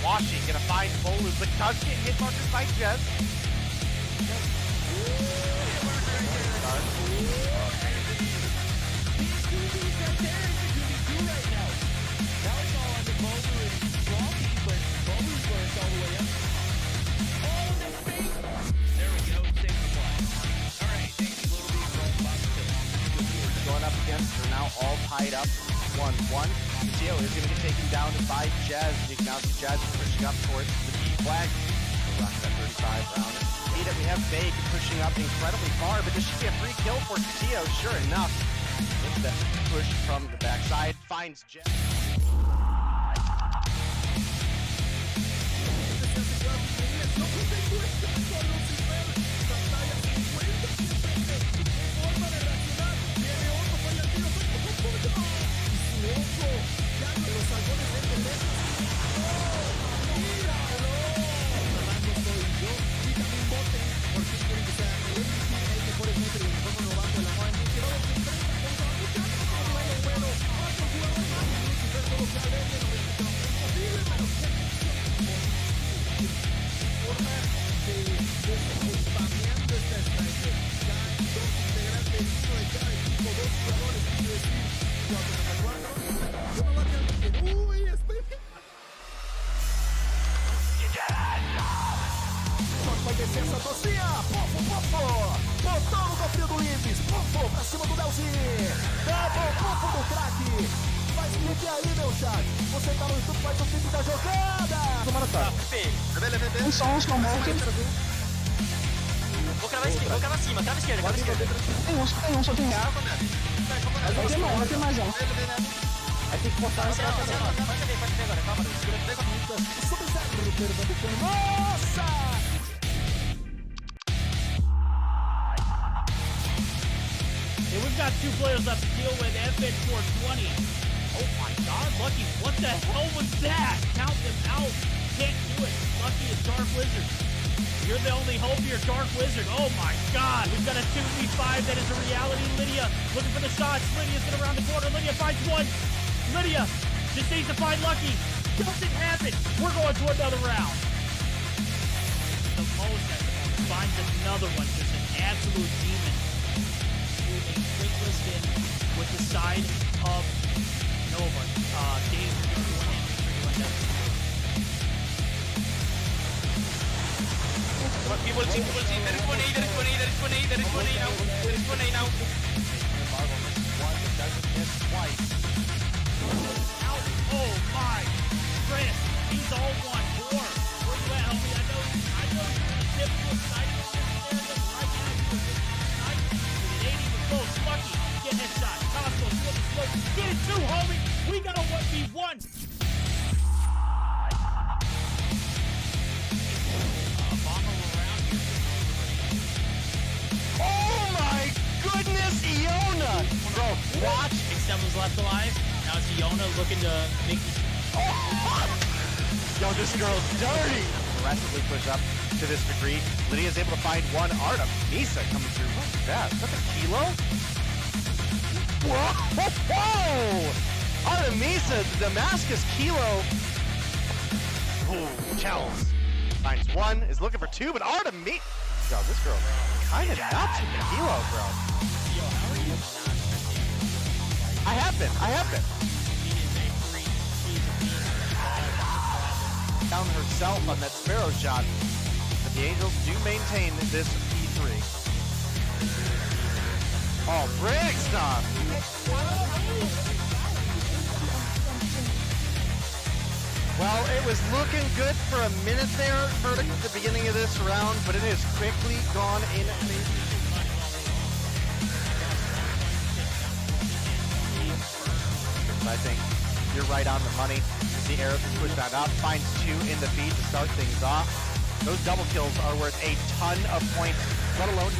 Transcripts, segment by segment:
Washing, gonna find Bolu, but does get hit markers by Jez. Going up against, they're now all tied up 1-1. Theo is going to get taken down by Jez. You can now see Jez pushing up towards the B flag. Rock that 35 round. We have Vague pushing up incredibly far, but this should be a free kill for Theo. Sure enough, it's the push from the backside, finds Jez. Licença, torcia! Pofo, pofo! Botão no cofrinho do Libes! Pofo pra cima do Delzinho! Double pofo do craque! Faz clique aí, meu chat! Você tá no YouTube, faz o clique da jogada! Tomara tá! Um som morto. Vou cravar cima, crava esquerda, crava esquerda. Tem um, só tem um. Vai ter mais um. Aí tem que botar Pode ver agora, calma, segura. Sub-Zero pernambucano. Nossa! And we've got two players left to deal with. FN 420. Oh my god, Lucky, what the hell was that? Count them out. Can't do it. Lucky is Dark Wizard. You're the only hope here, Dark Wizard. Oh my god. We've got a 2v5 that is a reality. Lydia looking for the shots. Lydia's gonna round the corner. Lydia finds one. Lydia just needs to find Lucky. Doesn't happen. We're going to another round. The most at the moment finds another one. Just an absolute demon. A quick list in with the side of Nova. Dave, you're going in. People team, there is one A now. Marvel misses one, but doesn't miss twice. Out. Oh my. Chris, he's all one. More. Where you at, homie? I know you're in a typical sniper area right now. You're nice. With an 80 with close. Lucky. Get headshot. Costco, flip the smoke. Get it too, homie. We got a 1v1. Oh my goodness, Iona! Bro, watch. Except was left alive. Now it's Iona looking to make this. Yo, this girl's dirty! Aggressively push up to this degree. Lydia's able to find one. Artem, Misa coming through. What's that? Is that the kilo? Whoa! Whoa! Artemisa, the Damascus kilo. Ooh, Chels. Finds one, is looking for two, but Artemisa. Yo, this girl kind of nuts with the kilo, bro. I have been. Down herself on that Sparrow shot, but the Angels do maintain this P3. Oh, Brig stuff! Well, it was looking good for a minute there, Verdict, at the beginning of this round, but it has quickly gone in. I think you're right on the money. The arrow can push that up, finds two in the feed to start things off. Those double kills are worth a ton of points, let alone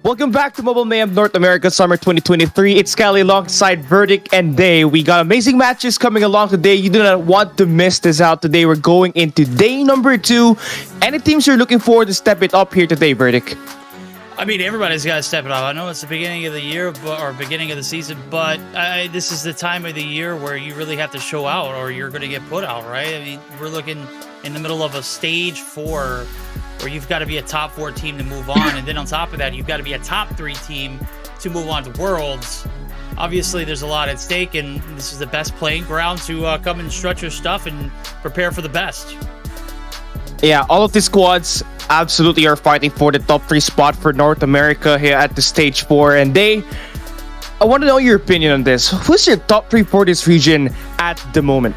Welcome back to Mobile Mayhem North America Summer 2023. It's Kelly alongside Verdict and Day. We got amazing matches coming along today. You do not want to miss this out today. We're going into day number 2. Any teams you're looking forward to step it up here today, Verdict? I mean, everybody's got to step it up. I know it's the beginning of the year or beginning of the season, but this is the time of the year where you really have to show out or you're going to get put out, right? I mean, we're looking in the middle of a stage 4 where you've got to be a top 4 team to move on. And then on top of that, you've got to be a top 3 team to move on to Worlds. Obviously, there's a lot at stake, and this is the best playing ground to come and stretch your stuff and prepare for the best. Yeah, all of the squads absolutely are fighting for the top 3 spot for North America here at the stage 4. And I want to know your opinion on this. Who's your top 3 for this region at the moment?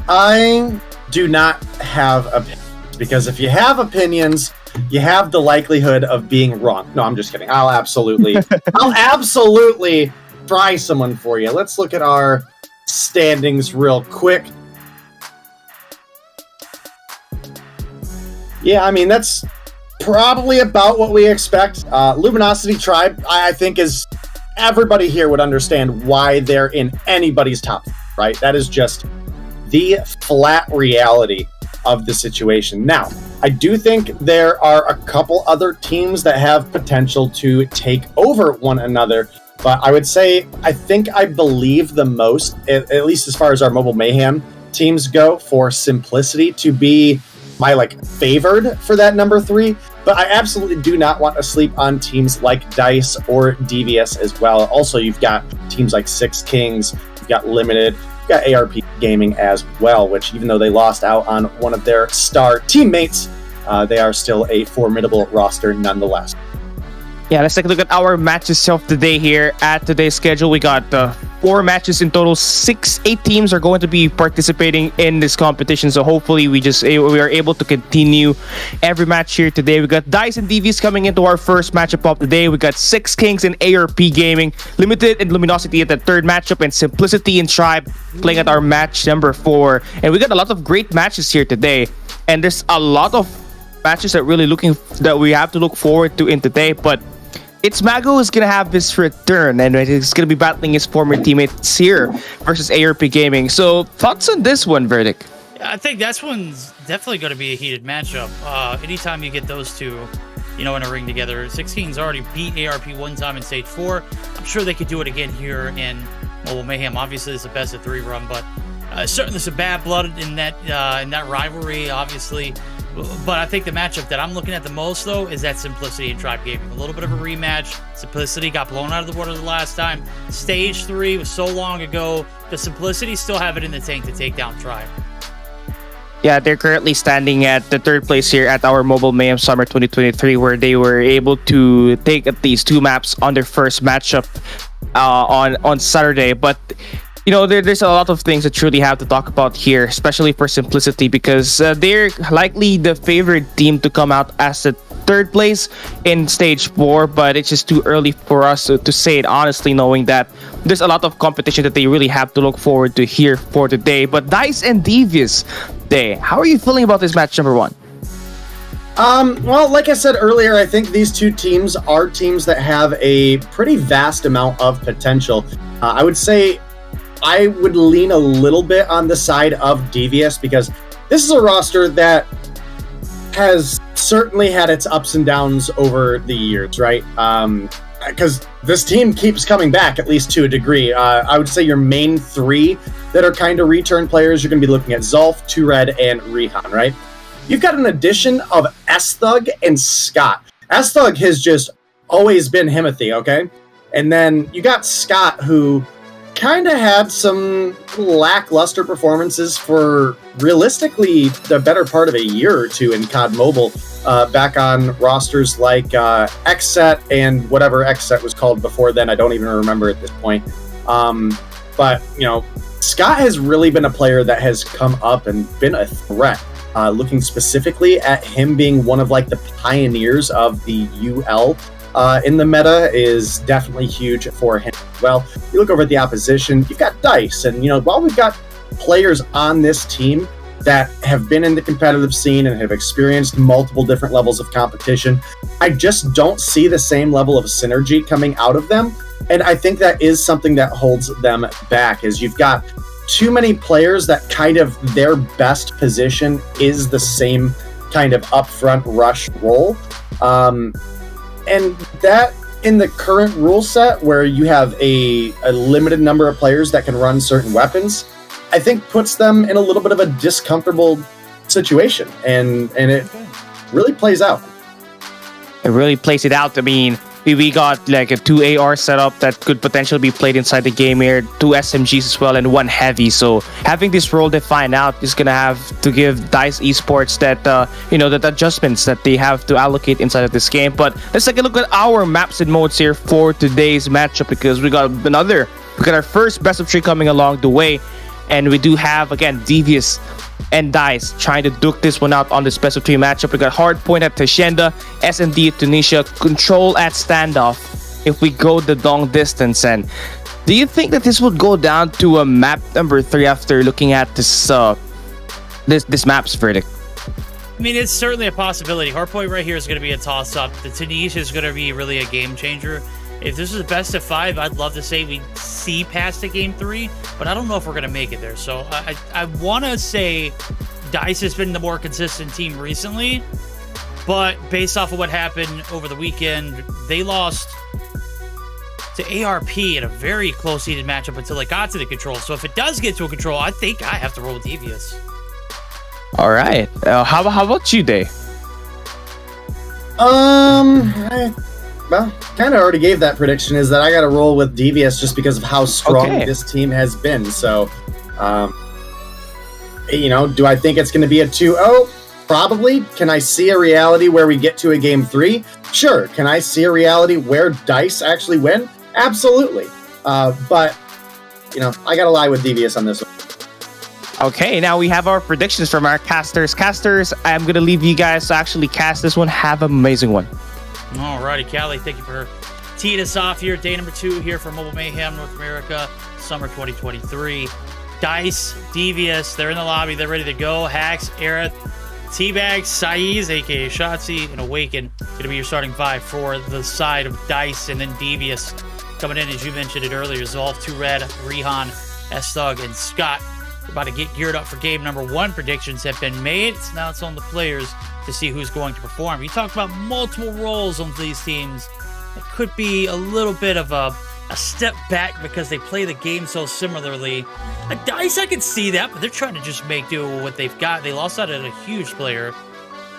I do not have opinions, because if you have opinions, you have the likelihood of being wrong. No, I'm just kidding. I'll absolutely try someone for you. Let's look at our standings real quick. Yeah, I mean, that's probably about what we expect. Luminosity Tribe, I think, is everybody here would understand why they're in anybody's top, right? That is just the flat reality of the situation. Now, I do think there are a couple other teams that have potential to take over one another, but I would say I believe the most, at least as far as our Mobile Mayhem teams go, for Simplicity to be my favored for that number 3, but I absolutely do not want to sleep on teams like DICE or Devious as well. Also, you've got teams like Six Kings, you've got Limited, you've got ARP Gaming as well, which even though they lost out on one of their star teammates, they are still a formidable roster nonetheless. Yeah, let's take a look at our matches of the day here. At today's schedule, we got 4 matches in total. 8 teams are going to be participating in this competition, so hopefully we are able to continue every match here today. We got DICE and DVs coming into our first matchup of the day. We got Six Kings and ARP Gaming, Limited and Luminosity at the third matchup, and Simplicity and Tribe playing at our match number 4. And we got a lot of great matches here today, and there's a lot of matches that we have to look forward to in today. But it's Mago who's gonna have his return, and he's gonna be battling his former teammates here versus ARP Gaming. So thoughts on this one, Verdict? I think that's one's definitely going to be a heated matchup. Anytime you get those two, in a ring together. Six Kings already beat ARP one time in stage 4. I'm sure they could do it again here in Mobile Mayhem. Obviously, it's a best of 3 run, but certainly some bad blood in that rivalry, obviously. But I think the matchup that I'm looking at the most, though, is that Simplicity and Tribe Gaming. A little bit of a rematch. Simplicity got blown out of the water the last time. Stage 3 was so long ago. The Simplicity still have it in the tank to take down Tribe. Yeah, they're currently standing at the 3rd place here at our Mobile Mayhem Summer 2023, where they were able to take at least 2 maps on their first matchup on Saturday. But there's a lot of things that truly have to talk about here, especially for Simplicity, because they're likely the favorite team to come out as the 3rd place in stage 4, but it's just too early for us to say it honestly, knowing that there's a lot of competition that they really have to look forward to here for today. But DICE and Devious Day, how are you feeling about this match number 1? Well, like I said earlier, I think these two teams are teams that have a pretty vast amount of potential. I would say I would lean a little bit on the side of Devious, because this is a roster that has certainly had its ups and downs over the years, right? Because this team keeps coming back, at least to a degree. I would say your main 3 that are kind of return players, you're going to be looking at Zolf, 2Red, and Rehan, right? You've got an addition of S-Thug and Scott. S-Thug has just always been Himothy, okay? And then you got Scott, who kind of had some lackluster performances for realistically the better part of a year or 2 in COD Mobile, back on rosters like XSET and whatever XSET was called before then. I don't even remember at this point. But Scott has really been a player that has come up and been a threat. Looking specifically at him being one of the pioneers of the UL in the meta is definitely huge for him. Well, you look over at the opposition, you've got DICE, and while we've got players on this team that have been in the competitive scene and have experienced multiple different levels of competition. I just don't see the same level of synergy coming out of them. And I think that is something that holds them back, is you've got too many players that kind of their best position is the same kind of upfront rush role. And that in the current rule set where you have a limited number of players that can run certain weapons, I think puts them in a little bit of a discomfortable situation. And it really plays out. It really plays it out. I mean, we got like a 2 AR setup that could potentially be played inside the game here, 2 SMGs as well, and 1 heavy. So having this role defined out is gonna have to give DICE Esports that that adjustments that they have to allocate inside of this game. But let's take a look at our maps and modes here for today's matchup, because we got our first best of 3 coming along the way, and we do have again Devious and DICE trying to duke this one out on this best of 3 matchup. We got Hardpoint at Tashenda, SMD at Tunisia, Control at Standoff if we go the long distance. And do you think that this would go down to a map number 3 after looking at this map's verdict? I mean, it's certainly a possibility. Hardpoint right here is going to be a toss-up. The Tunisia is going to be really a game changer. If this is a best of 5, I'd love to say we see past the game 3, but I don't know if we're going to make it there. So I want to say DICE has been the more consistent team recently, but based off of what happened over the weekend, they lost to ARP in a very close-heated matchup until it got to the control. So if it does get to a control, I think I have to roll with Devious. All right. How about you, Day? Well, kind of already gave that prediction, is that I got to roll with Devious just because of how strong this team has been. So, do I think it's going to be a 2-0? Probably. Can I see a reality where we get to a game 3? Sure. Can I see a reality where DICE actually win? Absolutely. But, I got to lie with Devious on this one. Okay, now we have our predictions from our casters. Casters, I'm going to leave you guys to actually cast this one. Have an amazing one. Alrighty, Callie, thank you for teeing us off here. Day number 2 here for Mobile Mayhem North America, summer 2023. DICE, Devious, they're in the lobby. They're ready to go. Hax, Aerith, Teabag, Saiz, a.k.a. Shotzi, and Awaken. Going to be your starting 5 for the side of DICE. And then Devious coming in, as you mentioned it earlier. Zolf, 2Red, Rihan, S-Thug, and Scott. We're about to get geared up for game number 1. Predictions have been made. Now it's on the players to see who's going to perform. You talked about multiple roles on these teams. It could be a little bit of a step back because they play the game so similarly. DICE, I can see that, but they're trying to just make do with what they've got. They lost out at a huge player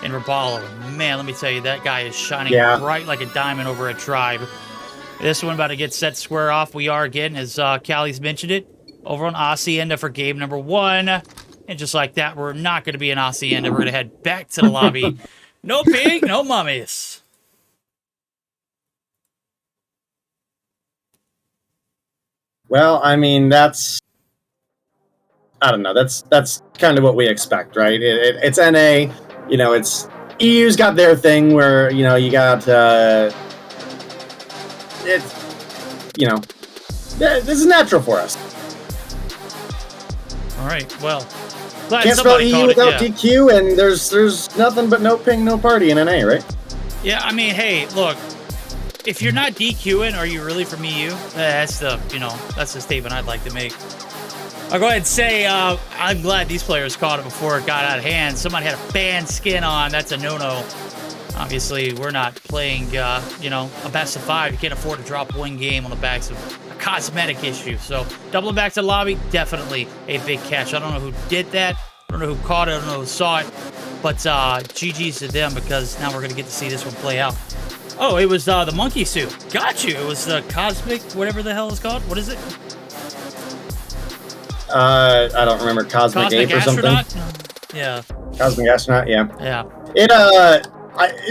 in Rabalo. Man, let me tell you, that guy is shining bright like a diamond over at Tribe. This one about to get set square off. We are again, as Callie's mentioned it, over on Hacienda for game number 1. And just like that, we're not going to be in Hacienda. We're going to head back to the lobby. No pig, no mummies. Well, I mean, I don't know. That's kind of what we expect, right? It's NA, it's EU's got their thing where, you got, this is natural for us. All right, well, glad can't spell somebody EU called without it, DQ, and there's nothing but no ping, no party in NA, right? Yeah, I mean, hey, look, if you're not DQing, are you really from EU? That's the statement I'd like to make. I'll go ahead and say I'm glad these players caught it before it got out of hand. Somebody had a fan skin on. That's a no-no. Obviously, we're not playing, a best of 5. You can't afford to drop one game on the backs of a cosmetic issue. So, doubling back to the lobby, definitely a big catch. I don't know who did that. I don't know who caught it. I don't know who saw it. But GG's to them, because now we're going to get to see this one play out. Oh, it was the monkey suit. Got you. It was the cosmic, whatever the hell it's called. What is it? I don't remember. Cosmic Ape or astronaut? something? Yeah. Cosmic Astronaut, yeah. Yeah.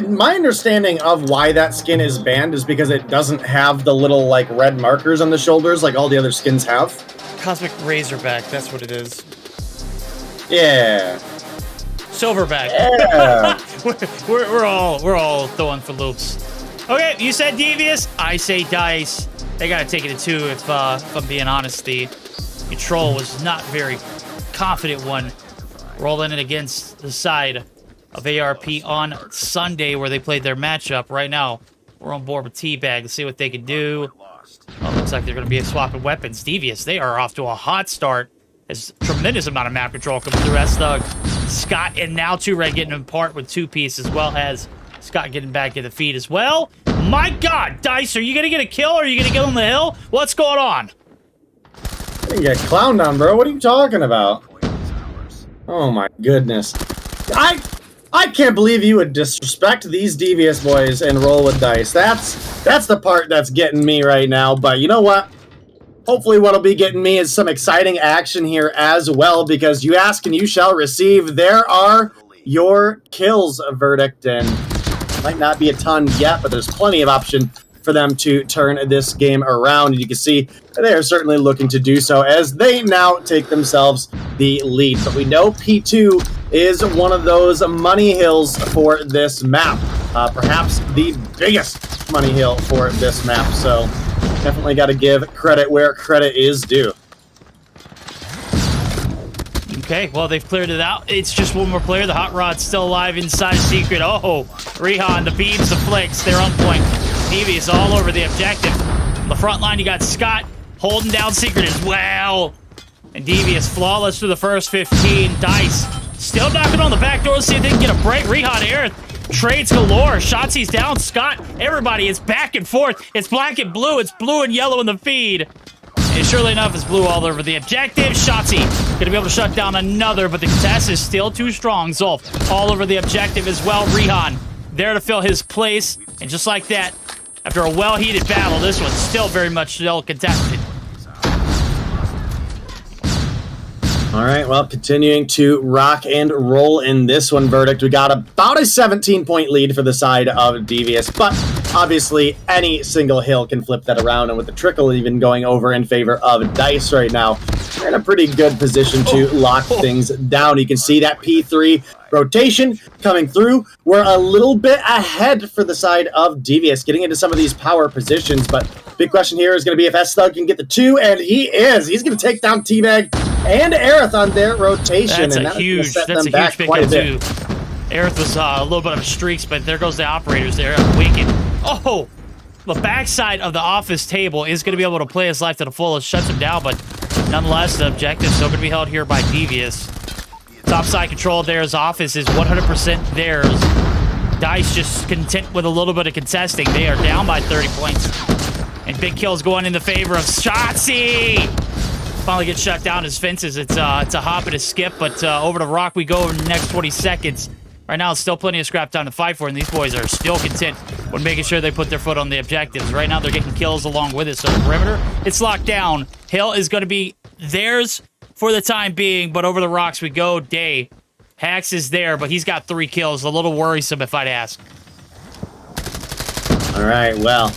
My understanding of why that skin is banned is because it doesn't have the little, red markers on the shoulders like all the other skins have. Cosmic Razorback, that's what it is. Yeah. Silverback. Yeah. we're all throwing for loops. Okay, you said Devious. I say DICE. They gotta take it to 2 if I'm being honest. The control was not very confident one rolling it against the side of ARP on Sunday where they played their matchup. Right now, we're on board with Teabag to see what they can do. Oh, looks like they're going to be swapping weapons. Devious, they are off to a hot start. There's a tremendous amount of map control coming through. S-Thug, Scott, and now 2Red getting in part with 2-piece, as well as Scott getting back to the feed as well. My God, Dice, are you going to get a kill or are you going to get on the hill? What's going on? You get clowned on, bro. What are you talking about? Oh my goodness. I can't believe you would disrespect these Devious boys and roll with Dice. That's the part that's getting me right now. But you know what? Hopefully what'll be getting me is some exciting action here as well, because you ask and you shall receive. There are your kills, Verdict, and might not be a ton yet, but there's plenty of option for them to turn this game around. And you can see they are certainly looking to do so as they now take themselves the lead. But we know P2 is one of those money hills for this map. Perhaps the biggest money hill for this map. So definitely got to give credit where credit is due. Okay, well, they've cleared it out. It's just one more player. The Hot Rod's still alive inside Secret. Oh, Rehan, the beams, the flicks. They're on point. Devious all over the objective. On the front line, you got Scott holding down Secret as well. And Devious flawless through the first 15. Dice still knocking on the back door. Let's see if they can get a break. Rehan, Aerith, trades galore. Shotzi's down. Scott, everybody, it's back and forth. It's black and blue. It's blue and yellow in the feed. And surely enough, it's blue all over the objective. Shotzi gonna be able to shut down another, but the contest is still too strong. Zolf all over the objective as well. Rehan there to fill his place. And just like that, after a well-heated battle, this one's still very much still contested. All right, well, continuing to rock and roll in this one, Verdict. We got about a 17-point lead for the side of Devious, but obviously any single hill can flip that around, and with the trickle even going over in favor of Dice right now, we're in a pretty good position to lock things down. You can see that P3 rotation coming through. We're a little bit ahead for the side of Devious, getting into some of these power positions, but big question here is going to be if S-Thug can get the 2, and he is. He's going to take down Teabag and Aerith on their rotation. That's and a huge pickup too. Aerith was a little bit of a streaks, but there goes the operators there. Wicked. Oh, the backside of the office table is going to be able to play his life to the fullest. Shuts him down, but nonetheless, the objective is still going to be held here by Devious. Topside control of theirs. Office is 100% theirs. Dice just content with a little bit of contesting. They are down by 30 points. And big kills going in the favor of Shotzi. Finally gets shut down his fences. It's a hop and a skip, but over to Rock we go in the next 20 seconds. Right now, it's still plenty of scrap time to fight for, and these boys are still content when making sure they put their foot on the objectives. Right now, they're getting kills along with it, so the perimeter, it's locked down. Hill is going to be theirs for the time being, but over the rocks we go. Day. Hax is there, but he's got 3 kills. A little worrisome, if I'd ask. All right, well,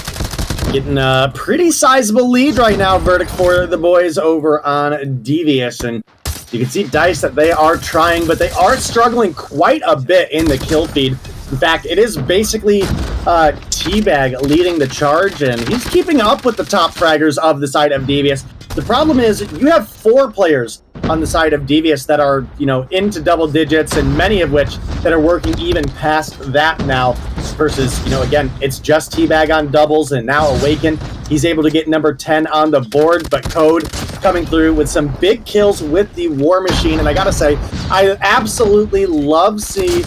getting a pretty sizable lead right now, Verdict, for the boys over on Devious. And you can see Dice that they are trying, but they are struggling quite a bit in the kill feed. In fact, it is basically Teabag leading the charge, and he's keeping up with the top fraggers of the side of Devious. The problem is you have 4 players on the side of Devious that are, into double digits, and many of which that are working even past that now, versus, again, it's just Teabag on doubles, and now Awaken, he's able to get number 10 on the board, but Code coming through with some big kills with the War Machine, and I gotta say, I absolutely love seeing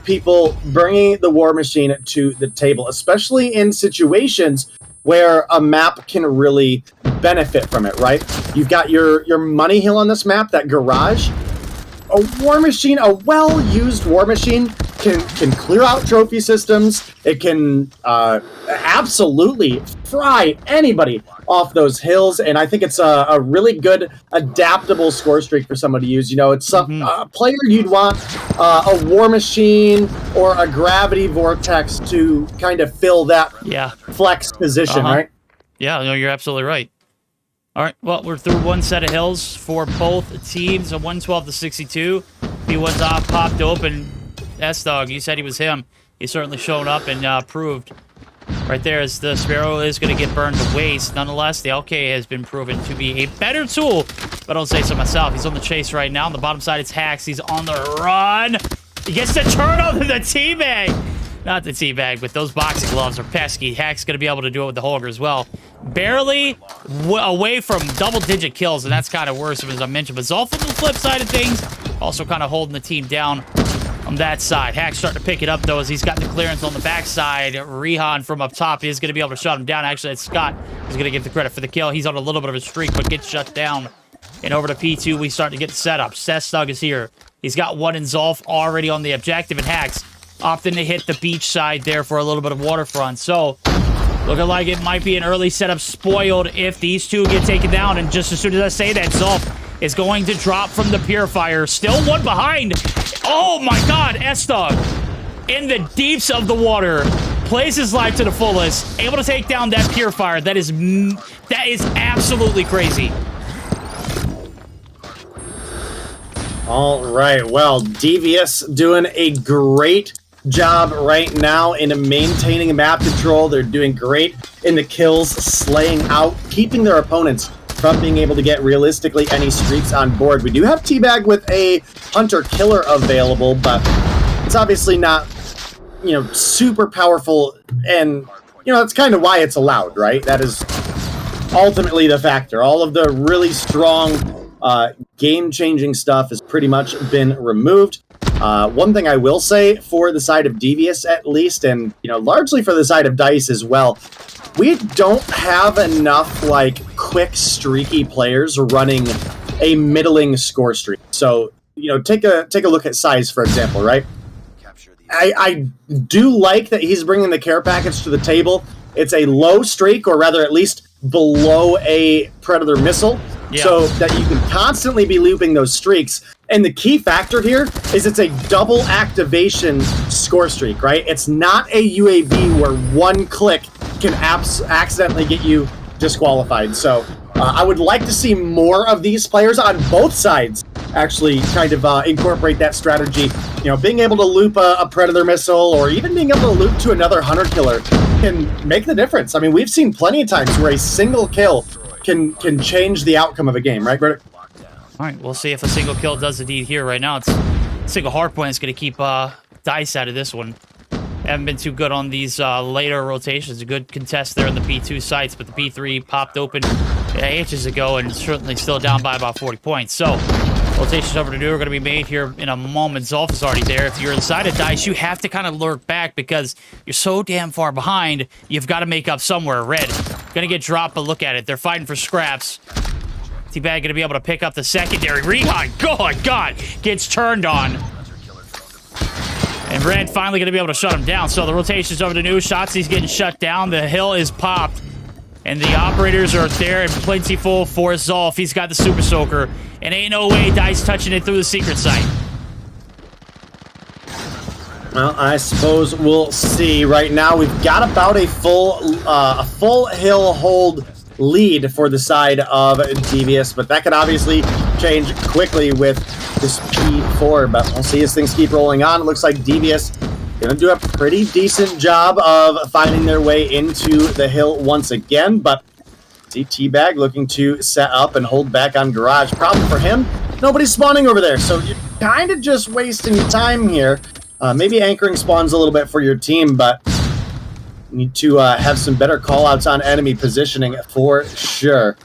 people bringing the War Machine to the table, especially in situations where a map can really benefit from it, right? You've got your money hill on this map, that garage. A War Machine, a well-used War Machine can clear out trophy systems. It can absolutely fry anybody off those hills, and I think it's a really good adaptable score streak for someone to use. It's a player you'd want a War Machine or a Gravity Vortex to kind of fill that flex position, right? Yeah, no, you're absolutely right. All right, well, we're through one set of hills for both teams, a 112 to 62. P1's off, popped open. S-Dog, you said he was him. He's certainly shown up and proved. Right there, as the Sparrow is going to get burned to waste. Nonetheless, the LK has been proven to be a better tool I don't say so myself. He's on the chase right now. On the bottom side, it's Hacks. He's on the run. He gets the turn onto the teabag. Not the teabag, but those boxing gloves are pesky. Hack's going to be able to do it with the Holger as well. Barely away from double-digit kills, and that's kind of worse, as I mentioned. But Zolf on the flip side of things, also kind of holding the team down on that side. Hack's starting to pick it up, though, as he's got the clearance on the backside. Rihan from up top is going to be able to shut him down. Actually, it's Scott who's going to get the credit for the kill. He's on a little bit of a streak, but gets shut down. And over to P2, we start to get the setup. Sestug is here. He's got one in Zolf already on the objective, and Hacks opting to hit the beach side there for a little bit of waterfront. So, looking like it might be an early setup spoiled if these two get taken down. And just as soon as I say that, Zolf is going to drop from the Purifier. Still one behind. Oh my god, Estog in the deeps of the water. Plays his life to the fullest. Able to take down that Purifier. That is absolutely crazy. All right, well, Devious doing a great job right now in maintaining map control. They're doing great in the kills, slaying out, keeping their opponents from being able to get realistically any streaks on board. We do have Teabag with a Hunter-Killer available, but it's obviously not, super powerful, and, that's kind of why it's allowed, right? That is ultimately the factor. All of the really strong game-changing stuff has pretty much been removed. One thing I will say for the side of Devious, at least, and largely for the side of Dice as well, we don't have enough quick, streaky players running a middling score streak. So take a look at Size, for example, right? I do like that he's bringing the care package to the table. It's a low streak, or rather, at least below a Predator missile. Yeah. So that you can constantly be looping those streaks. And the key factor here is it's a double activation score streak, right? It's not a UAV where one click can accidentally get you disqualified. So I would like to see more of these players on both sides actually kind of incorporate that strategy. Being able to loop a Predator missile, or even being able to loop to another Hunter-Killer can make the difference. I mean, we've seen plenty of times where a single kill can change the outcome of a game, right, Verdict? All right, we'll see if a single kill does the deed here. Right now, it's a single hardpoint is going to keep Dice out of this one. Haven't been too good on these later rotations. A good contest there in the P2 sites, but the P3 popped open ages ago and certainly still down by about 40 points. So, rotations over to new are going to be made here in a moment. Zolf is already there. If you're inside of Dice, you have to kind of lurk back because you're so damn far behind. You've got to make up somewhere. Red going to get dropped, but look at it. They're fighting for scraps. Teabag going to be able to pick up the secondary. Rehan, God, gets turned on. And Red finally going to be able to shut him down. So the rotation's over to new. Shotzi's getting shut down. The hill is popped. And the operators are there and plentiful for Zolf. He's got the Super Soaker. And ain't no way Dice touching it through the secret site. Well, I suppose we'll see. Right now, we've got about a full hill hold lead for the side of Devious, but that could obviously change quickly with this P4. But we'll see as things keep rolling on. It looks like Devious gonna do a pretty decent job of finding their way into the hill once again. But see Teabag looking to set up and hold back on Garage. Problem for him, nobody's spawning over there, so you're kind of just wasting time here. Maybe anchoring spawns a little bit for your team, but you need to have some better callouts on enemy positioning for sure.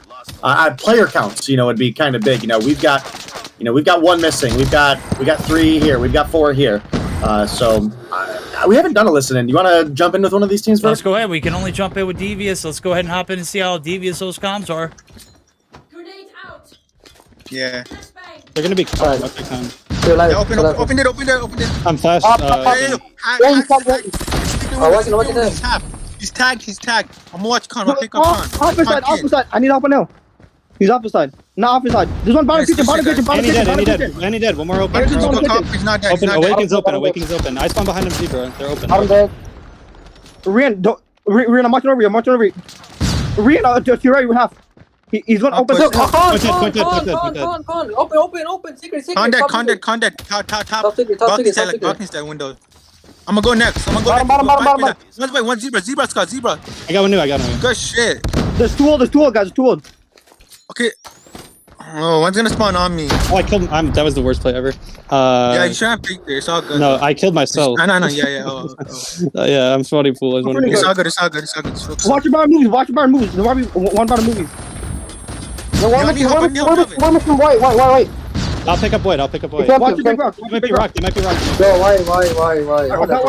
Player counts, would be kind of big. We've got one missing. We've got 3 here. We've got 4 here. So we haven't done a listen-in. Do you want to jump in with one of these teams first? Let's go ahead. We can only jump in with Devious. Let's go ahead and hop in and see how devious those comms are. Grenade out. Yeah. They're gonna be quiet. Okay, time. Open it. I'm flash. He's tagged. I'm gonna watch Con. I'll pick up Con. Opposite. I need open now. He's opposite. Not opposite. There's one bottom kitchen. Any dead. One more open. He's not dead. Open. Awaken's open. I spawn behind him, Zebra. They're open. I'm dead. Rian, I'm marching over you. Rian, to your right, we have. He's going to open. Con. Open. Secret. Condet. Top. Balcony side window. I'm gonna go next. Bottom. One Zebra, Scott. Zebra. I got one new. Good shit. There's two old, guys. There's two old. Okay. Oh, one's gonna spawn on me. Oh, I killed him. That was the worst play ever. Yeah, you shouldn't have picked there. It's all good. No, I killed myself. No. Yeah. Oh. Yeah, I'm spawning fool. It's all good. It's all good. It's all good. Just focus. Watch your bar movies. Watch your bar movies. One bar movies. No, one missing white. I'll pick up white. Watch your big rock. It might be rock. Go, why?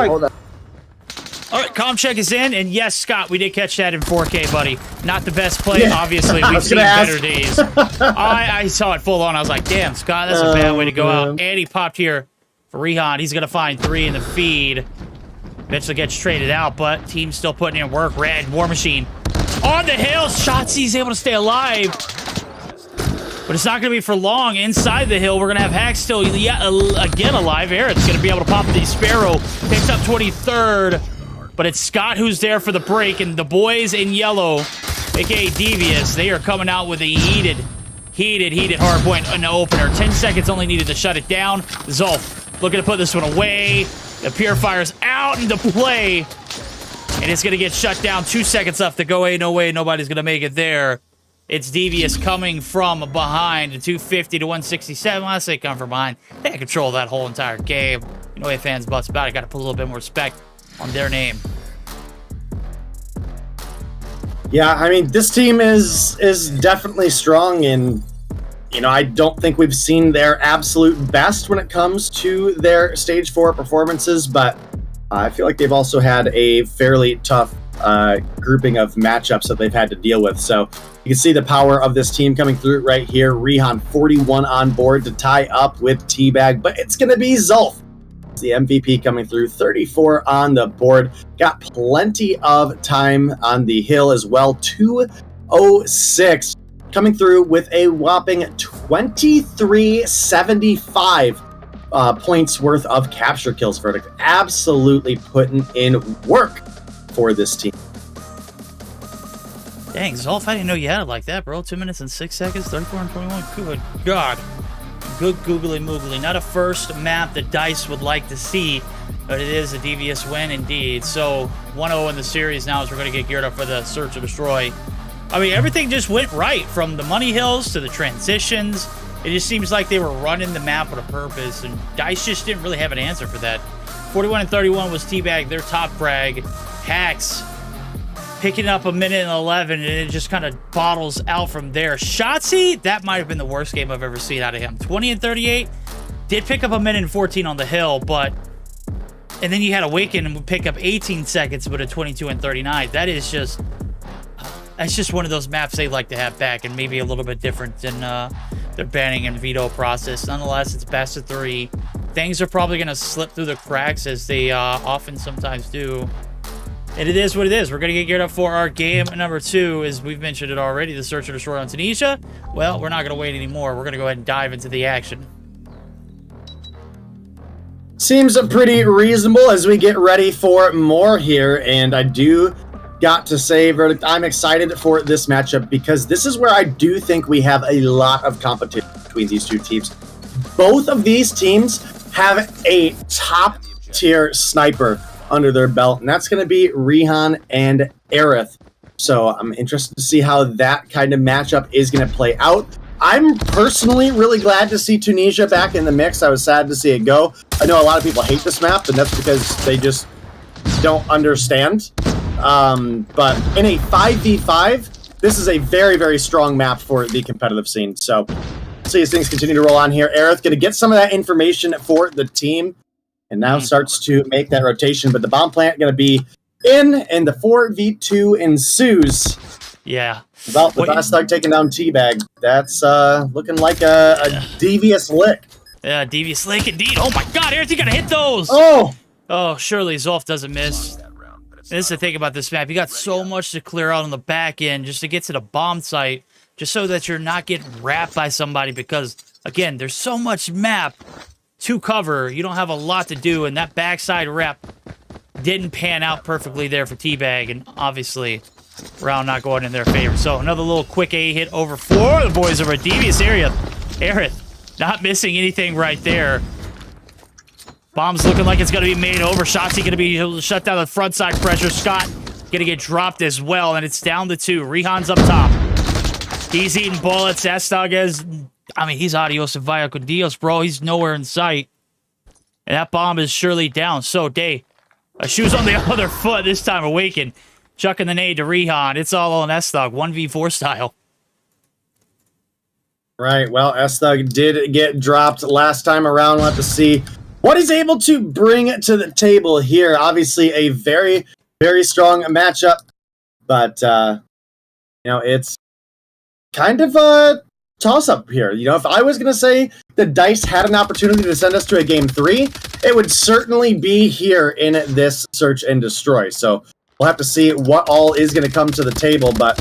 Hold that. All right, comm check is in, and yes, Scott, we did catch that in 4K, buddy. Not the best play, obviously. We've seen better days. I saw it full on. I was like, damn, Scott, that's a bad way to go out. And he popped here for Rehan. He's going to find 3 in the feed. Eventually gets traded out, but team's still putting in work. Red, War Machine. On the hill, Shotzi's able to stay alive. But it's not going to be for long. Inside the hill, we're going to have Hack still again alive. Eric's going to be able to pop the Sparrow. Picks up 23rd. But it's Scott who's there for the break, and the boys in yellow, a.k.a. Devious, they are coming out with a heated hardpoint in the opener. 10 seconds only needed to shut it down. Zolf looking to put this one away. The Purifier's out into play, and it's going to get shut down. 2 seconds left to go. Ain't no way nobody's going to make it there. It's Devious coming from behind, 250 to 167. When I say come from behind, they had control of that whole entire game. You know, fans butts about it. Got to put a little bit more respect on their name. Yeah, I mean, this team is definitely strong, and you know, I don't think we've seen their absolute best when it comes to their stage 4 performances, but I feel like they've also had a fairly tough grouping of matchups that they've had to deal with. So you can see the power of this team coming through right here. Rehan 41 on board to tie up with Teabag, but it's going to be Zulf, the MVP, coming through. 34 on the board. Got plenty of time on the hill as well. 206 coming through with a whopping 2375 points worth of capture kills. Verdict absolutely putting in work for this team. Dang, Zolf, I didn't know you had it like that, bro. 2 minutes and 6 seconds, 34 and 21. Good God. Good googly moogly. Not a first map that DICE would like to see, but it is a Devious win indeed. So 1-0 in the series now as we're going to get geared up for the Search and Destroy. I mean, everything just went right from the money hills to the transitions. It just seems like they were running the map with a purpose, and DICE just didn't really have an answer for that. 41 and 31 was Teabag, their top frag. Hacks picking up a minute and 11, and it just kind of bottles out from there. Shotzi, that might have been the worst game I've ever seen out of him. 20 and 38, did pick up a minute and 14 on the hill, but... And then you had Awaken and pick up 18 seconds with a 22 and 39. That is just... That's just one of those maps they like to have back, and maybe a little bit different than their banning and veto process. Nonetheless, it's best of 3. Things are probably going to slip through the cracks, as they often sometimes do. And it is what it is. We're going to get geared up for our game number 2. As we've mentioned it already, the Search and Destroy on Tunisia. Well, we're not going to wait anymore. We're going to go ahead and dive into the action. Seems pretty reasonable as we get ready for more here, and I do got to say, Verdict, I'm excited for this matchup because this is where I do think we have a lot of competition between these two teams. Both of these teams have a top-tier sniper under their belt, and that's going to be Rehan and Aerith. So I'm interested to see how that kind of matchup is going to play out. I'm personally really glad to see Tunisia back in the mix. I was sad to see it go. I know a lot of people hate this map, and that's because they just don't understand. But in a 5v5, this is a very, very strong map for the competitive scene. So see as things continue to roll on here. Aerith going to get some of that information for the team, and now starts to make that rotation. But the bomb plant going to be in, and the 4v2 ensues. Yeah. Well, the last start taking down Teabag. That's looking like a devious lick. Yeah, devious lick indeed. Oh my God, Aerith, you got to hit those. Oh, surely Zolf doesn't miss. This is the thing about this map. You got so much to clear out on the back end just to get to the bomb site, just so that you're not getting wrapped by somebody, because, again, there's so much map to cover. You don't have a lot to do, and that backside rep didn't pan out perfectly there for Teabag, and obviously round not going in their favor. So another little quick A hit over 4. The boys over a devious area. Aerith not missing anything right there. Bomb's looking like it's going to be made over. Shotzi going to be able to shut down the front side pressure. Scott going to get dropped as well, and it's down to 2. Rehan's up top. He's eating bullets. Estog has I mean, he's adios and vaya con Dios, bro. He's nowhere in sight. And that bomb is surely down. So, Day, shoes on the other foot this time, Awaken. Chucking the nade to Rihan. It's all on S-Thug, 1v4 style. Right, well, S-Thug did get dropped last time around. We'll have to see what he's able to bring to the table here. Obviously, a very, very strong matchup. But, you know, it's kind of a toss-up here. You know, if I was going to say that DICE had an opportunity to send us to a Game 3, it would certainly be here in this Search and Destroy. So we'll have to see what all is going to come to the table, but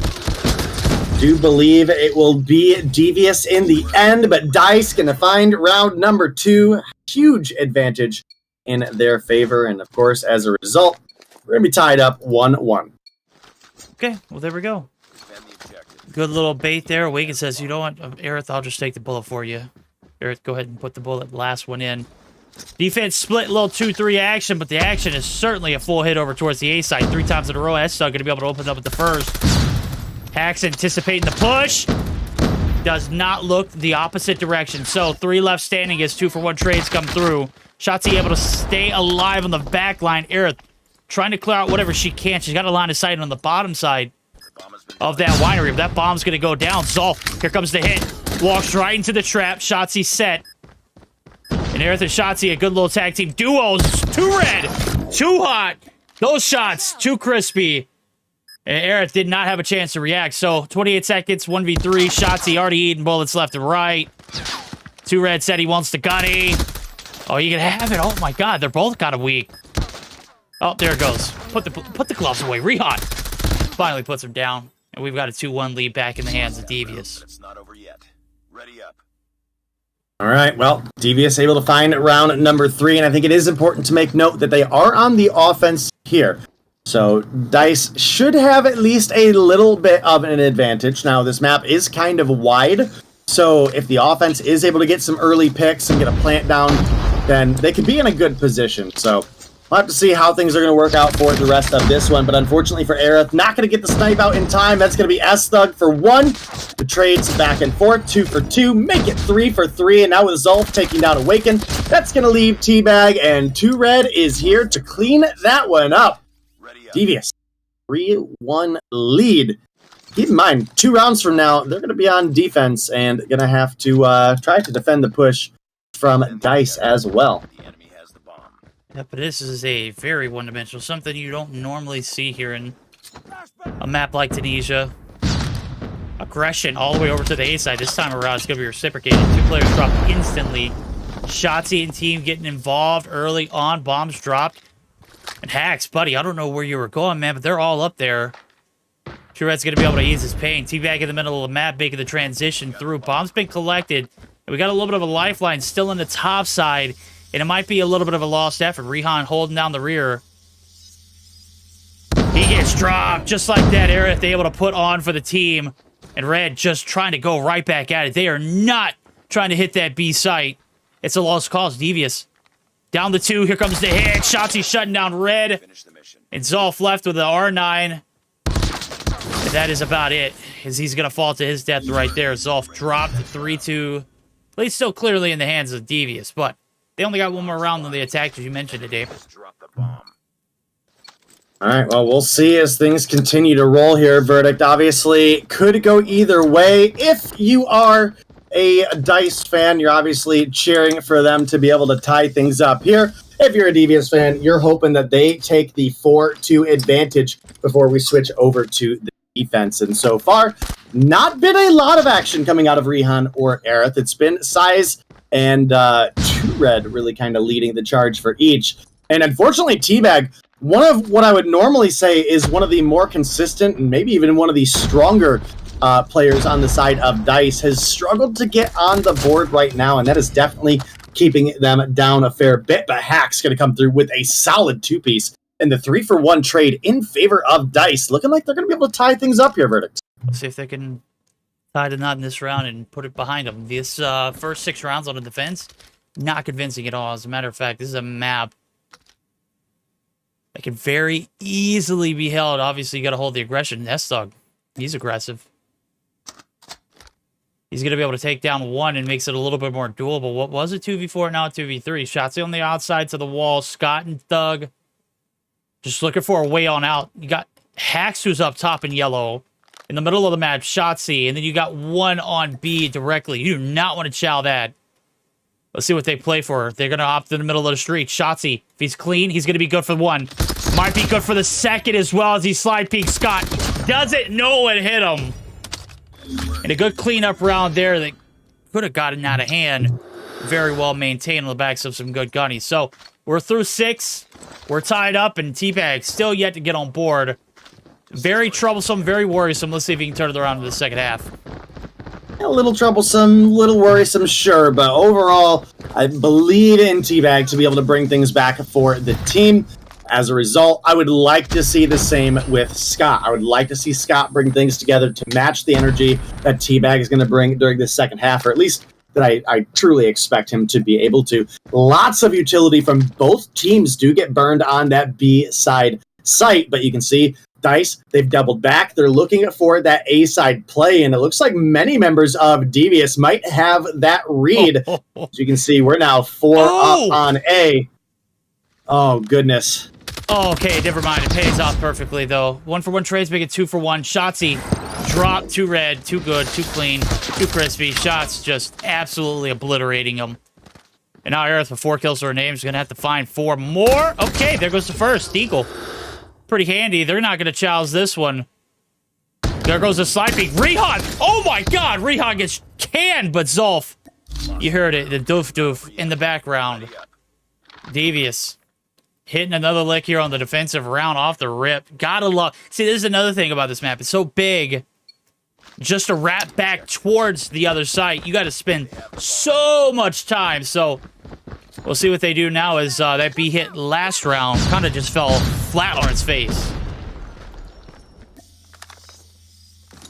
do believe it will be Devious in the end, but DICE going to find round number 2. Huge advantage in their favor, and of course, as a result, we're going to be tied up 1-1. Okay, well, there we go. Good little bait there. Awaken says, you know what, Aerith, I'll just take the bullet for you. Aerith, go ahead and put the bullet, last one in. Defense split, little 2-3 action, but the action is certainly a full hit over towards the A side. 3 times in a row. S-Thug going to be able to open up with the first. Hax anticipating the push. Does not look the opposite direction. So 3 left standing as 2-for-1 trades come through. Shotzi able to stay alive on the back line. Aerith trying to clear out whatever she can. She's got a line of sight on the bottom side of that winery. If that bomb's going to go down, Zolf, here comes the hit. Walks right into the trap. Shotzi set. And Aerith and Shotzi, a good little tag team. Duos, too red, too hot. Those shots, too crispy. And Aerith did not have a chance to react. So 28 seconds, 1v3. Shotzi already eating bullets left and right. Too red said he wants the gunny. Oh, you can have it. Oh my god, they're both kind of weak. Oh, there it goes. Put the gloves away. Rihan finally puts him down. And we've got a 2-1 lead back in the hands of Devious. It's not over yet. Ready up. All right, well, Devious able to find round number 3, and I think it is important to make note that they are on the offense here. So DICE should have at least a little bit of an advantage. Now, this map is kind of wide, so if the offense is able to get some early picks and get a plant down, then they could be in a good position. So we'll have to see how things are going to work out for the rest of this one. But unfortunately for Aerith, not going to get the snipe out in time. That's going to be S-Thug for 1. The trades back and forth, 2 for 2. Make it 3 for 3. And now with Zolf taking down Awaken, that's going to leave Teabag. And 2 Red is here to clean that one up. Devious, 3-1 lead. Keep in mind, 2 rounds from now, they're going to be on defense and going to have to try to defend the push from DICE as well. Yeah, but this is a very one-dimensional, something you don't normally see here in a map like Tunisia. Aggression all the way over to the A side. This time around, it's going to be reciprocated. 2 players drop instantly. Shotzi and team getting involved early on. Bombs dropped. And Hax, buddy, I don't know where you were going, man, but they're all up there. Tourette's going to be able to ease his pain. Teabag in the middle of the map, making the transition through. Bomb's been collected. And we got a little bit of a lifeline still in the top side. And it might be a little bit of a lost effort. Rihan holding down the rear. He gets dropped just like that. Aerith able to put on for the team. And Red just trying to go right back at it. They are not trying to hit that B site. It's a lost cause. Devious. Down the 2. Here comes the hit. Shotzi shutting down Red. And Zolf left with the R9. And that is about it. As he's going to fall to his death right there. Zolf dropped 3-2. He's still clearly in the hands of Devious, but they only got 1 more round than they attacked, as you mentioned today. All right, well, we'll see as things continue to roll here. Verdict obviously could go either way. If you are a DICE fan, you're obviously cheering for them to be able to tie things up here. If you're a Devious fan, you're hoping that they take the 4-2 advantage before we switch over to the defense. And so far, not been a lot of action coming out of Rihan or Aerith. It's been Size and 2 Red really kind of leading the charge for each. And unfortunately, Teabag, one of what I would normally say is one of the more consistent and maybe even one of the stronger players on the side of DICE, has struggled to get on the board right now, and that is definitely keeping them down a fair bit. But Hack's going to come through with a solid 2-piece, and the 3-for-1 trade in favor of DICE, looking like they're going to be able to tie things up here, Verdict. Let's see if they can tie the knot in this round and put it behind them. This first 6 rounds on the defense, not convincing at all. As a matter of fact, this is a map that can very easily be held. Obviously, you got to hold the aggression. S-Dog, he's aggressive. He's going to be able to take down one and makes it a little bit more doable. What was it? 2v4, now 2v3. Shots on the outside to the wall. Scott and Thug just looking for a way on out. You got Hax, who's up top in yellow. In the middle of the map, Shotzi. And then you got one on B directly. You do not want to chow that. Let's see what they play for. They're going to opt in the middle of the street. Shotzi, if he's clean, he's going to be good for one. Might be good for the second as well as he slide peeks. Scott doesn't know it hit him. And a good cleanup round there that could have gotten out of hand. Very well maintained on the backs of some good gunnies. So we're through 6. We're tied up, and T-Bag still yet to get on board. Very troublesome, very worrisome. Let's see if he can turn it around in the second half. A little troublesome, little worrisome, sure, but overall, I believe in T-Bag to be able to bring things back for the team. As a result, I would like to see the same with Scott. I would like to see Scott bring things together to match the energy that T-Bag is going to bring during the second half, or at least that I truly expect him to be able to. Lots of utility from both teams do get burned on that B side site, but you can see Dice, they've doubled back. They're looking for that A side play, and it looks like many members of Devious might have that read. As you can see, we're now 4 up on A. Oh, goodness. Oh, okay, never mind. It pays off perfectly, though. 1-for-1 trades make it 2-for-1. Shotzi, drop, 2 red, 2 good, 2 clean, 2 crispy. Shots just absolutely obliterating them. And now Aerith with 4 kills to her name is going to have to find 4 more. Okay, there goes the first. Eagle. Pretty handy. They're not going to chouse this one. There goes the slide peek. Rehan! Oh my god! Rehan gets canned, but Zolf. You heard it. The doof in the background. Devious. Hitting another lick here on the defensive round off the rip. Gotta love... See, this is another thing about this map. It's so big. Just to wrap back towards the other side, you got to spend so much time. So, we'll see what they do now as that B hit last round kind of just fell flat on its face.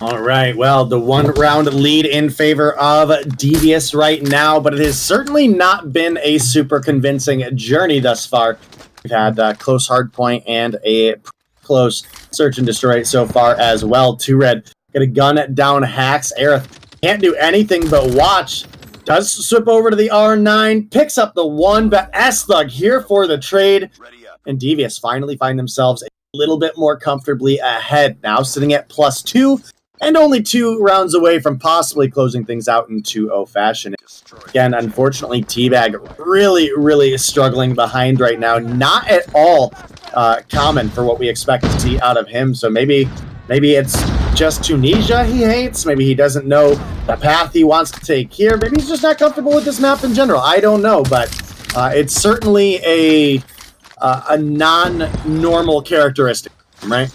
All right, well, the 1-round lead in favor of Devious right now, but it has certainly not been a super convincing journey thus far. We've had close hardpoint and a close search and destroy so far as well. 2 red, get a gun down Hacks. Aerith can't do anything but watch. Does swip over to the R9, picks up the 1, but S-Thug here for the trade. And Devious finally find themselves a little bit more comfortably ahead. Now sitting at +2 and only 2 rounds away from possibly closing things out in 2-0 fashion. Again, unfortunately, T-Bag really struggling behind right now. Not at all common for what we expect to see out of him. So maybe it's just Tunisia he hates. Maybe he doesn't know the path he wants to take here. Maybe he's just not comfortable with this map in general. I don't know, but it's certainly a non-normal characteristic, right?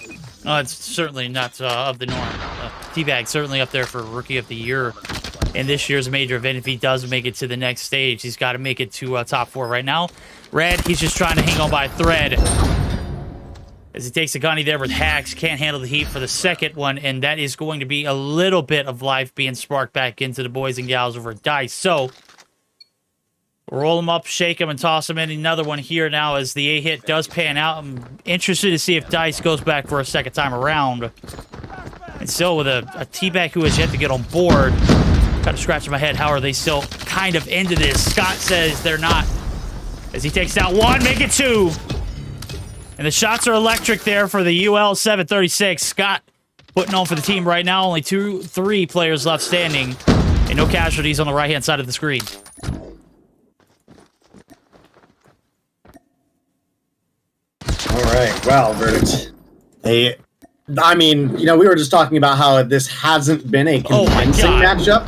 No, it's certainly not of the norm. T-Bag certainly up there for Rookie of the Year in this year's major event. If he does make it to the next stage, he's got to make it to top 4 right now. Red, he's just trying to hang on by a thread. As he takes a gunny there with Hacks, can't handle the heat for the second one, and that is going to be a little bit of life being sparked back into the boys and gals over at Dice. So, roll him up, shake him, and toss him in. Another one here now as the A-hit does pan out. I'm interested to see if Dice goes back for a second time around. And still with a T-Bag who has yet to get on board. Kind of scratching my head. How are they still kind of into this? Scott says they're not. As he takes out 1, make it 2. And the shots are electric there for the UL 736. Scott putting on for the team right now. Only 3 players left standing. And no casualties on the right-hand side of the screen. All right, well, Verdict. I mean, you know, we were just talking about how this hasn't been a convincing matchup.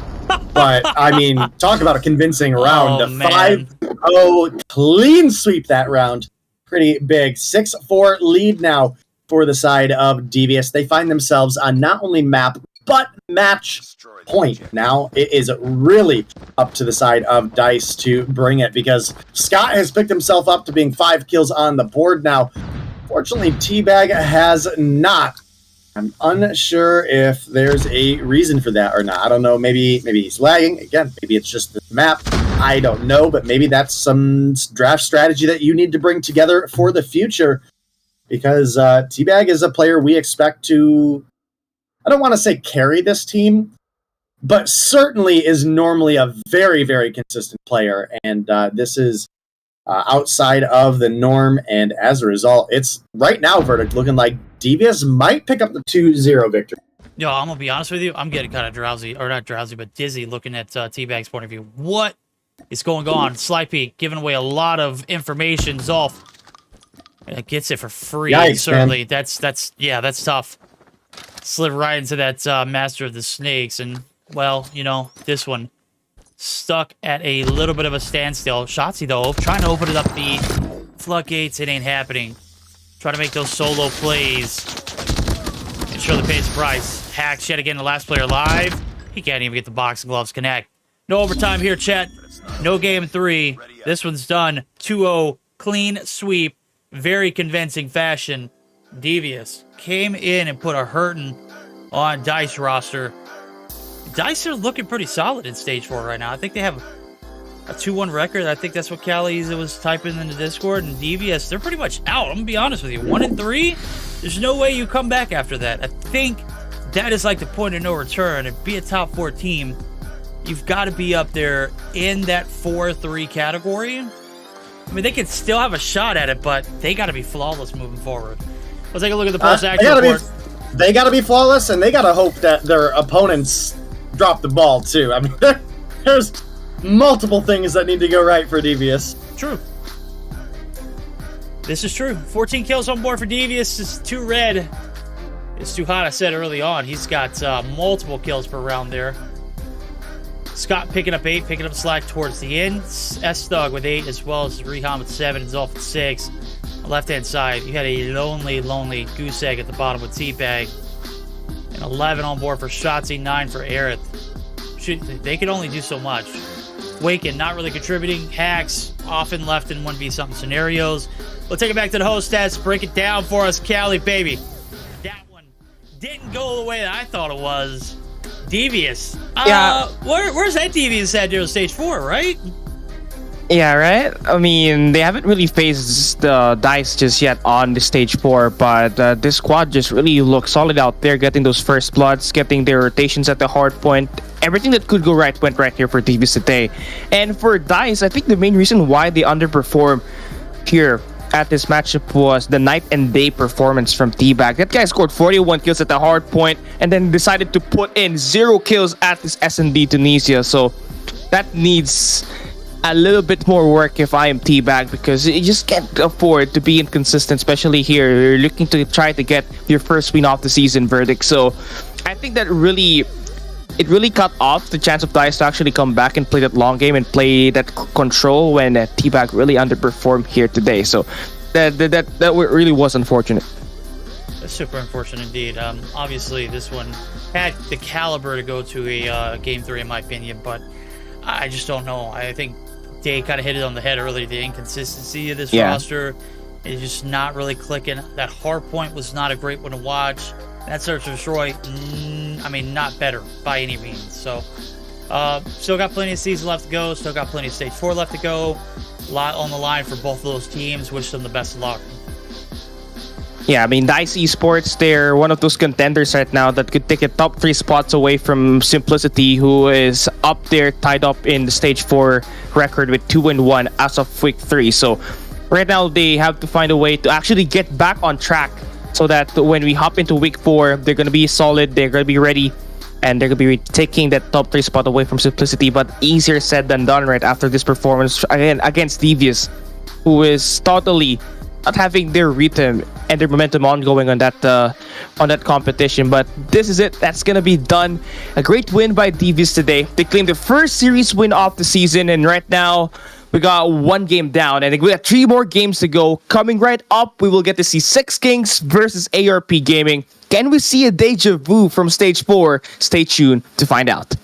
But, I mean, talk about a convincing round. Oh, a 5-0 clean sweep that round. Pretty big. 6-4 lead now for the side of Devious. They find themselves on not only map, but match point. Now it is really up to the side of Dice to bring it, because Scott has picked himself up to being 5 kills on the board now. Fortunately, T-Bag has not. I'm unsure if there's a reason for that or not. I don't know. Maybe he's lagging. Again, maybe it's just the map. I don't know, but maybe that's some draft strategy that you need to bring together for the future, because T-Bag is a player we expect to, I don't want to say carry this team, but certainly is normally a very, very consistent player. And this is outside of the norm. And as a result, it's right now, Verdict, looking like Devious might pick up the 2-0 victory. Yo, I'm going to be honest with you. I'm getting kind of drowsy, or not drowsy, but dizzy looking at T-Bag's point of view. What is going on? Sly Peek giving away a lot of information. Zolf gets it for free. Yikes, certainly. man. That's tough. Slid right into that Master of the Snakes. And, well, you know, this one stuck at a little bit of a standstill. Shotzzy, though, trying to open it up the floodgates. It ain't happening. Trying to make those solo plays. And surely pays the price. Hacks yet again, the last player alive. He can't even get the boxing gloves connect. No overtime here, chat. No game 3. This one's done. 2-0. Clean sweep. Very convincing fashion. Devious came in and put a hurting on DICE roster. DICE are looking pretty solid in Stage 4 right now. I think they have a 2-1 record. I think that's what Callie was typing in the Discord. And Devious, they're pretty much out. I'm going to be honest with you. 1-3, there's no way you come back after that. I think that is like the point of no return. And be a top 4 team, you've got to be up there in that 4-3 category. I mean, they could still have a shot at it, but they got to be flawless moving forward. Let's take a look at the post-action report. They got to be flawless, and they got to hope that their opponents drop the ball, too. I mean, there's multiple things that need to go right for Devious. True. This is true. 14 kills on board for Devious. It's too red. It's too hot, I said early on. He's got multiple kills per round there. Scott picking up 8, picking up slack towards the end. S-Thug with 8, as well as Rehan with 7, and Zolf with 6. On the left-hand side, you had a lonely goose egg at the bottom with T-Bag. And 11 on board for Shotzzy, 9 for Aerith. They could only do so much. Waken not really contributing. Hacks often left in 1v something scenarios. We'll take it back to the host stats. Break it down for us, Callie, baby. That one didn't go the way that I thought it was. Devious. Yeah. Where's that Devious at during Stage 4, right? Yeah, right? I mean, they haven't really faced the DICE just yet on the Stage 4, but this squad just really looks solid out there, getting those first bloods, getting their rotations at the hard point. Everything that could go right went right here for Devious today. And for DICE, I think the main reason why they underperform here at this matchup was the night and day performance from T-Bag. That guy scored 41 kills at the hard point and then decided to put in 0 kills at this S&D Tunisia. So that needs a little bit more work if I am T-Bag, because you just can't afford to be inconsistent, especially here. You're looking to try to get your first win off the season, Verdict. So I think that really cut off the chance of DICE to actually come back and play that long game and play that control when T-Bag really underperformed here today. So that really was unfortunate. That's super unfortunate indeed. Obviously, this one had the caliber to go to a Game 3, in my opinion, but I just don't know. I think Day kind of hit it on the head earlier. The inconsistency of this roster is just not really clicking. That hard point was not a great one to watch. That Search and Destroy, I mean, not better by any means. So, still got plenty of season left to go. Still got plenty of Stage 4 left to go. A lot on the line for both of those teams. Wish them the best of luck. Yeah, I mean, DICE Esports, they're one of those contenders right now that could take a top 3 spots away from Simplicity, who is up there tied up in the Stage 4 record with 2-1 as of week 3. So right now they have to find a way to actually get back on track so that when we hop into week 4, they're going to be solid, they're going to be ready, and they're going to be taking that top 3 spot away from Simplicity. But easier said than done right after this performance again against Devious, who is totally not having their rhythm and their momentum ongoing on that competition. But this is it. That's gonna be done. A great win by Devious today. They claimed the first series win of the season, and right now we got 1 game down, and we got 3 more games to go. Coming right up, we will get to see 6 Kings versus ARP Gaming. Can we see a deja vu from Stage 4? Stay tuned to find out.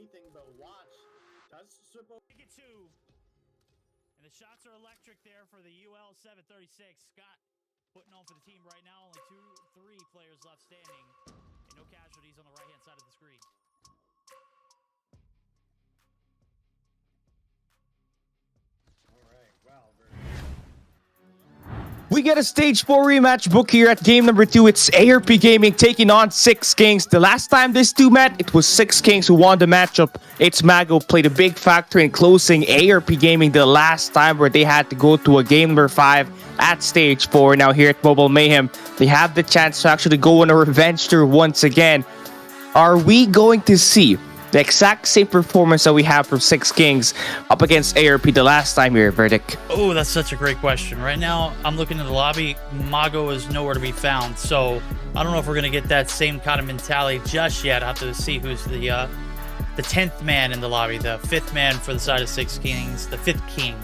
anything but watch. Does Swipo Take it 2. And the shots are electric there for the UL 736. Scott putting on for the team right now. Only 3 players left standing. And no casualties on the right-hand side of the screen. All right, well, We get a stage 4 rematch book here at game number 2. It's ARP Gaming taking on 6 Kings. The last time these two met, it was 6 Kings who won the matchup. It's Mago played a big factor in closing ARP Gaming the last time, where they had to go to a game number 5 at stage 4. Now here at Mobile Mayhem, they have the chance to actually go on a revenge tour once again. Are we going to see the exact same performance that we have from 6 Kings up against ARP the last time here, Verdict? Oh, that's such a great question. Right now, I'm looking at the lobby. Mago is nowhere to be found. So I don't know if we're going to get that same kind of mentality just yet. I have to see who's the 10th man in the lobby, the 5th man for the side of 6 Kings, the 5th king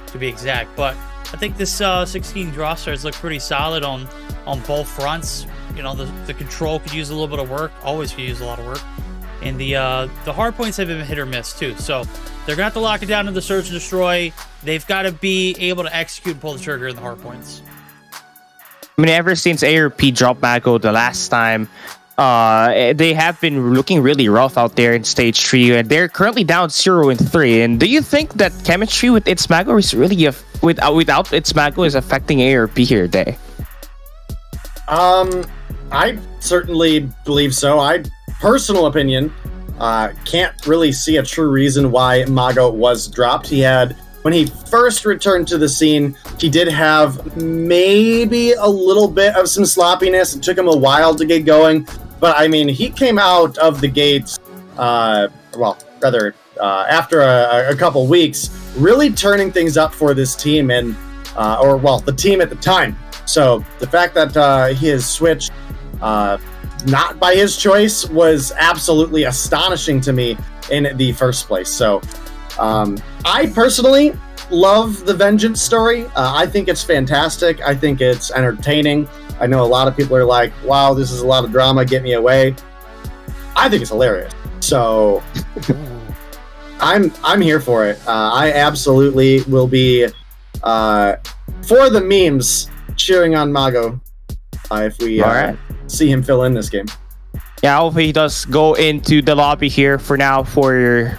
to be exact. But I think this 6 Kings roster has looked pretty solid on both fronts. You know, the control could use a little bit of work, always could use a lot of work. And the hard points have been hit or miss too. So they're going to have to lock it down to the search and destroy. They've got to be able to execute and pull the trigger in the hard points. I mean, ever since ARP dropped Mago the last time, they have been looking really rough out there in stage 3, and they're currently down 0-3. And do you think that chemistry with its Mago is really without its Mago is affecting ARP here today? I certainly believe so. Personal opinion, can't really see a true reason why Mago was dropped. When he first returned to the scene, he did have maybe a little bit of some sloppiness. It took him a while to get going, but I mean, he came out of the gates, after a couple weeks, really turning things up for this team and, the team at the time. So the fact that he has switched, not by his choice, was absolutely astonishing to me in the first place. So I personally love the Vengeance story. I think it's fantastic. I think it's entertaining. I know a lot of people are like, wow, this is a lot of drama, get me away. I think it's hilarious. So I'm here for it. I absolutely will be for the memes cheering on Mago if we see him fill in this game. Yeah, hopefully he does go into the lobby here for now for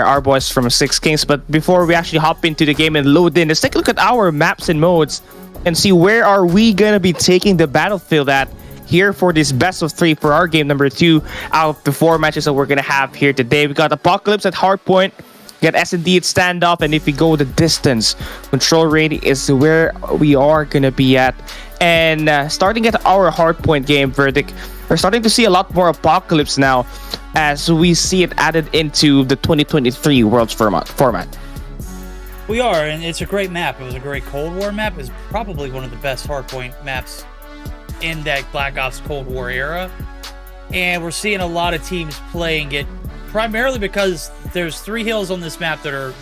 our boys from 6 Kings. But before we actually hop into the game and load in, let's take a look at our maps and modes and see where are we going to be taking the battlefield at here for this best of 3 for our game number 2 out of the 4 matches that we're going to have here today. We got Apocalypse at Hardpoint, we got S&D at Standoff, and if we go the distance, Control Rating is where we are going to be at. And starting at our Hardpoint game, Verdict, we're starting to see a lot more Apocalypse now as we see it added into the 2023 Worlds format. We are, and it's a great map. It was a great Cold War map. It's probably one of the best Hardpoint maps in that Black Ops Cold War era. And we're seeing a lot of teams playing it primarily because there's 3 hills on this map that are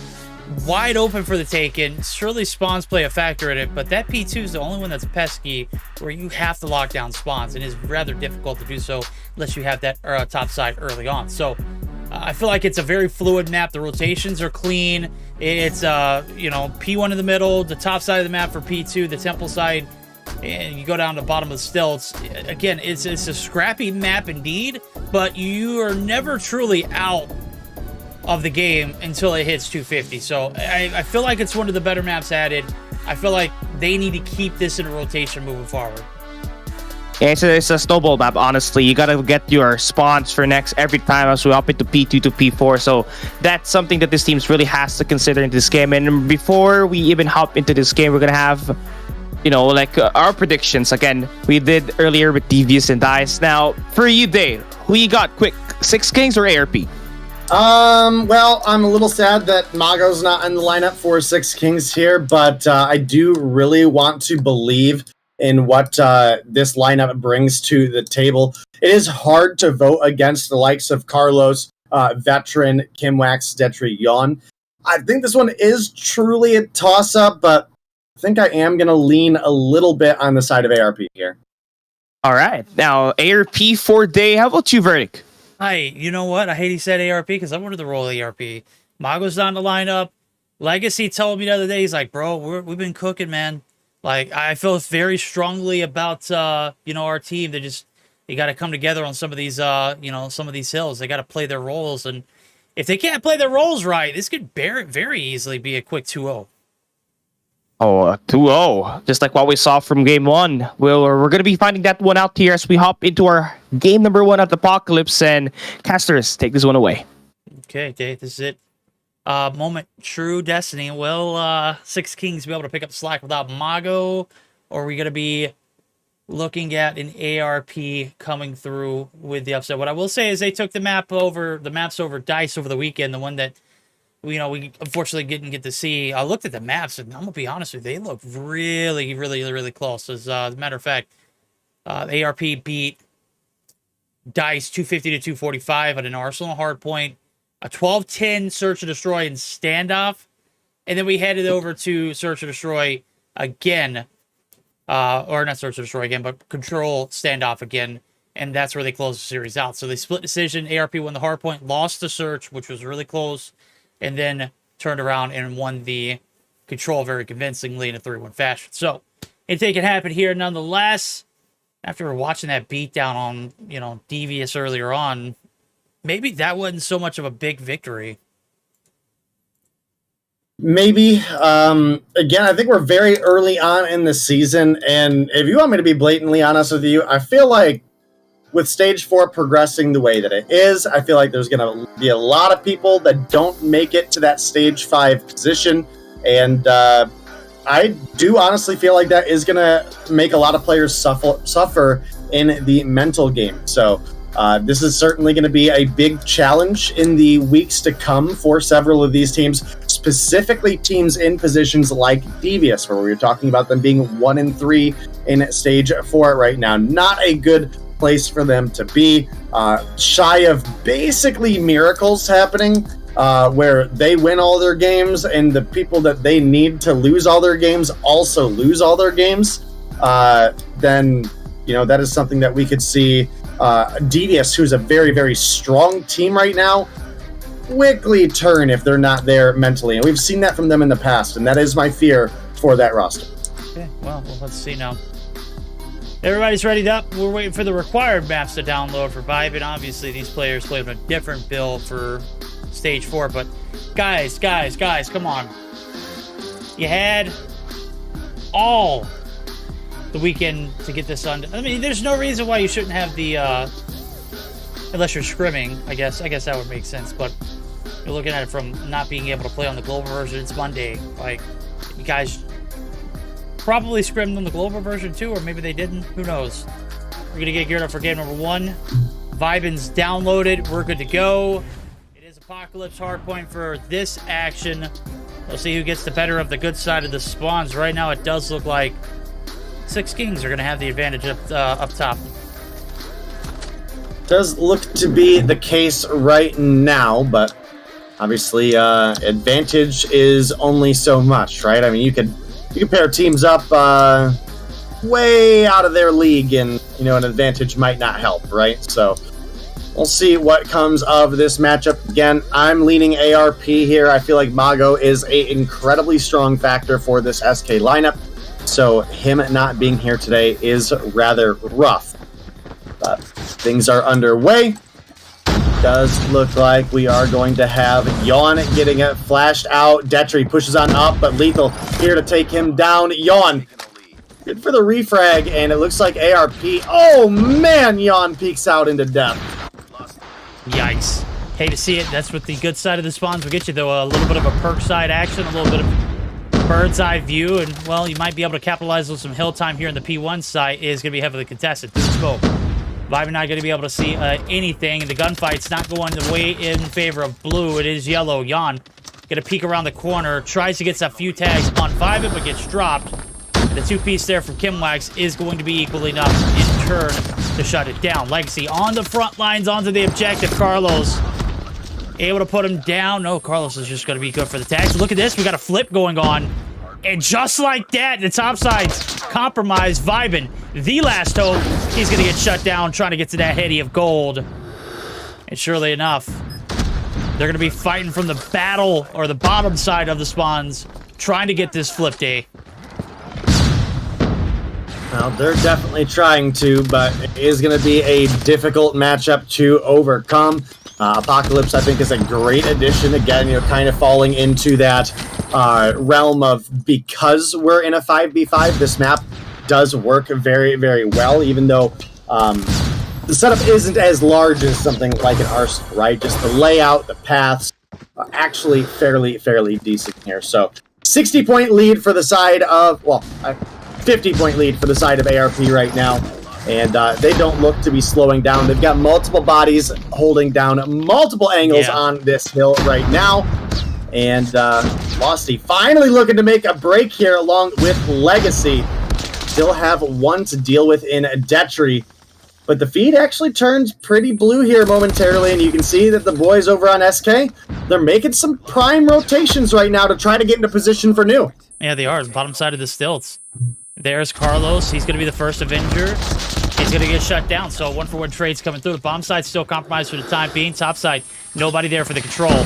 wide open for the taking. Surely spawns play a factor in it, but that P2 is the only one that's pesky where you have to lock down spawns, and it's rather difficult to do so unless you have that top side early on. So I feel like it's a very fluid map. The rotations are clean. It's P1 in the middle, the top side of the map for P2, the temple side, and you go down to the bottom of the stilts. Again, it's a scrappy map indeed, but you are never truly out of the game until it hits 250. So I feel like it's one of the better maps added. I feel like they need to keep this in a rotation moving forward. Yeah, it's a snowball map, honestly. You gotta get your spawns for next every time as we up into P2 to P4. So that's something that this team really has to consider in this game. And before we even hop into this game, we're gonna have, our predictions. Again, we did earlier with Devious and Dice. Now, for you, Dave, who you got quick? 6 Kings or ARP? Well, I'm a little sad that Mago's not in the lineup for 6 Kings here, but I do really want to believe in what this lineup brings to the table. It is hard to vote against the likes of Carlos, Veteran, Kimwax, Detri, Yon. I think this one is truly a toss-up, but I think I am going to lean a little bit on the side of ARP here. All right. Now, ARP for Day. How about you, Verdict? You know what? I hate he said ARP because I wanted to roll ARP. Mago's not in the lineup. Legacy told me the other day, he's like, bro, we've been cooking, man. Like, I feel very strongly about, you know, our team. They got to come together on some of these, you know, some of these hills. They got to play their roles. And if they can't play their roles right, this could very easily be a quick 2-0. Oh, 2-0. Just like what we saw from game 1. We're going to be finding that one out here as we hop into our game number 1 of the Apocalypse. And Casters, take this one away. Okay, Dave, this is it. Moment true destiny. Will Six Kings be able to pick up slack without Mago? Or are we going to be looking at an ARP coming through with the upset? What I will say is they took the maps over DICE over the weekend, the one that, you know, we unfortunately didn't get to see. I looked at the maps, and I'm going to be honest with you, they look really close. As a matter of fact, ARP beat DICE 250 to 245 at an Arsenal hardpoint, a 12-10 search and destroy and standoff, and then we headed over to search and destroy again, or not search and destroy again, but control standoff again, and that's where they closed the series out. So they split decision. ARP won the hardpoint, lost the search, which was really close, and then turned around and won the control very convincingly in a 3-1 fashion. So it can happen here nonetheless. After watching that beatdown on, you know, Devious earlier on, maybe that wasn't so much of a big victory. Maybe. Again, I think we're very early on in the season, and if you want me to be blatantly honest with you, I feel like with Stage 4 progressing the way that it is, I feel like there's going to be a lot of people that don't make it to that Stage 5 position, and I do honestly feel like that is going to make a lot of players suffer in the mental game. So this is certainly going to be a big challenge in the weeks to come for several of these teams, specifically teams in positions like Devious, where we were talking about them being 1-3 in Stage 4 right now. Not a good place for them to be. Shy of basically miracles happening, where they win all their games and the people that they need to lose all their games also lose all their games, then, you know, that is something that we could see Devious, who's a very strong team right now, quickly turn if they're not there mentally. And we've seen that from them in the past, and that is my fear for that roster. Okay, well, let's see now. Everybody's readied up. We're waiting for the required maps to download for Vibe, and obviously these players played on a different build for Stage 4, but guys, come on. You had all the weekend to get this done. I mean, there's no reason why you shouldn't have the, unless you're scrimming, I guess that would make sense, but you're looking at it from not being able to play on the global version. It's Monday. Like, you guys probably scrimmed on the global version too, or maybe they didn't. Who knows? We're going to get geared up for game number 1. Vibin's downloaded. We're good to go. It is Apocalypse hardpoint for this action. We'll see who gets the better of the good side of the spawns. Right now, it does look like Six Kings are going to have the advantage up top. Does look to be the case right now, but obviously advantage is only so much, right? I mean, you could pair teams up way out of their league, and, you know, an advantage might not help, right? So we'll see what comes of this matchup. Again, I'm leaning ARP here. I feel like Mago is an incredibly strong factor for this SK lineup, so him not being here today is rather rough. But things are underway. Does look like we are going to have Yawn getting it flashed out. Detri pushes on up, but Lethal here to take him down. Yawn, good for the refrag, and it looks like ARP. Oh man, Yawn peeks out into death. Yikes. Hate to see it. That's what the good side of the spawns will get you, though. A little bit of a perk side action, a little bit of bird's eye view, and, well, you might be able to capitalize on some hill time here in the P1 site. Is going to be heavily contested. Through smoke. Vibe not going to be able to see anything, and the gunfight's not going the way in favor of blue. It is yellow. Yawn going to peek around the corner, tries to get a few tags on Vibe, but gets dropped. The 2-piece there from Kimwax is going to be equally enough in turn to shut it down. Legacy on the front lines, onto the objective. Carlos able to put him down. No, Carlos is just going to be good for the tags. Look at this. We got a flip going on. And just like that, the top side's compromised. Vibin, the last hope. He's going to get shut down, trying to get to that heady of gold. And surely enough, they're going to be fighting from the battle or the bottom side of the spawns, trying to get this flipped A. Well, they're definitely trying to, but it is going to be a difficult matchup to overcome. Apocalypse, I think, is a great addition. Again, kind of falling into that realm of, because we're in a 5v5, this map does work very, very well, even though the setup isn't as large as something like an Arsenal, right? Just the layout, the paths, are actually fairly decent here. So, 60-point lead for the side of, well, 50-point lead for the side of ARP right now. And they don't look to be slowing down. They've got multiple bodies holding down multiple angles on this hill right now. And Losty finally looking to make a break here along with Legacy. Still have one to deal with in Detri. But the feed actually turns pretty blue here momentarily, and you can see that the boys over on SK, they're making some prime rotations right now to try to get into position for new. Yeah, they are. Bottom side of the stilts. There's Carlos. He's going to be the first Avenger. He's going to get shut down. So 1-for-1 trades coming through. The bomb side's still compromised for the time being. Top side, nobody there for the control.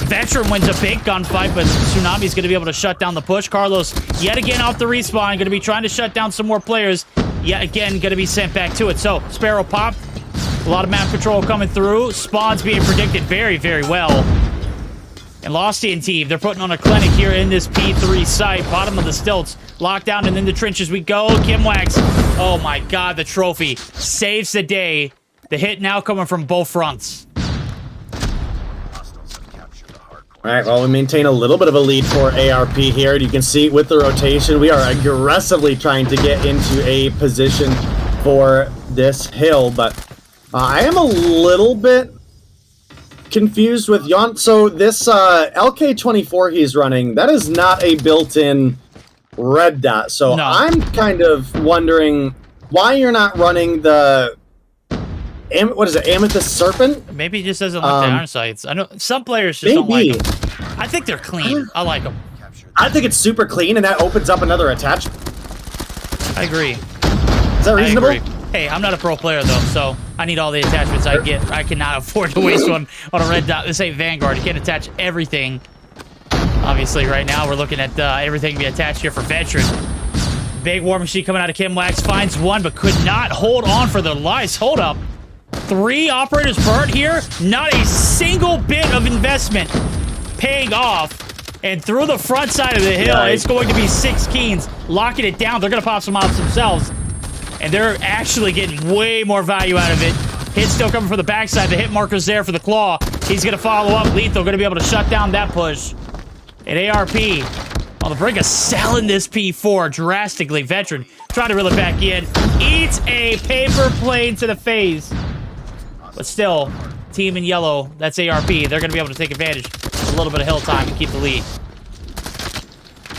Veteran wins a big gunfight, but Tsunami's going to be able to shut down the push. Carlos, yet again off the respawn, going to be trying to shut down some more players. Yet again, going to be sent back to it. So Sparrow pop. A lot of map control coming through. Spawns being predicted very, very well. And Losty and team, they're putting on a clinic here in this P3 site. Bottom of the stilts. Lockdown and in the trenches we go. Kimwax. Oh my god, the trophy. Saves the day. The hit now coming from both fronts. Alright, well, we maintain a little bit of a lead for ARP here. You can see with the rotation, we are aggressively trying to get into a position for this hill, but I am a little bit confused with Yon. So this LK24 he's running, that is not a built-in red dot. So no. I'm kind of wondering why you're not running the what is it, Amethyst Serpent? Maybe he just doesn't like the iron sights. I know some players just don't like them. I think they're clean. I like them. I think it's super clean, and that opens up another attachment. I agree. Is that reasonable? I agree. Hey, I'm not a pro player though, so I need all the attachments I get. I cannot afford to waste one on a red dot. This ain't Vanguard. You can't attach everything. Obviously, right now we're looking at everything be attached here for Veteran. Big war machine coming out of Kimwax, finds one, but could not hold on for their lives. Hold up. 3 operators burnt here. Not a single bit of investment paying off. And through the front side of the hill, it's going to be 6 Keens locking it down. They're going to pop some ops themselves. And they're actually getting way more value out of it. Hit still coming from the backside. The hit marker's there for the Claw. He's going to follow up. Lethal going to be able to shut down that push. And ARP on the brink of selling this P4 drastically. Veteran trying to reel it back in. Eats a paper plane to the face. But still, team in yellow, that's ARP. They're going to be able to take advantage of a little bit of hill time and keep the lead.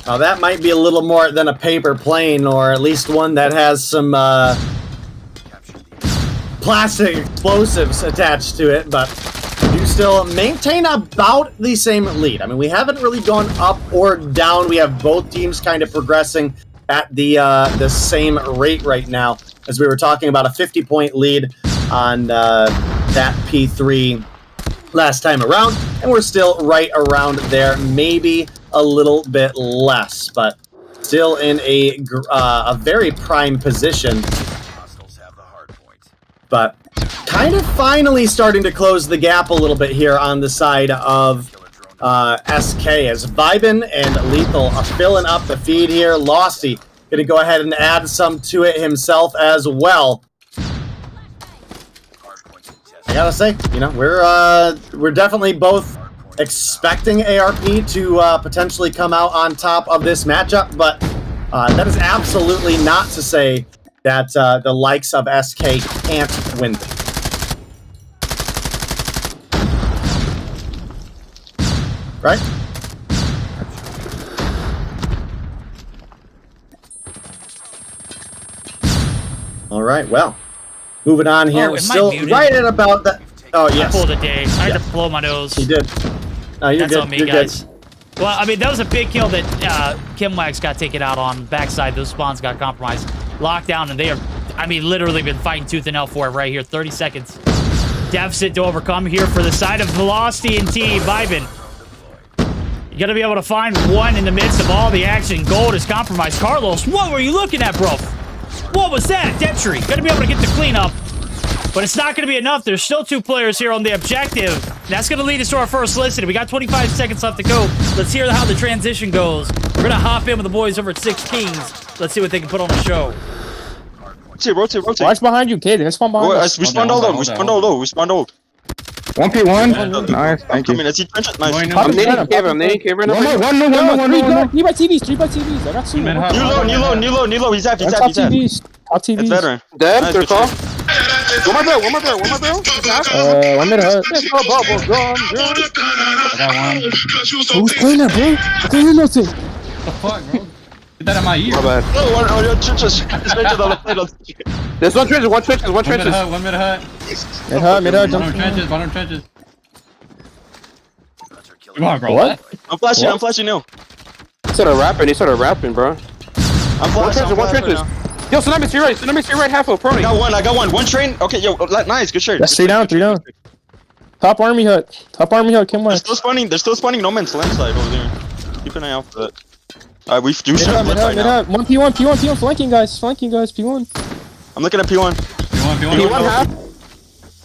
Now that might be a little more than a paper plane, or at least one that has some plastic explosives attached to it, but you still maintain about the same lead. I mean, we haven't really gone up or down. We have both teams kind of progressing at the same rate right now, as we were talking about a 50-point lead on that P3 last time around, and we're still right around there, maybe a little bit less, but still in a very prime position. But kind of finally starting to close the gap a little bit here on the side of SK, as Vibin and Lethal are filling up the feed here. Losty gonna go ahead and add some to it himself as well. I gotta say, you know, we're definitely both expecting ARP to potentially come out on top of this matchup, but that is absolutely not to say that the likes of SK can't win. Right? All right, well, moving on here. We're still right at about that. Oh, yes. I pulled a day. I had to blow my nose. You did. No, you're That's good. on me, you're guys. Good. Well, I mean, that was a big kill that Kimwax got taken out on. Backside, those spawns got compromised. Lockdown, and they are, I mean, literally been fighting tooth and nail for it right here. 30 seconds. deficit to overcome here for the side of Velocity and T. Vibin. You gotta be able to find one in the midst of all the action. Gold is compromised. Carlos, what were you looking at, bro? What was that? Deptry, gotta be able to get the cleanup. But it's not gonna be enough. There's still 2 players here on the objective. That's gonna lead us to our first listen. We got 25 seconds left to go. Let's hear how the transition goes. We're gonna hop in with the boys over at 6 Kings. Let's see what they can put on the show. Rotate. Watch behind you, kid. There's one behind us. We spawned all. We spawned all. 1v1. Nice, thank you. I mean, let's see trenches. Nice. I'm nading Kevin. One more. 3 by TVs. I got 2. New low. He's up. Top TVs. It's veteran. Dead. Nice, They're good call. shit. One more barrel. One minute hut. Who's playing that, bro? I can't hear nothing. What the fuck, bro? Get that in my ear. My bad. Oh, trenches. There's one trenches. One minute hut. Mid hut. Bottom trenches. Come on, bro. What? I'm flashing now. He started rapping, bro. I'm flashing. One trenches. Yo, Tsunami's to your right, half of Prony. I got one. One train. Okay, yo, nice, good shit. That's 3 down. Top army hut, Kim They're West. still spawning no man's land side over there. Keep an eye out for that. Alright, we do Mid shit hut. now. 1 P1, flanking guys, P1. I'm looking at P1. P1 half.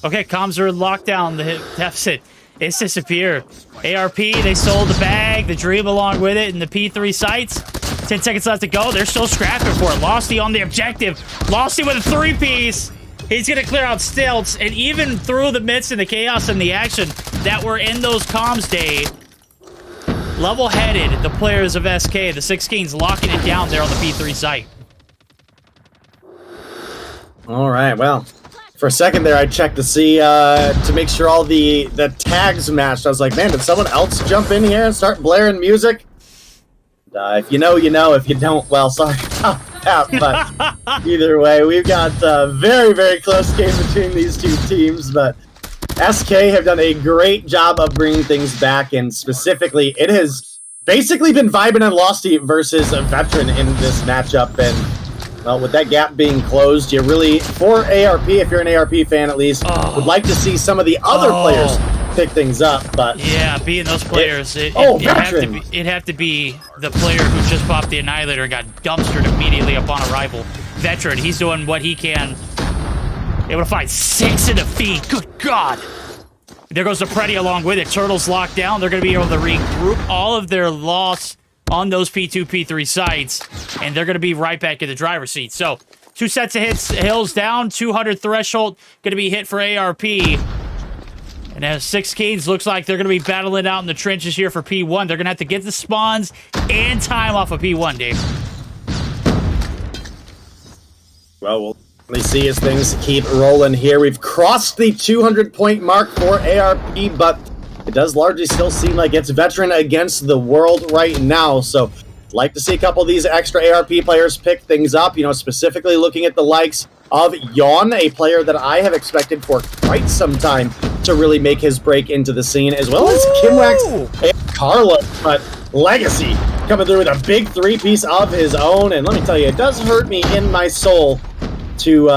Okay, comms are locked down. The deficit it's disappeared. ARP, they sold the bag, the dream along with it, and the P3 sites. 10 seconds left to go. They're still scrapping for it. Losty on the objective. Losty with a 3-piece. He's going to clear out stilts. And even through the midst of the chaos and the action that were in those comms day, level-headed, the players of SK, the 6 Kings, locking it down there on the P3 site. All right, well, for a second there, I checked to see, to make sure all the tags matched. I was like, man, did someone else jump in here and start blaring music? If you know, you know. If you don't, well, sorry about that. But either way, we've got a very, very close game between these 2 teams. But SK have done a great job of bringing things back, and specifically, it has basically been Vibin and Losty versus a veteran in this matchup. And well, with that gap being closed, you really, for ARP, if you're an ARP fan at least, would like to see some of the other players pick things up. But yeah, being those players, it'd have to be the player who just popped the Annihilator and got dumpstered immediately upon arrival. Veteran, he's doing what he can. Able to find 6 in the feed. Good God. There goes the Preddy along with it. Turtles locked down. They're going to be able to regroup all of their loss on those P2, P3 sites, and they're going to be right back in the driver's seat. So, 2 sets of hits, Hills down, 200 threshold, going to be hit for ARP. And as 6 Kings, looks like they're going to be battling out in the trenches here for P1. They're going to have to get the spawns and time off of P1, Dave. well, we'll only see as things keep rolling here. We've crossed the 200-point mark for ARP, but it does largely still seem like it's veteran against the world right now. So, like to see a couple of these extra ARP players pick things up, you know, specifically looking at the likes of Yawn, a player that I have expected for quite some time to really make his break into the scene, as well as Kimwax and Carlo. But Legacy coming through with a big 3-piece of his own, and let me tell you, it does hurt me in my soul to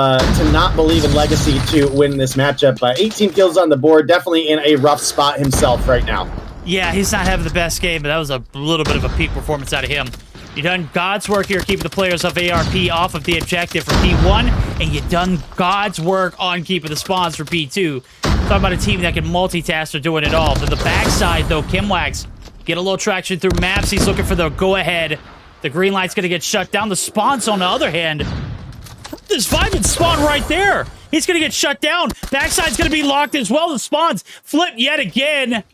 not believe in Legacy to win this matchup. 18 kills on the board, definitely in a rough spot himself right now. Yeah, he's not having the best game, but that was a little bit of a peak performance out of him. You done God's work here keeping the players of ARP off of the objective for P1, and you done God's work on keeping the spawns for P2. Talking about a team that can multitask or doing it all. To the backside, though, Kimwax get a little traction through maps. He's looking for the go-ahead. The green light's going to get shut down. The spawns, on the other hand, this Vibin spawn right there. He's going to get shut down. Backside's going to be locked as well. The spawns flip yet again.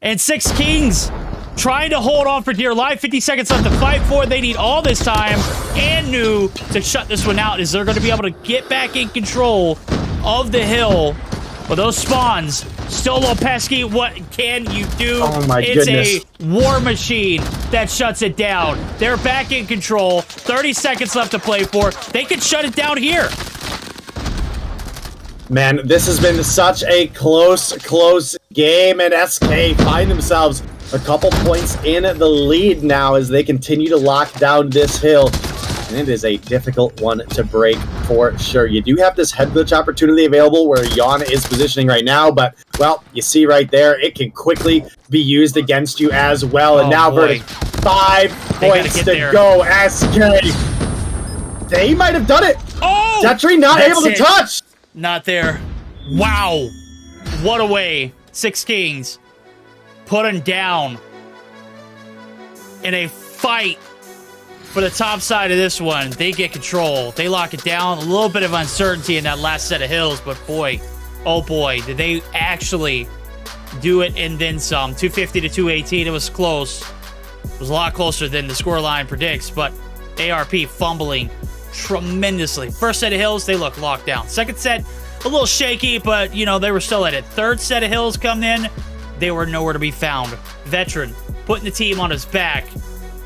And 6 Kings trying to hold on for dear life. 50 seconds left to fight for. They need all this time and new to shut this one out. Is they're going to be able to get back in control of the hill. Well, those spawns still a little pesky. What can you do? Oh my it's goodness. A war machine that shuts it down. They're back in control. 30 seconds left to play for. They could shut it down here. Man, this has been such a close game, and SK find themselves a couple points in the lead now as they continue to lock down this hill. And it is a difficult one to break for sure. You do have this head glitch opportunity available where Yawn is positioning right now, but, well, you see right there, it can quickly be used against you as well. And now boy. Verdict, 5 points to go. SK, they might have done it. Oh! Tetri not That's able to it. touch. Not there. Wow. What a way. 6 Kings. Put him down. In a fight for the top side of this one. They get control. They lock it down. A little bit of uncertainty in that last set of hills, but boy, oh boy, did they actually do it and then some. 250 to 218. It was close. It was a lot closer than the scoreline predicts, but ARP fumbling tremendously. First set of hills, they look locked down. Second set, a little shaky, but, you know, they were still at it. Third set of hills come in, they were nowhere to be found. Veteran putting the team on his back.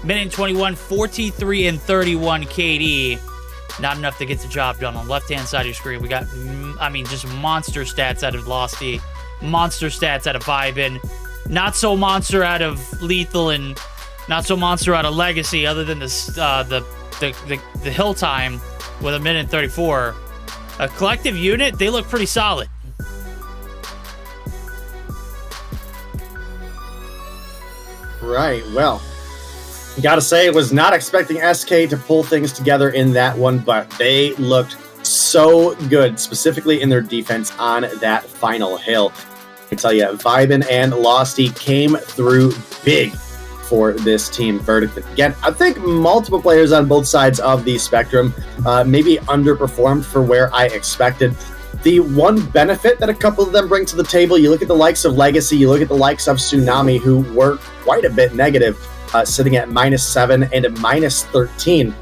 Minute 21, 43 and 31 KD. Not enough to get the job done. On the left-hand side of your screen, we got, I mean, just monster stats out of Losty. Monster stats out of Vibin. Not so monster out of Lethal, and not so monster out of Legacy, other than the hill time with a minute 34. A collective unit, they look pretty solid. Right, well, gotta say, was not expecting SK to pull things together in that one, but they looked so good, specifically in their defense on that final hill. I tell you, Vibin and Losty came through big for this team. Verdict. Again, I think multiple players on both sides of the spectrum maybe underperformed for where I expected. The one benefit that a couple of them bring to the table, you look at the likes of Legacy, you look at the likes of Tsunami, who were quite a bit negative, sitting at -7 and a -13.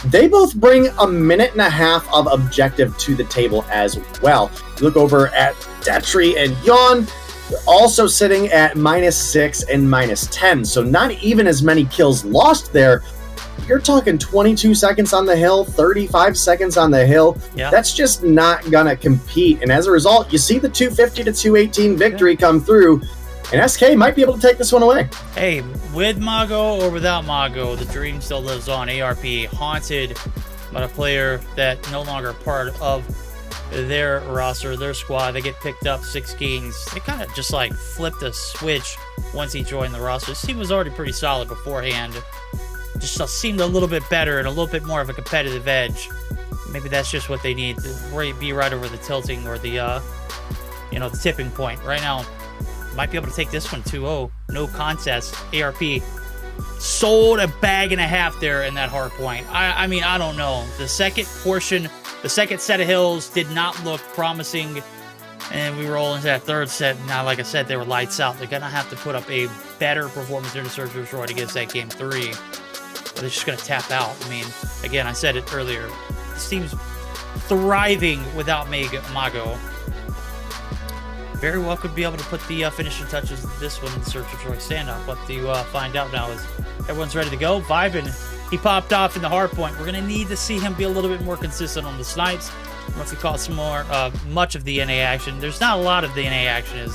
They both bring a minute and a half of objective to the table as well. You look over at Tetri and Yawn, also sitting at -6 and -10, so not even as many kills lost there. You're talking 22 seconds on the hill, 35 seconds on the hill. Yeah. That's just not gonna compete, and as a result, you see the 250 to 218 victory come through, and SK might be able to take this one away. Hey, with Mago or without Mago, the dream still lives on. ARP haunted by a player that no longer part of their roster, their squad. They get picked up, 6 Kings. They kind of just like flipped a switch once he joined the roster. This team was already pretty solid beforehand. Just seemed a little bit better and a little bit more of a competitive edge. Maybe that's just what they need to be right over the tilting or the, you know, the tipping point. Right now, might be able to take this one 2-0. No contest. ARP sold a bag and a half there in that hard point. I mean, I don't know. The second portion, the second set of hills did not look promising. And we roll into that third set. Now, like I said, they were lights out. They're going to have to put up a better performance in the Search and Destroy to get that game 3. Or they're just going to tap out. I mean, again, I said it earlier. This team's thriving without Mago. Very well could be able to put the finishing touches of this one in the Search and Destroy standoff. What to find out now is everyone's ready to go. Vibin, he popped off in the hard point. We're going to need to see him be a little bit more consistent on the snipes. I don't know if you caught some more, much of the NA action. There's not a lot of the NA action.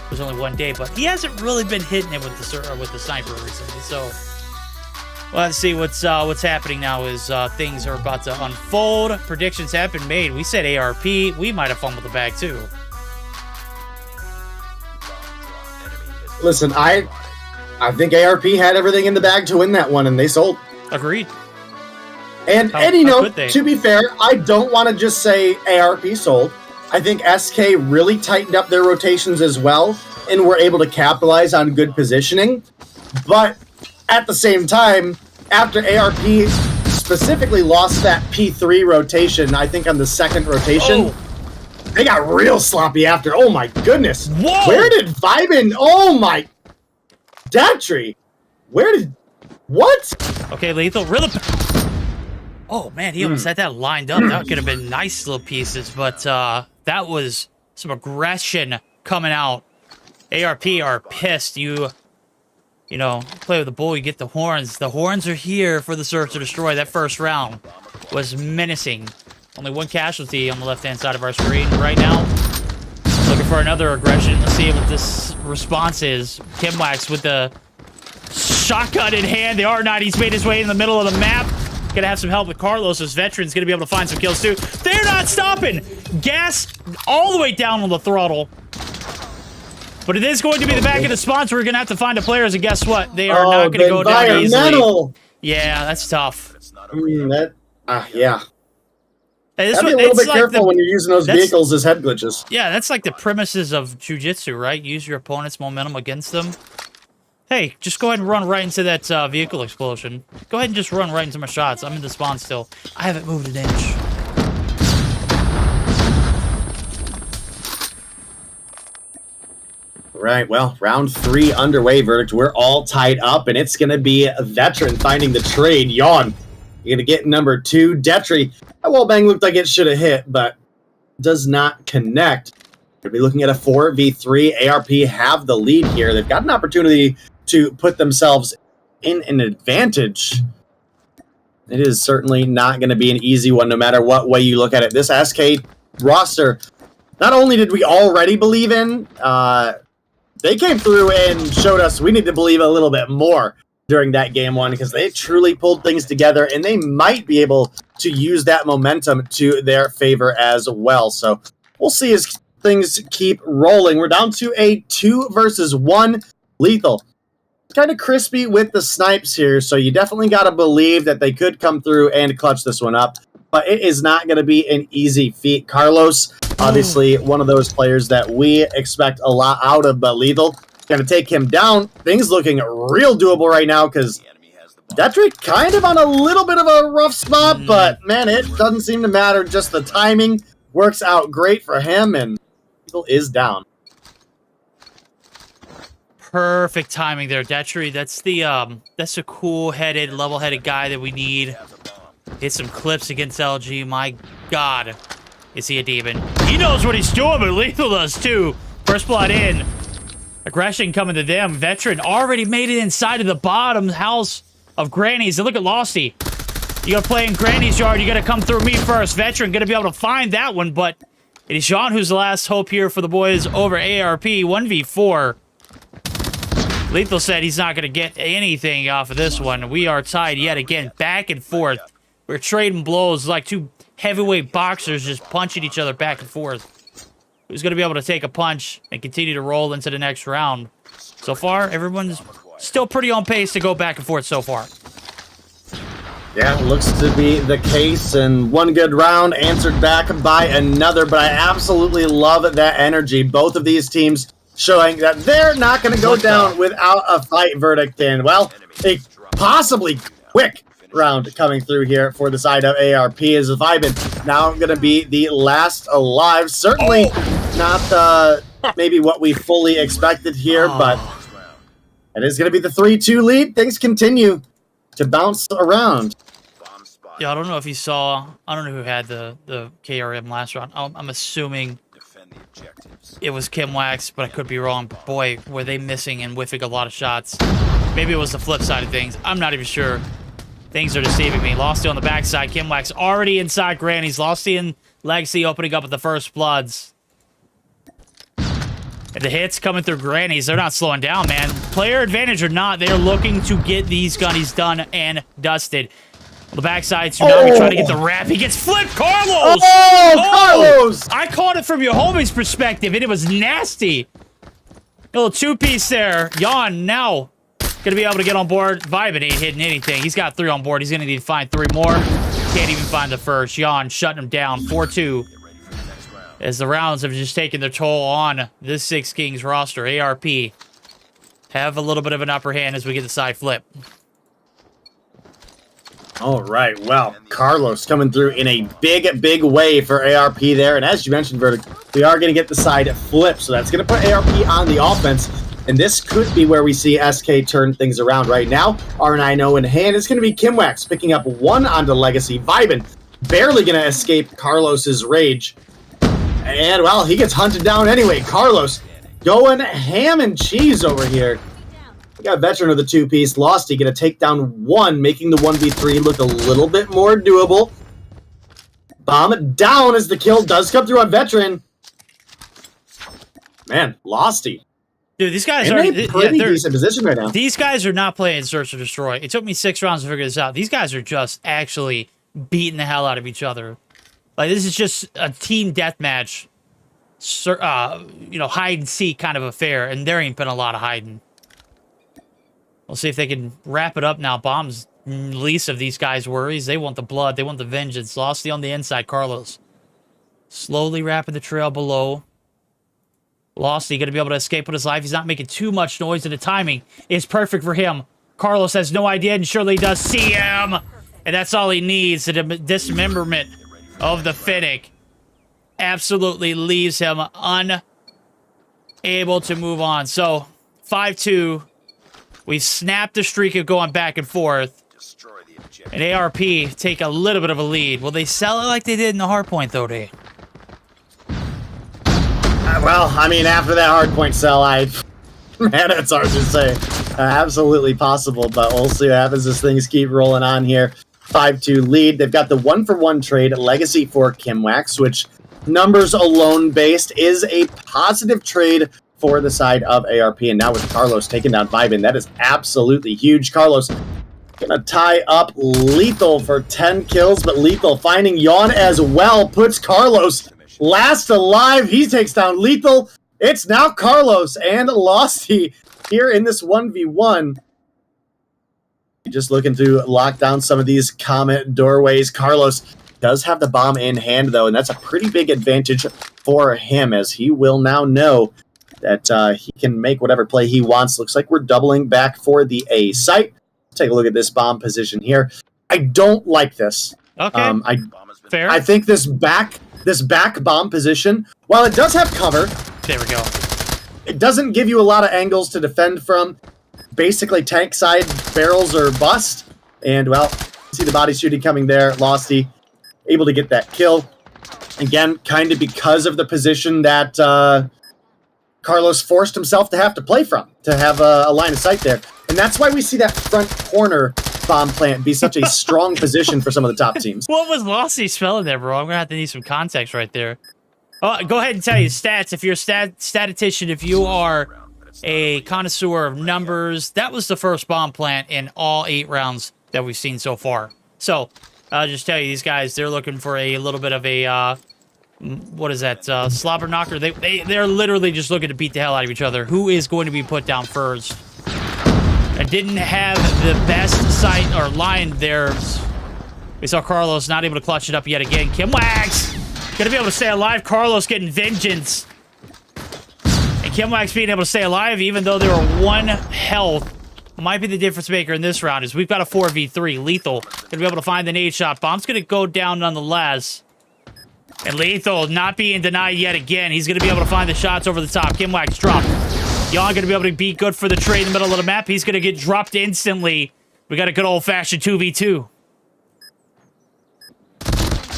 There's only one day, but he hasn't really been hitting it with the sniper recently. So well, let's see what's happening now. Is things are about to unfold. Predictions have been made. We said ARP. We might have fumbled the bag too. Listen, I think ARP had everything in the bag to win that one, and they sold. Agreed. And you know, to be fair, I don't want to just say ARP sold. I think SK really tightened up their rotations as well, and were able to capitalize on good positioning. But at the same time, after ARP specifically lost that P3 rotation, I think on the second rotation, they got real sloppy after. Oh my goodness. Whoa! Where did Vibin? Oh my... Datry. Where did... What? Okay, Lethal. Really... Oh, man, he almost had that lined up. That could have been nice little pieces, but that was some aggression coming out. ARP are pissed. You know, play with the bull, you get the horns. The horns are here for the Search to Destroy. That first round was menacing. Only one casualty on the left-hand side of our screen right now. Looking for another aggression. Let's see what this response is. Kimwax with the shotgun in hand. The R90's made his way in the middle of the map. Gonna have some help with Carlos as Veteran's gonna be able to find some kills too. They're not stopping! Gas all the way down on the throttle. But it is going to be the back of the spawns. We're gonna have to find the players, and guess what? They are not gonna go down easily. Yeah, that's tough. Yeah. Hey, Gotta be a little bit careful when you're using those vehicles as head glitches. Yeah, that's like the premises of Jiu-Jitsu, right? Use your opponent's momentum against them. Hey, just go ahead and run right into that vehicle explosion. Go ahead and just run right into my shots. I'm in the spawn still. I haven't moved an inch. Right, well, round 3 underway, Verdict. We're all tied up, and it's going to be a Veteran finding the trade. Yawn. You're going to get number 2. Detry. That wallbang looked like it should have hit, but does not connect. Going to be looking at a 4v3. ARP have the lead here. They've got an opportunity to put themselves in an advantage. It is certainly not going to be an easy one, no matter what way you look at it. This SK roster, not only did we already believe in, they came through and showed us we need to believe a little bit more during that game 1 because they truly pulled things together, and they might be able to use that momentum to their favor as well. So we'll see as things keep rolling. We're down to a 2 versus 1 lethal. Kind of crispy with the snipes here, so you definitely got to believe that they could come through and clutch this one up, but it is not going to be an easy feat. Carlos, obviously one of those players that we expect a lot out of, but lethal going to take him down. Things looking real doable right now because Detrick kind of on a little bit of a rough spot, but man, it doesn't seem to matter. Just the timing works out great for him, and lethal is down. Perfect timing there, Detry. That's the cool-headed, level-headed guy that we need. Hit some clips against LG. My God, is he a demon? He knows what he's doing, but lethal does too. First blood in. Aggression coming to them. Veteran already made it inside of the bottom house of Granny's. And look at Losty. You gotta play in Granny's yard. You gotta come through me first. Veteran gonna be able to find that one, but it is Jean who's the last hope here for the boys over ARP. 1v4. Lethal said he's not going to get anything off of this one. We are tied yet again, back and forth. We're trading blows like two heavyweight boxers just punching each other back and forth. Who's going to be able to take a punch and continue to roll into the next round? So far, everyone's still pretty on pace to go back and forth so far. Yeah, looks to be the case, and one good round answered back by another, but I absolutely love that energy. Both of these teams showing that they're not going to go down without a fight. Verdict, and well, a possibly quick round coming through here for the side of ARP is Vibin now going to be the last alive. Certainly not maybe what we fully expected here, but it is going to be the 3-2 lead. Things continue to bounce around. Yeah, I don't know if you saw, I don't know who had the KRM last round. I'm assuming it was Kim Wax, but I could be wrong. But boy, were they missing and whiffing a lot of shots. Maybe it was the flip side of things. I'm not even sure. Things are deceiving me. Losty on the backside. Kim Wax already inside Granny's. Losty and Legacy opening up with the first bloods. And the hits coming through Granny's. They're not slowing down, man. Player advantage or not, they're looking to get these gunnies done and dusted. On the backside, Tsunami trying to get the wrap. He gets flipped. Carlos! Carlos! I caught it from your homie's perspective, and it was nasty. A little two-piece there. Yawn now going to be able to get on board. Vibin ain't hitting anything. He's got 3 on board. He's going to need to find 3 more. Can't even find the first. Yawn shutting him down. 4-2. As the rounds have just taken their toll on this Six Kings roster. ARP have a little bit of an upper hand as we get the side flip. All right, well, Carlos coming through in a big way for ARP there. And as you mentioned, Verdict, we are going to get the side flip. So that's going to put ARP on the offense. And this could be where we see SK turn things around right now. R9-0 in hand. It's going to be Kim Wax picking up 1 onto Legacy. Vibin barely going to escape Carlos's rage. And, well, he gets hunted down anyway. Carlos going ham and cheese over here. We got Veteran of the 2-piece. Losty going to take down 1, making the 1v3 look a little bit more doable. Bomb down as the kill does come through on Veteran. Man, Losty. Dude, these guys in are a pretty they're- decent position right now. These guys are not playing Search or Destroy. It took me 6 rounds to figure this out. These guys are just actually beating the hell out of each other. Like, this is just a team deathmatch, hide and seek kind of affair, and there ain't been a lot of hiding. We'll see if they can wrap it up now. Bomb's least of these guys' worries. They want the blood. They want the vengeance. Losty on the inside. Carlos slowly wrapping the trail below. Losty going to be able to escape with his life. He's not making too much noise, and the timing is perfect for him. Carlos has no idea, and surely does see him. And that's all he needs. The dismemberment of the Finnick absolutely leaves him unable to move on. So, 5-2. We've snapped the streak of going back and forth. And ARP take a little bit of a lead. Will they sell it like they did in the hardpoint, though, Dave? Well, I mean, after that hardpoint sell, man, it's hard to say. Absolutely possible, but we'll see what happens as things keep rolling on here. 5-2 lead. They've got the 1-for-1 trade legacy for Kimwax, which numbers alone based is a positive trade for the side of ARP. And now with Carlos taking down Vibin, that is absolutely huge. Carlos gonna tie up Lethal for 10 kills, but Lethal finding Yawn as well puts Carlos last alive. He takes down Lethal. It's now Carlos and Losty here in this 1v1. Just looking to lock down some of these Comet doorways. Carlos does have the bomb in hand, though, and that's a pretty big advantage for him, as he will now know that he can make whatever play he wants. Looks like we're doubling back for the A site. Take a look at this bomb position here. I don't like this. Okay, fair. I think this back bomb position, while it does have cover, there we go. It doesn't give you a lot of angles to defend from. Basically, tank side barrels or bust. And, well, see the body shooting coming there. Losty able to get that kill. Again, kind of because of the position that Carlos forced himself to have to play from, to have a line of sight there. And that's why we see that front corner bomb plant be such a strong position for some of the top teams. What was Losty spelling there, bro? I'm going to have to need some context right there. Oh, go ahead and tell you stats. If you're a statistician, if you are a connoisseur of numbers, that was the first bomb plant in all 8 rounds that we've seen so far. So, I'll just tell you, these guys, they're looking for a little bit of a, what is that, slobber knocker? They're literally just looking to beat the hell out of each other. Who is going to be put down first? I didn't have the best sight or line there. We saw Carlos not able to clutch it up yet again. Kimwax gonna be able to stay alive. Carlos getting vengeance. And Kimwax being able to stay alive even though they were 1 health might be the difference maker in this round. Is we've got a 4v3. Lethal gonna be able to find the nade shot. Bomb's gonna go down nonetheless. And Lethal not being denied yet again. He's gonna be able to find the shots over the top. Kimwax dropped. Yawn gonna be able to be good for the trade in the middle of the map. He's gonna get dropped instantly. We got a good old-fashioned 2v2.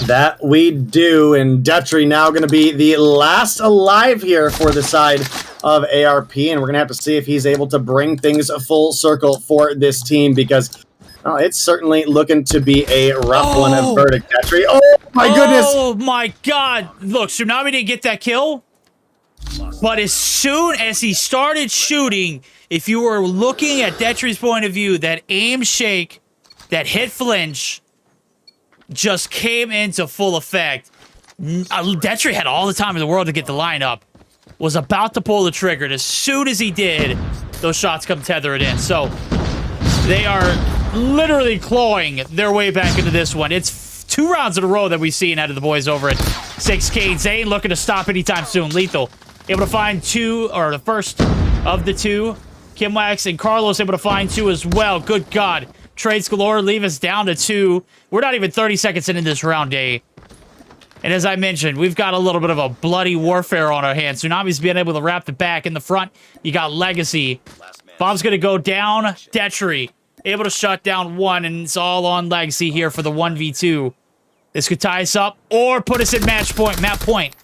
That we do, and Detry now going to be the last alive here for the side of ARP, and we're going to have to see if he's able to bring things full circle for this team, because it's certainly looking to be a rough one of verdict. Detry, oh my goodness! Oh my god! Look, Tsunami didn't get that kill, but as soon as he started shooting, if you were looking at Detry's point of view, that aim shake, that hit flinch, just came into full effect. Detry had all the time in the world to get the line up. Was about to pull the trigger, and as soon as he did, those shots come tethered in. So they are literally clawing their way back into this one. It's 2 rounds in a row that we've seen out of the boys over at 6K. They ain't looking to stop anytime soon. Lethal able to find 2, or the first of the 2. Kimwax and Carlos able to find 2 as well. Good God. Trades galore leave us down to 2. We're not even 30 seconds into this round, A. And as I mentioned, we've got a little bit of a bloody warfare on our hands. Tsunami's being able to wrap the back. In the front, you got Legacy. Bomb's going to go down. Detry able to shut down 1, and it's all on Legacy here for the 1v2. This could tie us up or put us at map point.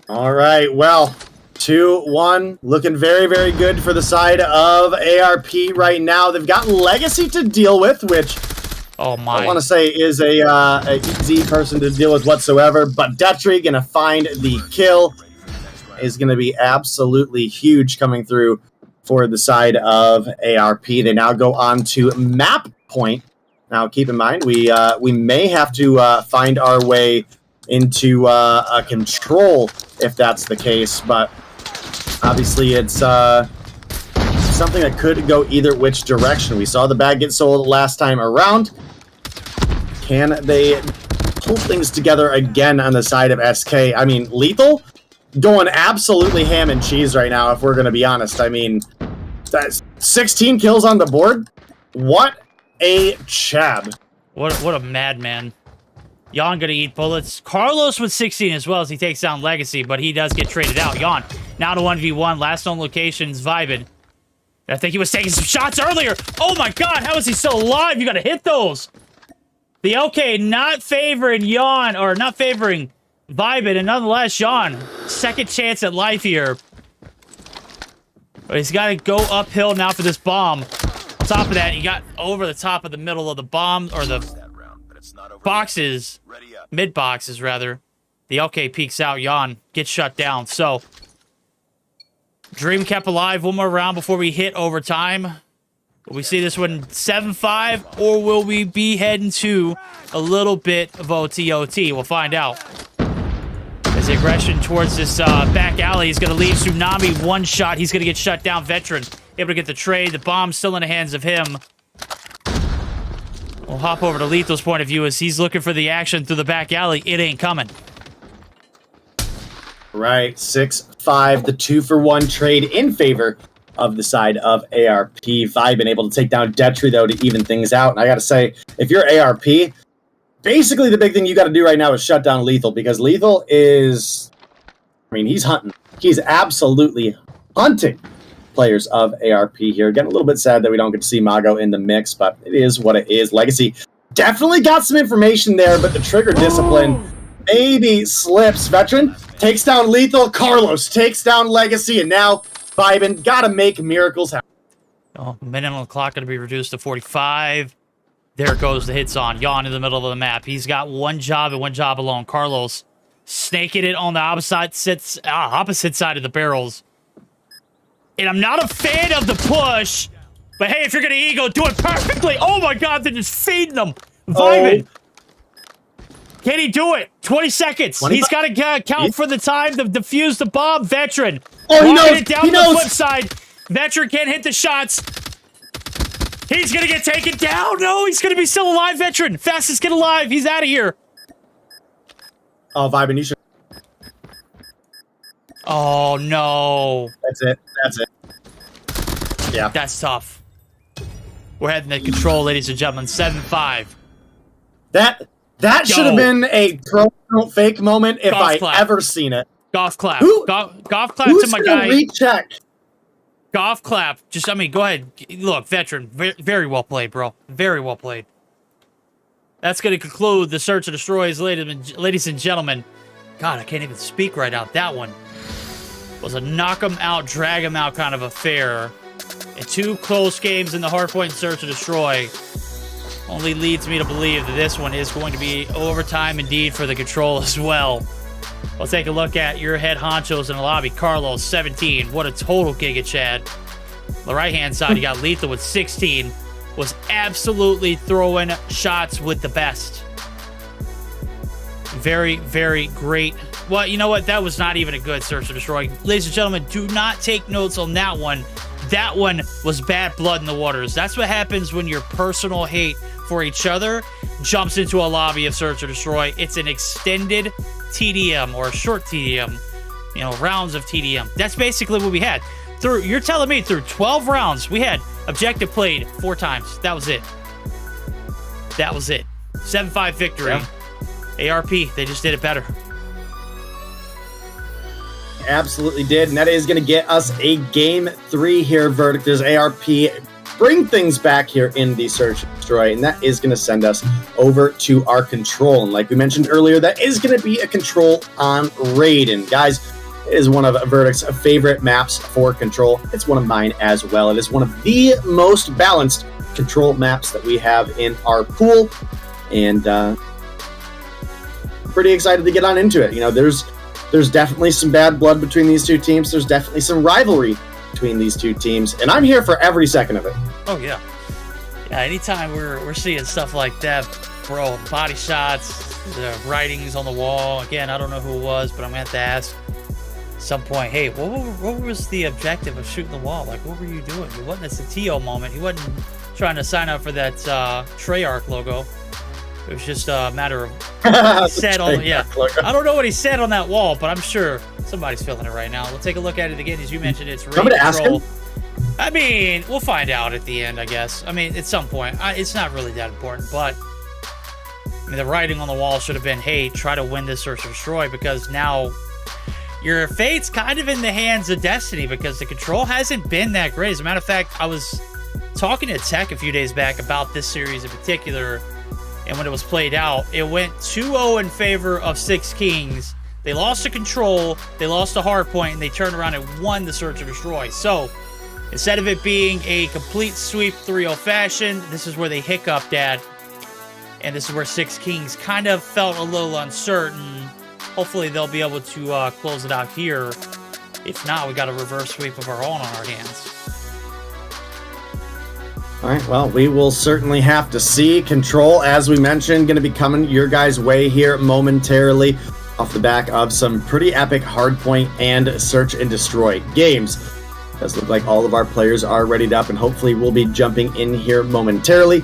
All right, well, 2-1, looking very, very good for the side of ARP right now. They've got Legacy to deal with, which I want to say is a easy person to deal with whatsoever. But Detry gonna find the kill, that is going to be absolutely huge coming through for the side of ARP. They now go on to map point. Now, keep in mind, we may have to find our way into a control if that's the case, but obviously it's something that could go either which direction. We saw the bag get sold last time around. Can they pull things together again on the side of SK? I mean, Lethal going absolutely ham and cheese right now, if we're going to be honest. I mean, that's 16 kills on the board. What a chab. What a madman. Yon gonna eat bullets. Carlos with 16 as well as he takes down Legacy, but he does get traded out. Yon now to 1v1. Last known locations vibing. I think he was taking some shots earlier. Oh my god, how is he still alive? You gotta hit those. The OK not favoring Yon, or not favoring Vibin, and nonetheless, Yon, second chance at life here. But he's got to go uphill now for this bomb. On top of that, he got over the top of the middle of the bomb, or the boxes, mid boxes rather. The OK peeks out, Yon gets shut down. So, Dream kept alive one more round before we hit overtime. Will we see this one 7-5, or will we be heading to a little bit of OT? We'll find out. As the aggression towards this back alley is going to leave Tsunami one shot. He's going to get shut down. Veteran able to get the trade. The bomb's still in the hands of him. We'll hop over to Lethal's point of view as he's looking for the action through the back alley. It ain't coming. Right, 6-5, the 2-for-1 trade in favor of the side of ARP. Vibin able to take down Detry, though, to even things out. And I got to say, if you're ARP, basically the big thing you got to do right now is shut down Lethal, because Lethal is, I mean, he's hunting. He's absolutely hunting players of ARP here. Getting a little bit sad that we don't get to see Mago in the mix, but it is what it is. Legacy definitely got some information there, but the trigger discipline maybe slips. Veteran takes down Lethal. Carlos takes down Legacy, and now Vibin gotta make miracles happen. Oh, minute on the clock going to be reduced to 45. There goes the hits on. Yon in the middle of the map. He's got one job and one job alone. Carlos snaking it on the opposite side of the barrels. And I'm not a fan of the push, but hey, if you're going to ego, do it perfectly. Oh my god, they're just feeding them. Vibin. Can he do it? 20 seconds. 25. He's got to count for the time to defuse the bomb. Veteran. Oh, he knows. It down He the knows. flip side. Veteran can't hit the shots. He's going to get taken down. No, he's going to be still alive, Veteran. Fastest get alive. He's out of here. Oh, Vibin, you should. Oh, no. That's it. That's it. Yeah. That's tough. We're heading to control, ladies and gentlemen. 7-5. That should have been a pro don't fake moment if Golf I clap. ever seen it. Golf clap. Who- Golf clap Who's to my gonna guy. recheck? Golf clap. Just, I mean, go ahead. Look, Veteran, very well played, bro. Very well played. That's going to conclude the search and destroys, ladies and gentlemen. God, I can't even speak right out. That one was a knock 'em out, drag 'em out kind of affair. And 2 close games in the hardpoint search and destroy only leads me to believe that this one is going to be overtime indeed for the control as well. Let's take a look at your head honchos in the lobby. Carlos, 17. What a total giga Chad. On the right-hand side, you got Lethal with 16. Was absolutely throwing shots with the best. Very, very great. Well, you know what? That was not even a good search and destroy. Ladies and gentlemen, do not take notes on that one. That one was bad blood in the waters. That's what happens when your personal hate for each other jumps into a lobby of search or destroy. It's an extended TDM or a short TDM, you know, rounds of TDM. That's basically what we had. You're telling me through 12 rounds, we had objective played 4 times. That was it. That was it. 7-5 victory. Yeah. ARP, they just did it better. Absolutely did, and that is going to get us a game 3 here. Verdict is ARP bring things back here in the search and destroy, and that is going to send us over to our control. And like we mentioned earlier, that is going to be a control on raid. And guys, it is one of Verdict's favorite maps for control. It's one of mine as well. It is one of the most balanced control maps that we have in our pool, and pretty excited to get on into it. You know, there's There's definitely some bad blood between these two teams. There's definitely some rivalry between these two teams, and I'm here for every second of it. Oh yeah. Yeah, anytime we're seeing stuff like that, bro, body shots, the writings on the wall. Again, I don't know who it was, but I'm gonna have to ask at some point, hey, what was the objective of shooting the wall? Like, what were you doing? It wasn't a Satio moment. He wasn't trying to sign up for that Treyarch logo. It was just a matter of said on yeah. I don't know what he said on that wall, but I'm sure somebody's feeling it right now. We'll take a look at it again. As you mentioned, it's raid Somebody ask control. him. I mean, we'll find out at the end, I guess. I mean, at some point. It's not really that important, but I mean, the writing on the wall should have been, hey, try to win this search and destroy, because now your fate's kind of in the hands of Destiny, because the control hasn't been that great. As a matter of fact, I was talking to Tech a few days back about this series in particular, and when it was played out, it went 2-0 in favor of Six Kings. They lost the control, they lost the hard point, and they turned around and won the search and destroy. So instead of it being a complete sweep 3-0 fashion, this is where they hiccuped at. And this is where Six Kings kind of felt a little uncertain. Hopefully they'll be able to close it out here. If not, we got a reverse sweep of our own on our hands. All right, well, we will certainly have to see. Control, as we mentioned, going to be coming your guys' way here momentarily off the back of some pretty epic hardpoint and search and destroy games. Does look like all of our players are readied up, and hopefully we'll be jumping in here momentarily.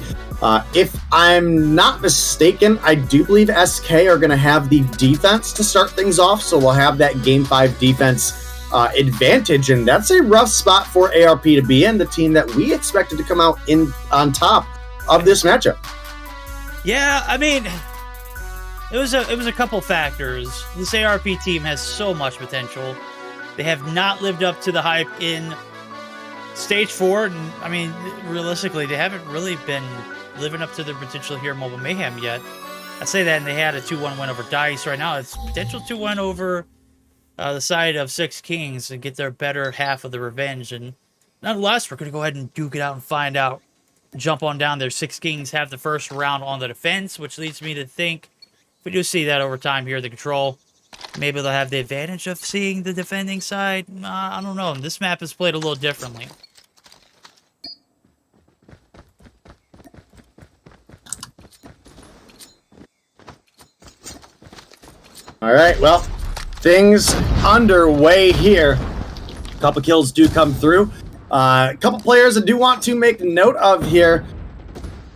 If I'm not mistaken, I do believe SK are going to have the defense to start things off, so we'll have that Game 5 defense advantage, and that's a rough spot for ARP to be in, the team that we expected to come out in on top of this matchup. Yeah, I mean, it was a couple factors. This ARP team has so much potential. They have not lived up to the hype in Stage 4, and I mean, realistically, they haven't really been living up to their potential here in Mobile Mayhem yet. I say that, and they had a 2-1 win over DICE. Right now, it's potential 2-1 over the side of Six Kings and get their better half of the revenge. And nonetheless, we're going to go ahead and duke it out and find out. Jump on down there. Six Kings have the first round on the defense, which leads me to think if we do see that over time here, the control, maybe they'll have the advantage of seeing the defending side. I don't know. This map is played a little differently. All right, well, things underway here. A couple kills do come through. A couple players I do want to make note of here.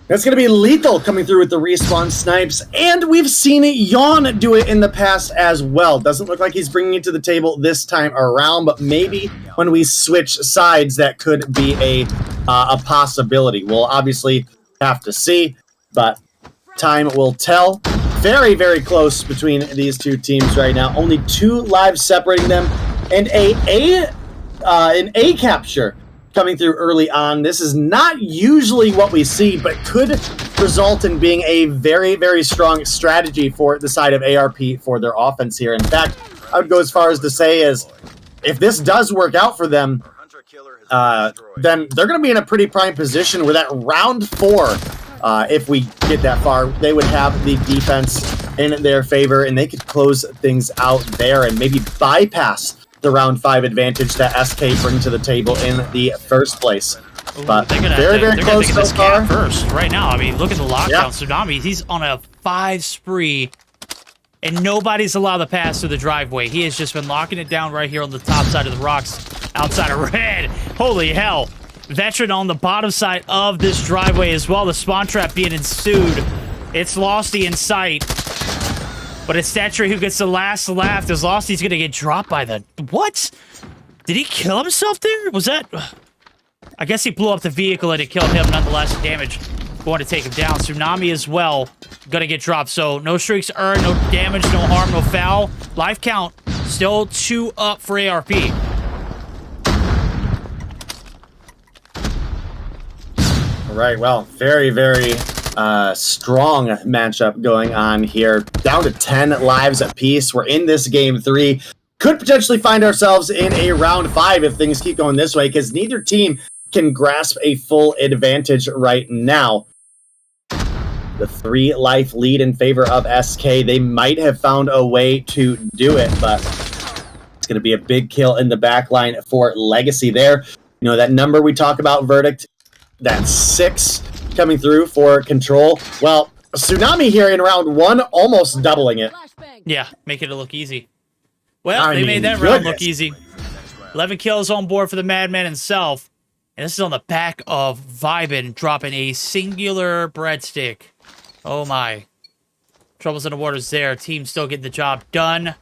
That's going to be Lethal coming through with the respawn snipes, and we've seen Yawn do it in the past as well. Doesn't look like he's bringing it to the table this time around, but maybe when we switch sides, that could be a possibility. We'll obviously have to see, but time will tell. Very, very close between these two teams right now. Only 2 lives separating them, and an A capture coming through early on. This is not usually what we see, but could result in being a very, very strong strategy for the side of ARP for their offense here. In fact, I would go as far as to say is, if this does work out for them, then they're going to be in a pretty prime position where that round 4, if we get that far, they would have the defense in their favor, and they could close things out there and maybe bypass the round 5 advantage that SK bring to the table in the first place. But they're gonna, very, very close so this far. First, right now, I mean, look at the lockdown. Tsunami, he's on a 5 spree, and nobody's allowed to pass through the driveway. He has just been locking it down right here on the top side of the rocks, outside of red. Holy hell. Veteran on the bottom side of this driveway as well. The spawn trap being ensued. It's Losty in sight. But it's Statry who gets the last laugh. As Losty's gonna get dropped by the... What? Did he kill himself there? Was that... I guess he blew up the vehicle and it killed him. Nonetheless, damage going to take him down. Tsunami as well gonna get dropped. So no streaks earned, no damage, no harm, no foul. Life count still 2 up for ARP. All right, well, very, very strong matchup going on here. Down to 10 lives apiece. We're in this game 3. Could potentially find ourselves in a round 5 if things keep going this way, because neither team can grasp a full advantage right now. The 3-life lead in favor of SK. They might have found a way to do it, but it's going to be a big kill in the back line for Legacy there. You know, that number we talk about, Verdict, that 6 coming through for Control. Well, Tsunami here in round 1, almost doubling it. Yeah, make it look easy. Well, I they mean, made that round look goodness. easy. 11 kills on board for the Madman himself. And this is on the back of Vibin dropping a singular breadstick. Oh my. Troubles in the waters there. Team still getting the job done.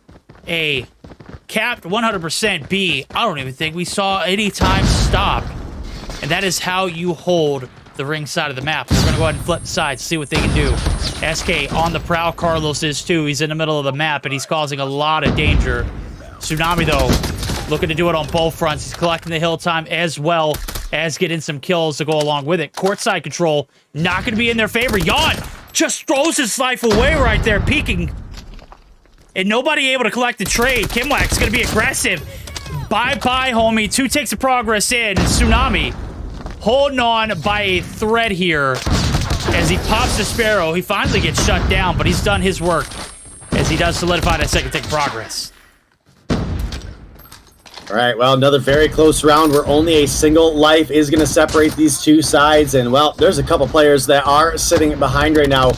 A. Capped 100%. B. I don't even think we saw any time stopped. And that is how you hold the ring side of the map. We're going to go ahead and flip sides, see what they can do. SK on the prowl. Carlos is too. He's in the middle of the map, and he's causing a lot of danger. Tsunami, though, looking to do it on both fronts. He's collecting the hill time as well as getting some kills to go along with it. Courtside Control, not going to be in their favor. Yawn just throws his life away right there, peeking. And nobody able to collect the trade. Kimwax going to be aggressive. Bye-bye, homie. 2 ticks of progress in. Tsunami holding on by a thread here as he pops the Sparrow. He finally gets shut down, but he's done his work as he does solidify that second tick of progress. All right, well, another very close round where only a single life is going to separate these two sides. And, well, there's a couple players that are sitting behind right now.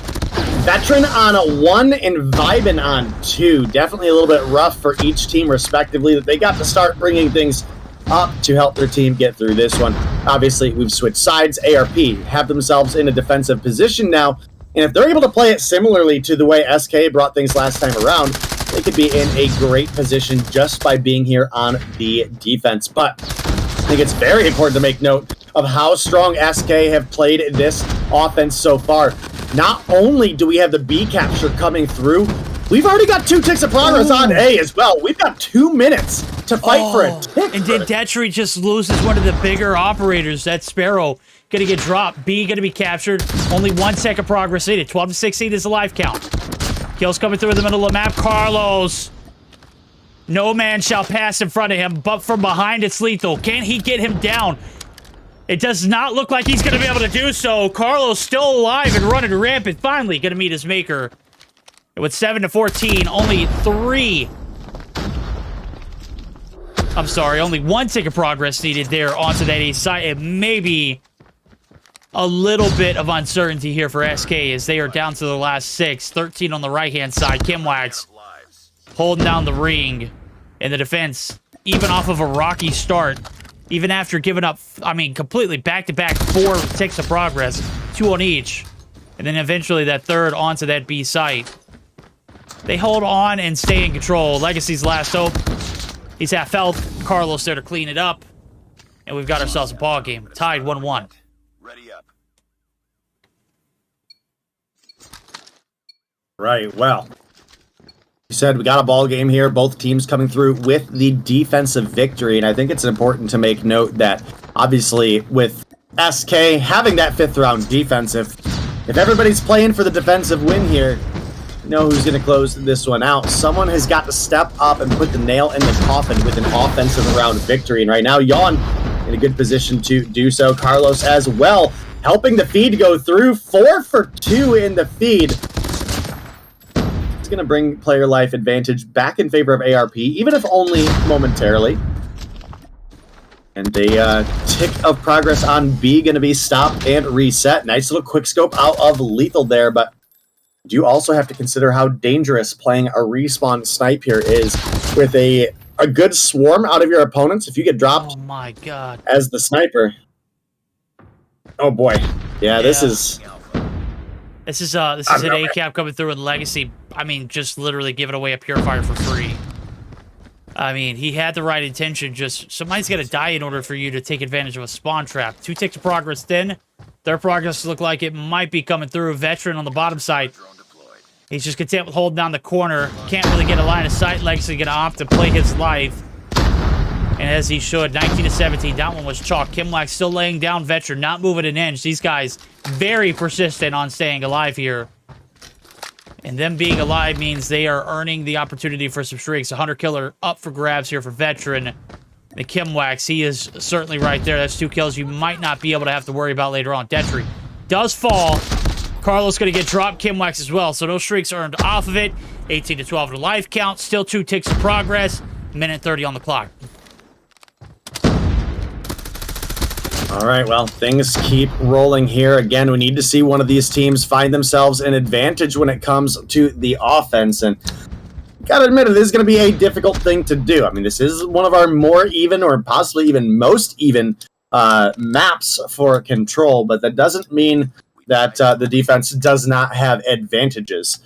Veteran on 1 and Vibin on 2. Definitely a little bit rough for each team, respectively, that they got to start bringing things up to help their team get through this one. Obviously, we've switched sides. ARP have themselves in a defensive position now. And if they're able to play it similarly to the way SK brought things last time around, they could be in a great position just by being here on the defense. But I think it's very important to make note of how strong SK have played this offense so far. Not only do we have the B capture coming through, we've already got 2 ticks of progress on A as well. We've got 2 minutes to fight for a tick. And then Detri just loses one of the bigger operators. That Sparrow gonna get dropped. B gonna be captured. Only 1 second progress needed. 12 to 16 is the life count. Kills coming through in the middle of the map. Carlos. No man shall pass in front of him, but from behind it's lethal. Can he get him down? It does not look like he's going to be able to do so. Carlos still alive and running rampant. Finally going to meet his maker. And with 7 to 14, only 3. I'm sorry, only 1 tick of progress needed there onto that A side. It may be a little bit of uncertainty here for SK as they are down to the last 6. 13 on the right-hand side. Kimwax holding down the ring in the defense, even off of a rocky start, even after giving up, I mean, completely back-to-back 4 ticks of progress, 2 on each, and then eventually that 3rd onto that B site. They hold on and stay in control. Legacy's last hope. He's half health. Carlos there to clean it up, and we've got ourselves a ball game, tied 1-1. Right, well, you said we got a ball game here. Both teams coming through with the defensive victory, and I think it's important to make note that, obviously, with SK having that 5th round defensive, if everybody's playing for the defensive win here, you know who's going to close this one out. Someone has got to step up and put the nail in the coffin with an offensive round victory, and right now, Yawn in a good position to do so. Carlos as well, helping the feed go through. 4 for 2 in the feed. Going to bring player life advantage back in favor of ARP, even if only momentarily. And a tick of progress on B going to be stopped and reset. Nice little quick scope out of lethal there, but you also have to consider how dangerous playing a respawn snipe here is with a good swarm out of your opponents. If you get dropped, oh my god, as the sniper, oh boy, yeah. This is an A-cap coming through with Legacy. I mean, just literally giving away a Purifier for free. I mean, he had the right intention. Just somebody's got to die in order for you to take advantage of a spawn trap. 2 ticks of progress then. Their progress look like it might be coming through. Veteran on the bottom side. He's just content with holding down the corner. Can't really get a line of sight. Legacy going to opt to play his life. And as he should, 19 to 17. That one was chalk. Kimlack still laying down Veteran, not moving an inch. These guys very persistent on staying alive here. And them being alive means they are earning the opportunity for some streaks. A Hunter Killer up for grabs here for Veteran. The Kimwax, he is certainly right there. That's 2 kills you might not be able to have to worry about later on. Detri does fall. Carlos going to get dropped, Kimwax as well. So those streaks earned off of it. 18 to 12 to life count. Still 2 ticks of progress. Minute 30 on the clock. All right, well, things keep rolling here. Again, we need to see one of these teams find themselves an advantage when it comes to the offense. And gotta admit, it is going to be a difficult thing to do. I mean, this is one of our more even or possibly even most even maps for control, but that doesn't mean that the defense does not have advantages.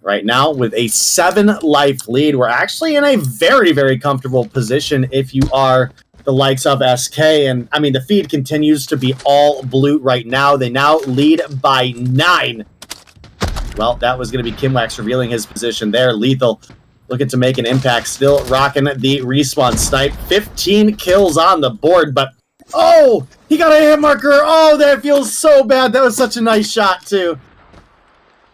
Right now, with a 7-life lead, we're actually in a very, very comfortable position if you are the likes of SK. And, I mean, the feed continues to be all blue right now. They now lead by 9. Well, that was going to be Kimwax revealing his position there. Lethal looking to make an impact, still rocking the respawn snipe. 15 kills on the board, but oh, he got a hit marker. Oh, that feels so bad. That was such a nice shot, too.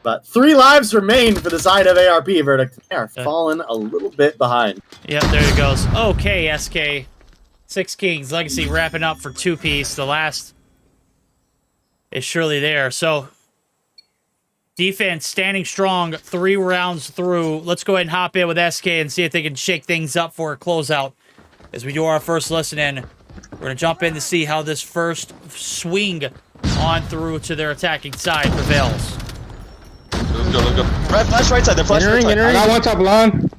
But 3 lives remain for the side of ARP. Verdict. They are falling a little bit behind. Yep, there it goes. Okay, SK. 6 Kings. Legacy wrapping up for 2-piece. The last is surely there. So, defense standing strong 3 rounds through. Let's go ahead and hop in with SK and see if they can shake things up for a closeout. As we do our first listen in, we're going to jump in to see how this first swing on through to their attacking side prevails. Let's go. Flash right side. They're flash right side. I got one top line.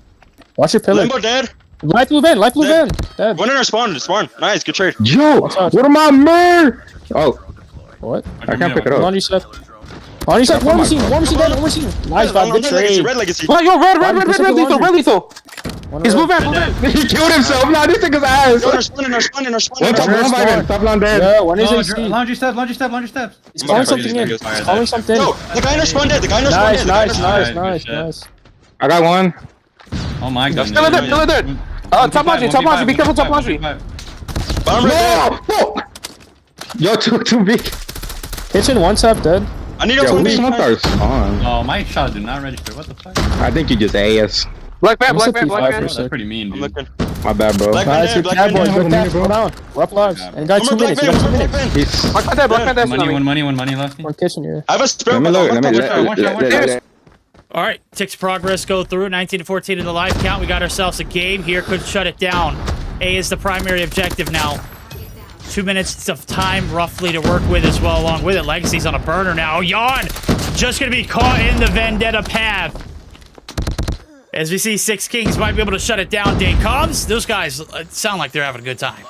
Watch your pillar. Limbo dead. Life move in. Dead. One in our spawn. Nice, good trade. Yo, what am I, man? Oh. What? I can't pick it up. On you, Seth. One machine. Nice, Bob. Good trade. Red legacy. Oh, yo, red lethal. He's moving. He killed himself. Nah, this nigga's ass. Our spawn. One top line dead. Yeah, one is AC. Laundry step. He's calling something in. He's calling something. No, the guy in our spawn dead. Nice. I got one. Oh my god. Still there. Top laundry. Be careful, top laundry. Bottom right there. No! Yo, too big. Kitchen, one tap dead. I need a This smoke is on. Oh, my shot did not register. What the fuck? I think you just ass. Black man. That's pretty mean, dude. My bad, bro. Black man Nice, dead. good tap, boys. Good tap. Slow down. Rough lives. And got 2 minutes. You got 2 minutes. He's... Black man dead. One money left. One kitchen here. I have a spare. Let me look. One shot. All right, ticks progress go through. 19 to 14 in the live count. We got ourselves a game here. Could shut it down. A is the primary objective now. 2 minutes of time roughly to work with as well along with it. Legacy's on a burner now. Yawn! Just going to be caught in the Vendetta path. As we see 6 Kings might be able to shut it down. Day comes. Those guys sound like they're having a good time.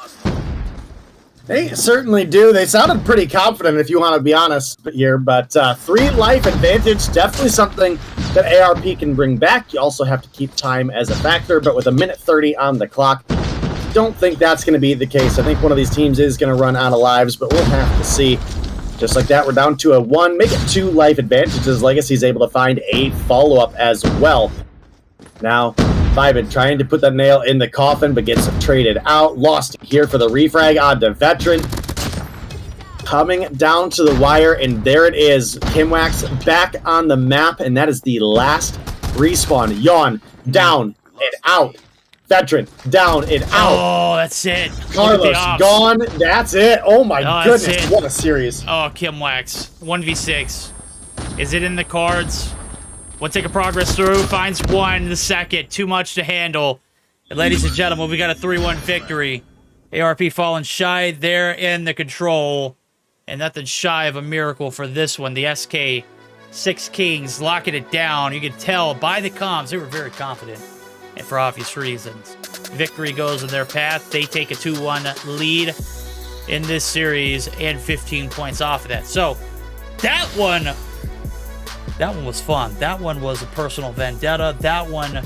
They certainly do. They sounded pretty confident, if you want to be honest here, but 3 life advantage, definitely something that ARP can bring back. You also have to keep time as a factor, but with a minute 30 on the clock, don't think that's going to be the case. I think one of these teams is going to run out of lives, but we'll have to see. Just like that, we're down to a 1. Make it 2 life advantages. Legacy's able to find a follow-up as well. Now, Vibin trying to put the nail in the coffin, but gets traded out. Lost here for the refrag on the veteran. Coming down to the wire, and there it is. Kimwax back on the map, and that is the last respawn. Yawn, down and out. Veteran, down and out. Oh, that's it. Carlos, gone. That's it. Oh my goodness. It. What a series. Oh, Kimwax. 1v6. Is it in the cards? One tick of progress through. Finds one the second. Too much to handle. And ladies and gentlemen, we got a 3-1 victory. ARP falling shy there in the control. And nothing shy of a miracle for this one. The SK 6 Kings locking it down. You can tell by the comms, they were very confident. And for obvious reasons. Victory goes in their path. They take a 2-1 lead in this series and 15 points off of that. So, that one was fun. That one was a personal vendetta. That one,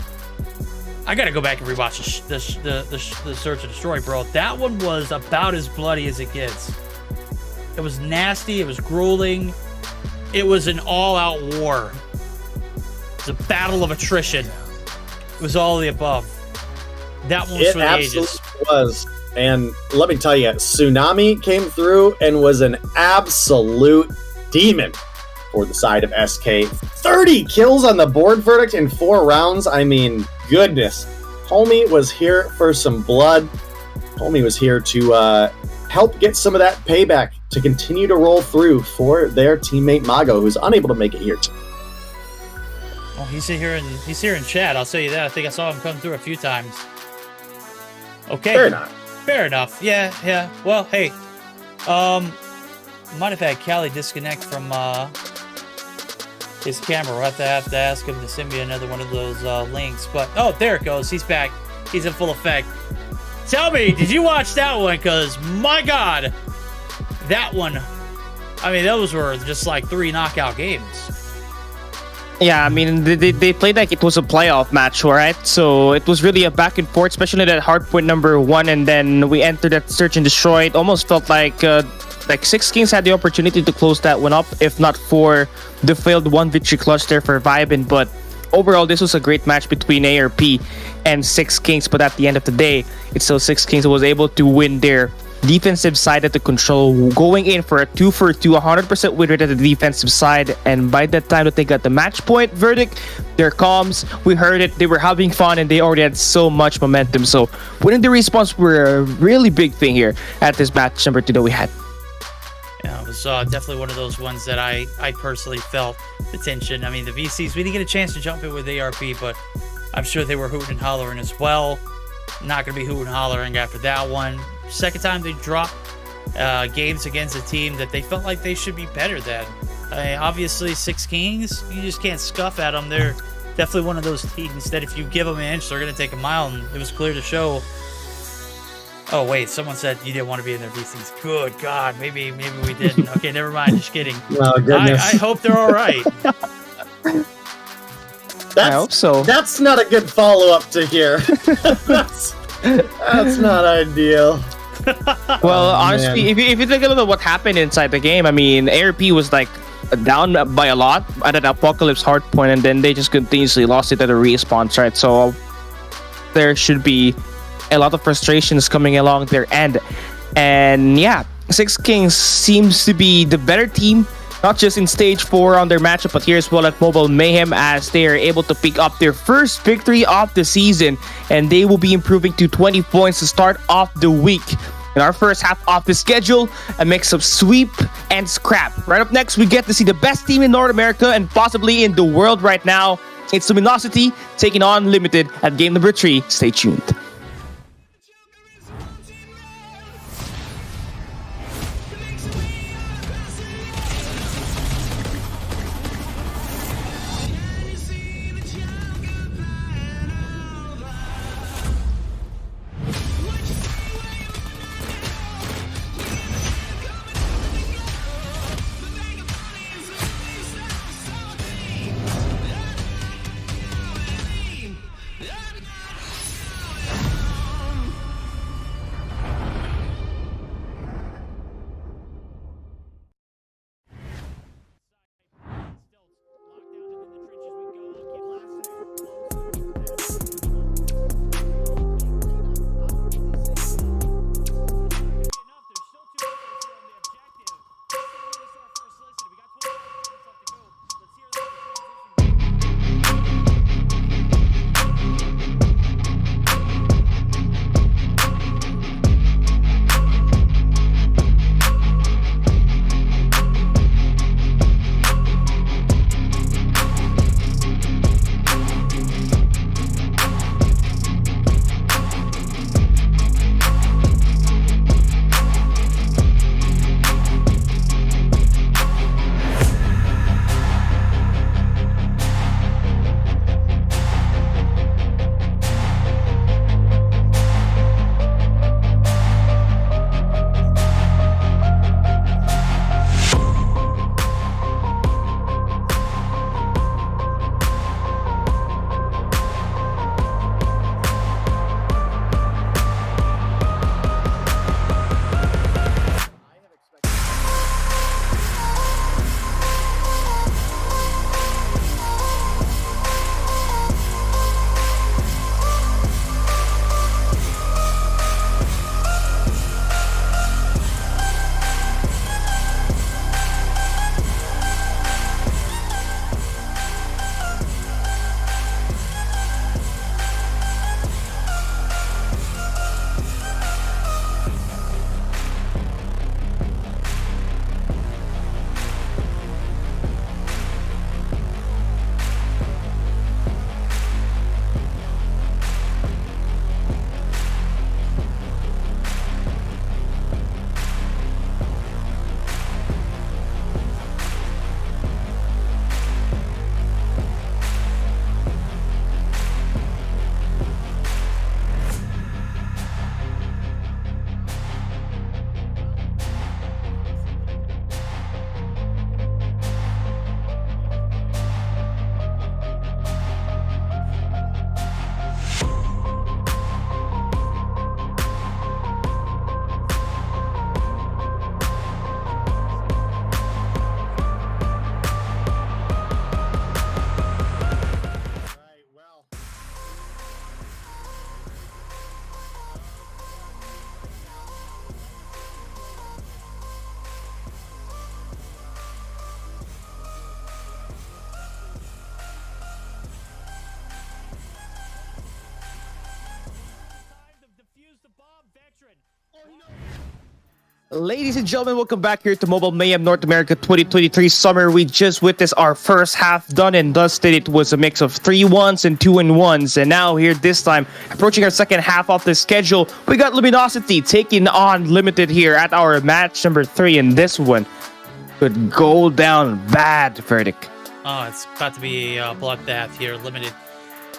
I gotta go back and rewatch the Search and Destroy, bro. That one was about as bloody as it gets. It was nasty. It was grueling. It was an all-out war. It was a battle of attrition. It was all of the above. That one was for the ages. It absolutely was. And let me tell you, Tsunami came through and was an absolute demon for the side of SK. 30 kills on the board, Verdict, in 4 rounds. I mean, goodness. Homie was here for some blood. Homie was here to help get some of that payback. to continue to roll through for their teammate Mago, who's unable to make it here. Well, he's here in chat. I'll tell you that. I think I saw him come through a few times. Okay. Fair enough. Fair enough. Yeah. Well, hey. Might have had Callie disconnect from his camera. We'll have to ask him to send me another one of those links. But oh, there it goes. He's back. He's in full effect. Tell me, did you watch that one? Because my God, that one. I mean, those were just like 3 knockout games. Yeah, I mean, they played like it was a playoff match, right? So it was really a back and forth, especially that hard point number 1, and then we entered that search and destroy. It almost felt like Six Kings had the opportunity to close that one up, if not for the failed 1 victory clutch there for Vibin. But overall, this was a great match between ARP and Six Kings. But at the end of the day, it's still Six Kings who was able to win their defensive side at the control, going in for a 2-for-2, 100% win rate at the defensive side. And by that time that they got the match point verdict, their comms, we heard it, they were having fun and they already had so much momentum. So winning the response were a really big thing here at this match number 2 that we had. Yeah, it was definitely one of those ones that I personally felt the tension. I mean, the VCs, we didn't get a chance to jump in with ARP, but I'm sure they were hooting and hollering as well. Not going to be hooting and hollering after that one. Second time they dropped games against a team that they felt like they should be better than. Obviously, Six Kings, you just can't scuff at them. They're definitely one of those teams that if you give them an inch, they're going to take a mile, and it was clear to show. Oh, wait, someone said you didn't want to be in their VCs. Good God, maybe we didn't. Okay, never mind, just kidding. Oh, goodness. I hope they're all right. I hope so. That's not a good follow-up to here. that's not ideal. Well, honestly, if you think about what happened inside the game, I mean, ARP was like down by a lot at an Apocalypse hardpoint, and then they just continuously lost it at a respawn, right? So there should be a lot of frustrations coming along their end. And yeah, Six Kings seems to be the better team, not just in stage 4 on their matchup, but here as well at Mobile Mayhem, as they are able to pick up their first victory of the season, and they will be improving to 20 points to start off the week. In our first half of the schedule, a mix of sweep and scrap. Right up next, we get to see the best team in North America and possibly in the world right now. It's Luminosity taking on Limited at game number 3. Stay tuned. Ladies and gentlemen, welcome back here to Mobile Mayhem North America 2023 Summer. We just witnessed our first half done, and thus it was a mix of 3-1s and 2-1s. And now here this time, approaching our second half of the schedule, we got Luminosity taking on Limited here at our match number 3. And this one could go down bad, Verdict. Oh, it's about to be a bloodbath here. Limited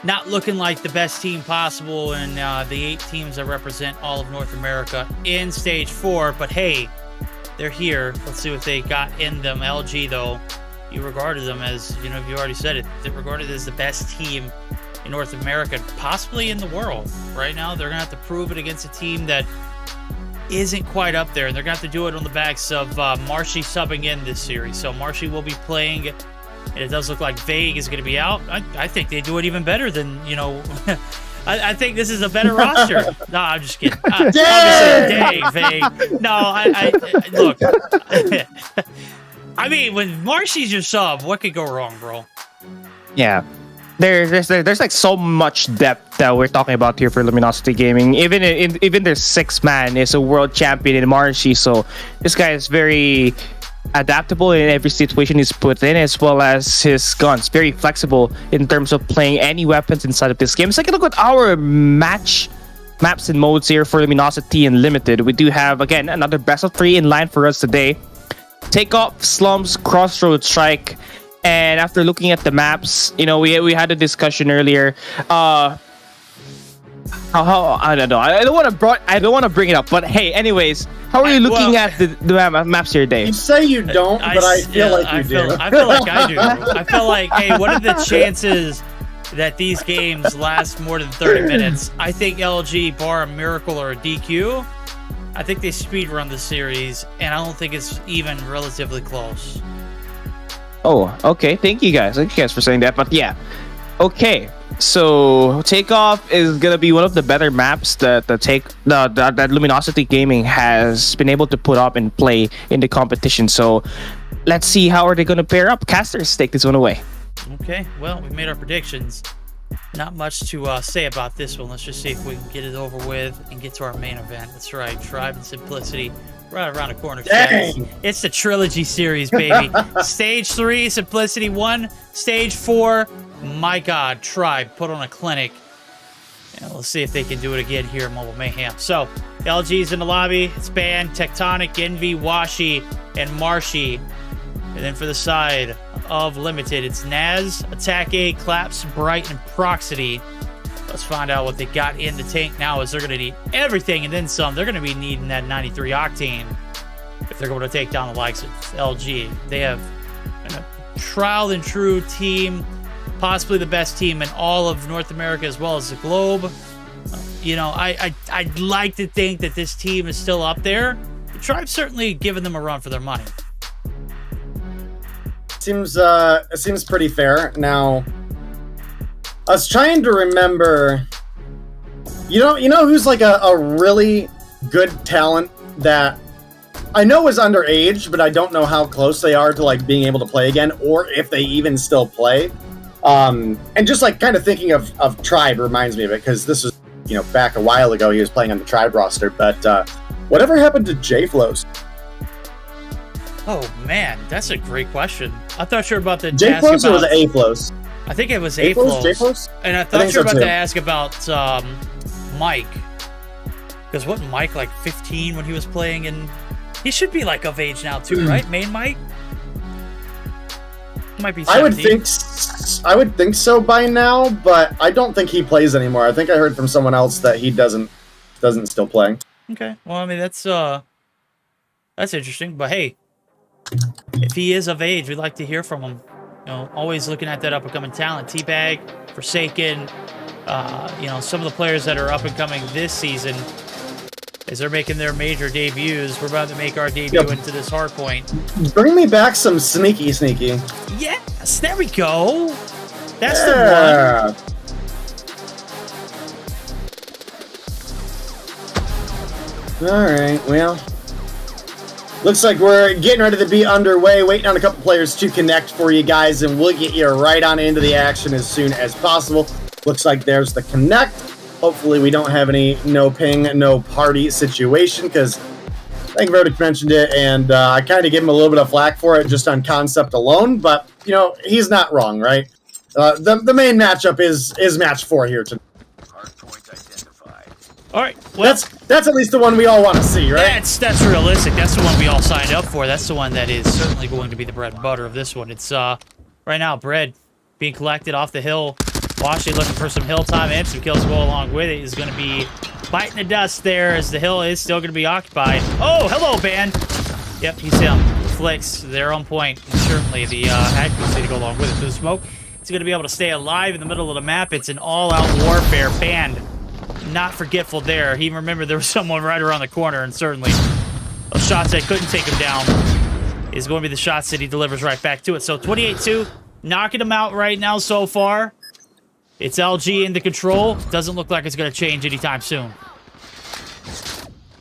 not looking like the best team possible in the 8 teams that represent all of North America in Stage 4. But hey, they're here. Let's see what they got in them. LG, though, you regarded them as, you already said it, they regarded as the best team in North America, possibly in the world. Right now, they're going to have to prove it against a team that isn't quite up there. And they're going to have to do it on the backs of Marshy subbing in this series. So Marshy will be playing. And it does look like Vague is going to be out. I think they do it even better than, I think this is a better roster. No, I'm just kidding. Dang, Vague. No, look. I mean, when Marshy's your sub, what could go wrong, bro? Yeah. There's like so much depth that we're talking about here for Luminosity Gaming. Even their 6th man is a world champion in Marshy. So this guy is very adaptable in every situation he's put in, as well as his guns. Very flexible in terms of playing any weapons inside of this game. So take a look at our maps and modes here for Luminosity and Limited. We do have, again, another best of 3 in line for us today. Takeoff, Slums, Crossroads, Strike. And after looking at the maps, we had a discussion earlier. I don't know. I don't want to bring it up, but hey, anyways, how are you looking at the maps here, Dave? You say you don't, but I feel like you do. I feel like I do. I feel like, hey, what are the chances that these games last more than 30 minutes? I think LG, bar a miracle or a DQ, I think they speedrun the series, and I don't think it's even relatively close. Oh, okay. Thank you guys for saying that. But yeah, okay. So Takeoff is gonna be one of the better maps that that Luminosity Gaming has been able to put up and play in the competition. So let's see how are they gonna pair up. Casters, take this one away. Okay, well, we've made our predictions. Not much to say about this one. Let's just see if we can get it over with and get to our main event. That's right, Tribe and Simplicity. Right around the corner. It's the Trilogy series, baby. Stage 3, Simplicity 1. Stage 4, my God, Tribe put on a clinic. And we'll see if they can do it again here at Mobile Mayhem. So, LG's in the lobby. It's Band, Tectonic, Envy, Washi, and Marshy. And then for the side of Limited, it's Naz, Attack A, Claps, Bright, and Proxity. Let's find out what they got in the tank now, as they're going to need everything and then some. They're going to be needing that 93 octane if they're going to take down the likes of LG. They have a tried and true team, possibly the best team in all of North America as well as the globe. I'd like to think that this team is still up there. The Tribe's certainly giving them a run for their money. It seems pretty fair. Now, I was trying to remember, you know who's like a really good talent that I know is underage, but I don't know how close they are to like being able to play again, or if they even still play. And just like kind of thinking of Tribe reminds me of it, because this was, back a while ago he was playing on the Tribe roster, but whatever happened to J-Flows? Oh man, that's a great question. I thought you were about to J-Flows or was it A-Flows? I think it was A-Flows. And I thought you were about to ask about Mike. Because wasn't Mike like 15 when he was playing? And he should be like of age now too, right? Main Mike? Might be 17. I would think so by now, but I don't think he plays anymore. I think I heard from someone else that he doesn't still play. Okay. Well, I mean, that's interesting. But hey, if he is of age, we'd like to hear from him. Always looking at that up-and-coming talent. Teabag, Forsaken, some of the players that are up-and-coming this season, as they're making their major debuts. We're about to make our debut into this hardpoint. Bring me back some sneaky. Yes, there we go. That's the one. All right, well. Looks like we're getting ready to be underway, waiting on a couple players to connect for you guys, and we'll get you right on into the action as soon as possible. Looks like there's the connect. Hopefully we don't have any no ping, no party situation, because think Verdict mentioned it, and I kind of gave him a little bit of flack for it just on concept alone, but, you know, he's not wrong, right? The main matchup is match 4 here tonight. All right, well, that's at least the one we all want to see, right? That's realistic. That's the one we all signed up for. That's the one that is certainly going to be the bread and butter of this one. It's right now bread being collected off the hill. Washi looking for some hill time and some kills to go along with it. Is going to be biting the dust there as the hill is still going to be occupied. Oh, hello, Ban. Yep, he's him. Flicks, they're on point. And certainly the accuracy to go along with it. The smoke is going to be able to stay alive in the middle of the map. It's an all-out warfare. Banned. Not forgetful there. He remembered there was someone right around the corner, and certainly those shots that couldn't take him down is going to be the shots that he delivers right back to it. So 28-2, knocking him out right now so far. It's LG in the control. Doesn't look like it's going to change anytime soon.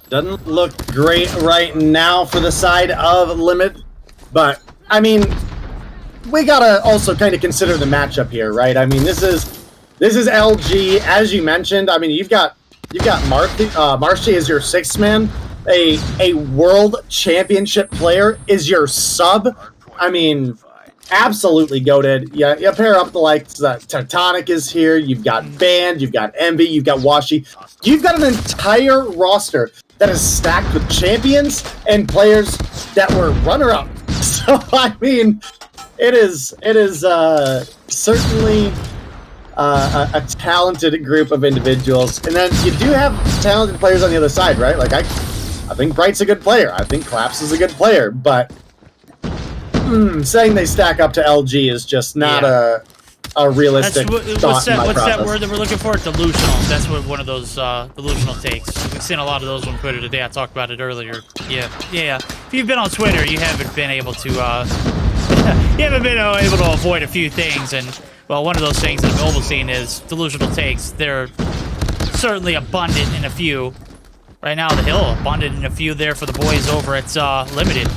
Doesn't look great right now for the side of Limit, but, I mean, we gotta also kind of consider the matchup here, right? I mean, this is LG, as you mentioned. I mean, you've got Marshy as your 6th man. A world championship player is your sub. I mean, absolutely goated. Yeah, you pair up the likes. Tectonic is here. You've got Band. You've got Envy. You've got Washi. You've got an entire roster that is stacked with champions and players that were runner-up. So I mean, it is certainly a talented group of individuals, and then you do have talented players on the other side, right? Like I think Bright's a good player. I think Claps is a good player, but saying they stack up to LG is just not a realistic thought. What's that word that we're looking for? Delusional. That's what one of those delusional takes. We've seen a lot of those on Twitter today. I talked about it earlier. Yeah. If you've been on Twitter, you haven't been able to avoid a few things, and well, one of those things in the mobile scene is delusional takes. They're certainly abundant in a few. Right now, the hill abundant in a few there for the boys over at Limited.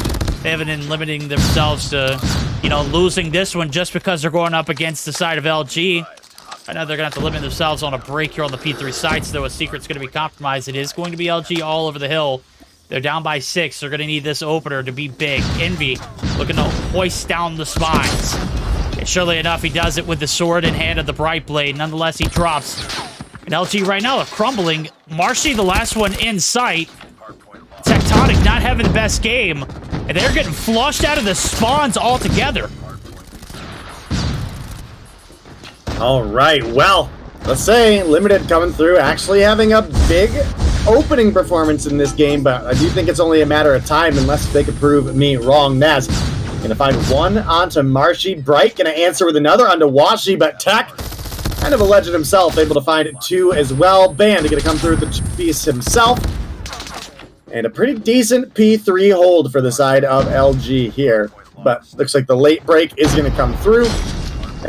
They haven't been limiting themselves to, you know, losing this one just because they're going up against the side of LG. I know they're going to have to limit themselves on a break here on the P3 sites, though a secret's going to be compromised. It is going to be LG all over the hill. They're down by 6. They're going to need this opener to be big. Envy looking to hoist down the spines. And surely enough, he does it with the sword in hand of the Bright Blade. Nonetheless, he drops. And LG right now are crumbling. Marshy, the last one in sight. Tectonic not having the best game. And they're getting flushed out of the spawns altogether. All right, well, let's say Limited coming through, actually having a big opening performance in this game, but I do think it's only a matter of time unless they can prove me wrong. Naz gonna find one onto Marshy. Bright gonna answer with another onto Washi, but Tech, kind of a legend himself, able to find 2 as well. Band gonna come through with the piece himself. And a pretty decent P3 hold for the side of LG here. But looks like the late break is going to come through.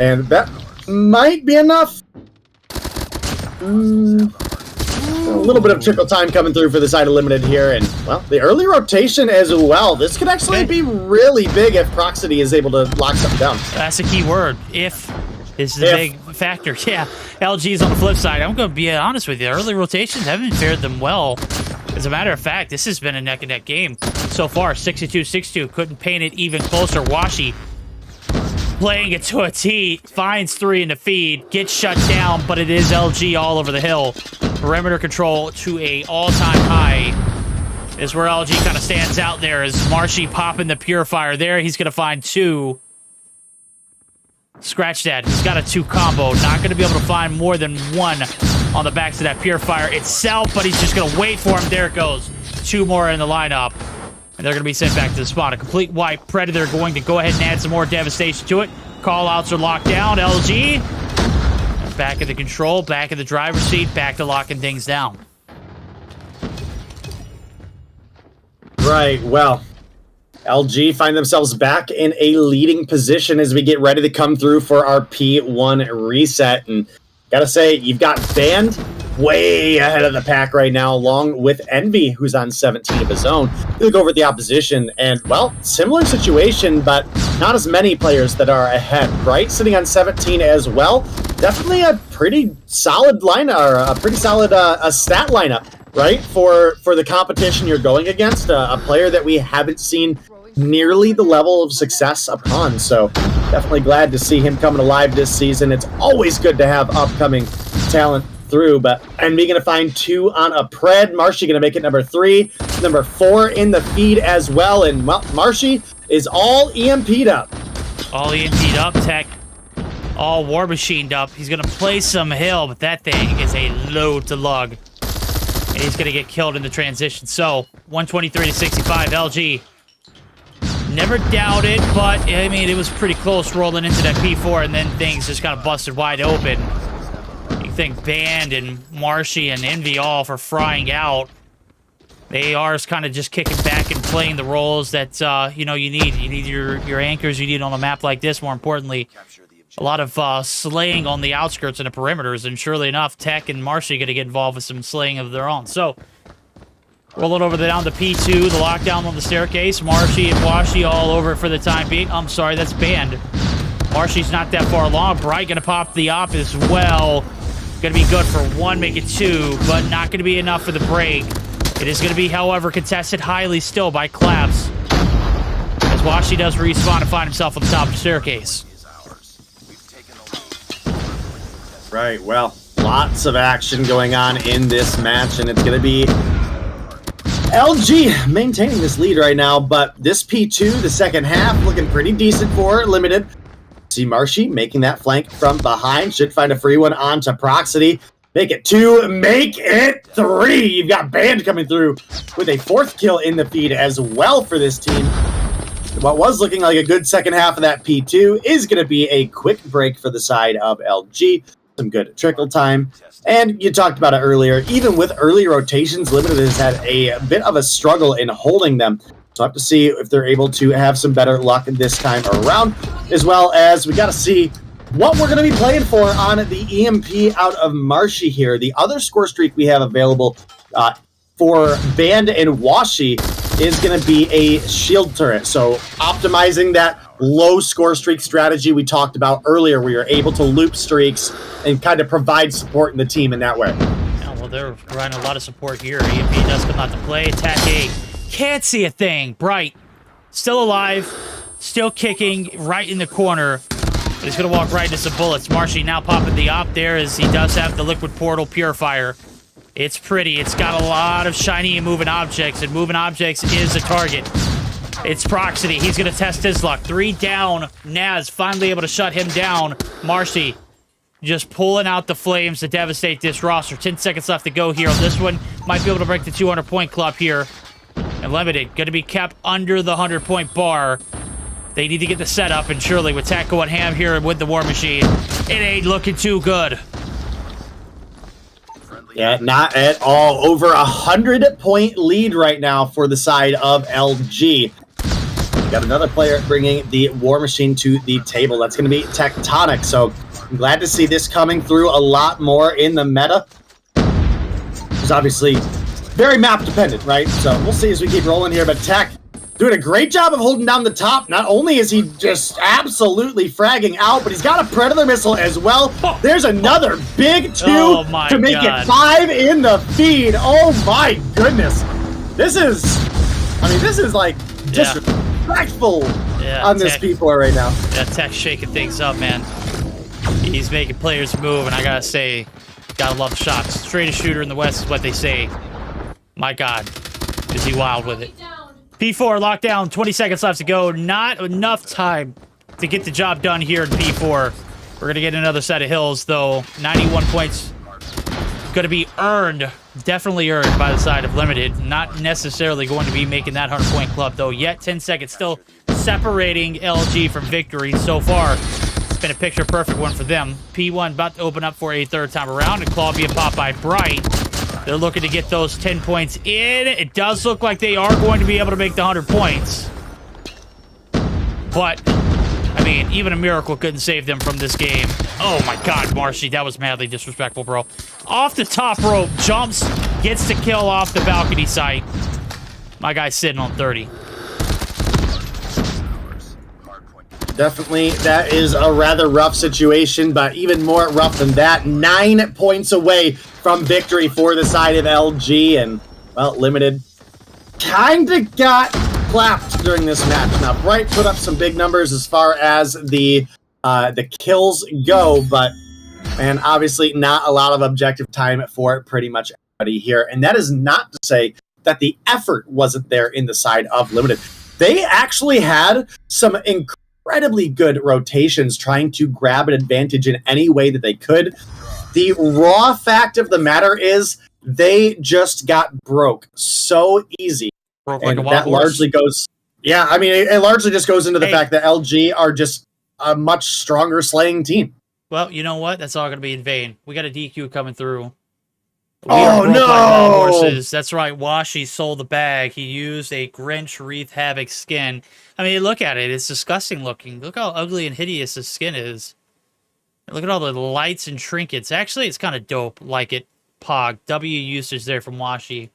And that might be enough. A little bit of trickle time coming through for the side of Limited here. And, well, the early rotation as well. This could actually be really big if Proxity is able to lock something down. That's a key word. If is the big factor. Yeah, LG's on the flip side. I'm going to be honest with you. Early rotations haven't fared them well. As a matter of fact, this has been a neck-and-neck game so far. 62-62. Couldn't paint it even closer. Washi playing it to a T. Finds 3 in the feed. Gets shut down, but it is LG all over the hill. Perimeter control to a all-time high is where LG kind of stands out there. As Marshy popping the Purifier there. He's going to find 2. Scratch that. He's got a 2 combo. Not going to be able to find more than 1 on the backs of that Purifier itself, but he's just going to wait for him. There it goes. 2 more in the lineup, and they're going to be sent back to the spot. A complete wipe. Predator going to go ahead and add some more devastation to it. Call-outs are locked down. LG back in the control, back in the driver's seat, back to locking things down. Right, well, LG find themselves back in a leading position as we get ready to come through for our P1 reset. And gotta say, you've got Band way ahead of the pack right now, along with Envy, who's on 17 of his own. You look over at the opposition, and, well, similar situation, but not as many players that are ahead. Bright sitting on 17 as well. Definitely a pretty solid lineup, or a pretty solid stat lineup right? For the competition you're going against, a player that we haven't seen nearly the level of success upon. So definitely glad to see him coming alive this season. It's always good to have upcoming talent through, but and we're gonna find 2 on a pred. Marshy gonna make it number 3, number 4 in the feed as well, and well, Marshy is all EMP'd up. All EMP'd up, Tech. All War Machined up. He's gonna play some hill, but that thing is a load to lug. And he's gonna get killed in the transition. So 123 to 65, LG. Never doubted, but I mean it was pretty close rolling into that P4, and then things just kind of busted wide open. You think Band and Marshy and Envy all for frying out. They are kind of just kicking back and playing the roles that you know you need. You need your anchors. You need on a map like this. More importantly, a lot of slaying on the outskirts and the perimeters. And surely enough, Tech and Marshy are going to get involved with some slaying of their own. So rolling over down to P2, the lockdown on the staircase. Marshy and Washi all over for the time being. I'm sorry, that's Band. Marshy's not that far along. Bright going to pop the op as well. Going to be good for 1, make it 2, but not going to be enough for the break. It is going to be, however, contested highly still by Claps, as Washi does respawn and find himself on the top of the staircase. Right, well, lots of action going on in this match, and it's going to be LG maintaining this lead right now, but this P2, the second half, looking pretty decent for Limited. See Marshy making that flank from behind. Should find a free one onto Proxity. Make it 2, make it 3. You've got Band coming through with a 4th kill in the feed as well for this team. What was looking like a good second half of that P2 is going to be a quick break for the side of LG. Some good trickle time. And you talked about it earlier, even with early rotations, Limited has had a bit of a struggle in holding them. So I have to see if they're able to have some better luck this time around, as well as we got to see what we're going to be playing for on the EMP out of Marshy here. The other score streak we have available for Band and Washi is going to be a shield turret. So optimizing that low score streak strategy we talked about earlier, where you're able to loop streaks and kind of provide support in the team in that way. Yeah, well, they're providing a lot of support here. EMP does come out to play. Attack A. Can't see a thing. Bright. Still alive. Still kicking right in the corner. He's going to walk right into some bullets. Marshy now popping the op there as he does have the liquid portal purifier. It's pretty. It's got a lot of shiny and moving objects, and moving objects is a target. It's Proxity. He's going to test his luck. 3 down. Naz finally able to shut him down. Marshy just pulling out the flames to devastate this roster. 10 seconds left to go here on this one. Might be able to break the 200-point club here. And Limited going to be kept under the 100-point bar. They need to get the setup, and surely with Tech going ham here with the War Machine, it ain't looking too good. Yeah, not at all. Over 100-point lead right now for the side of LG. We got another player bringing the War Machine to the table. That's going to be Tectonic. So I'm glad to see this coming through a lot more in the meta. It's obviously very map dependent, right? So we'll see as we keep rolling here. But Tech doing a great job of holding down the top. Not only is he just absolutely fragging out, but he's got a Predator missile as well. There's another big 2 to make it 5 in the feed. Oh my goodness. This is like disrespectful on this P4 right now. Yeah, Tech shaking things up, man. He's making players move, and I gotta say, gotta love shots. Straightest shooter in the West is what they say. My God, is he wild with it. P4 lockdown, 20 seconds left to go. Not enough time to get the job done here in P4. We're going to get another set of hills, though. 91 points going to be earned, definitely earned by the side of Limited. Not necessarily going to be making that 100-point club, though, yet. 10 seconds still separating LG from victory so far. It's been a picture-perfect one for them. P1 about to open up for a 3rd time around, and claw being popped by Bright. They're looking to get those 10 points in. It does look like they are going to be able to make the 100 points. But, I mean, even a miracle couldn't save them from this game. Oh my God, Marshy, that was madly disrespectful, bro. Off the top rope, jumps, gets the kill off the balcony site. My guy's sitting on 30. definitely that is a rather rough situation, but even more rough than that, 9 points away from victory for the side of LG, and, well, Limited kinda got clapped during this match. Now, Bright put up some big numbers as far as the kills go, but, man, obviously not a lot of objective time for pretty much everybody here, and that is not to say that the effort wasn't there in the side of Limited. They actually had some incredibly good rotations trying to grab an advantage in any way that they could. The raw fact of the matter is they just got broke so easy. Broke like and a wild that horse. largely goes, yeah, I mean, it largely just goes into the fact that LG are just a much stronger slaying team. Well, you know what? That's all going to be in vain. We got a DQ coming through. Oh, no! Like wild horses. That's right. Washi sold the bag. He used a Grinch Wreath Havoc skin. I mean, look at it. It's disgusting looking. Look how ugly and hideous the skin is. Look at all the lights and trinkets. Actually, it's kind of dope. Like it. Pog. W usage there from Washi.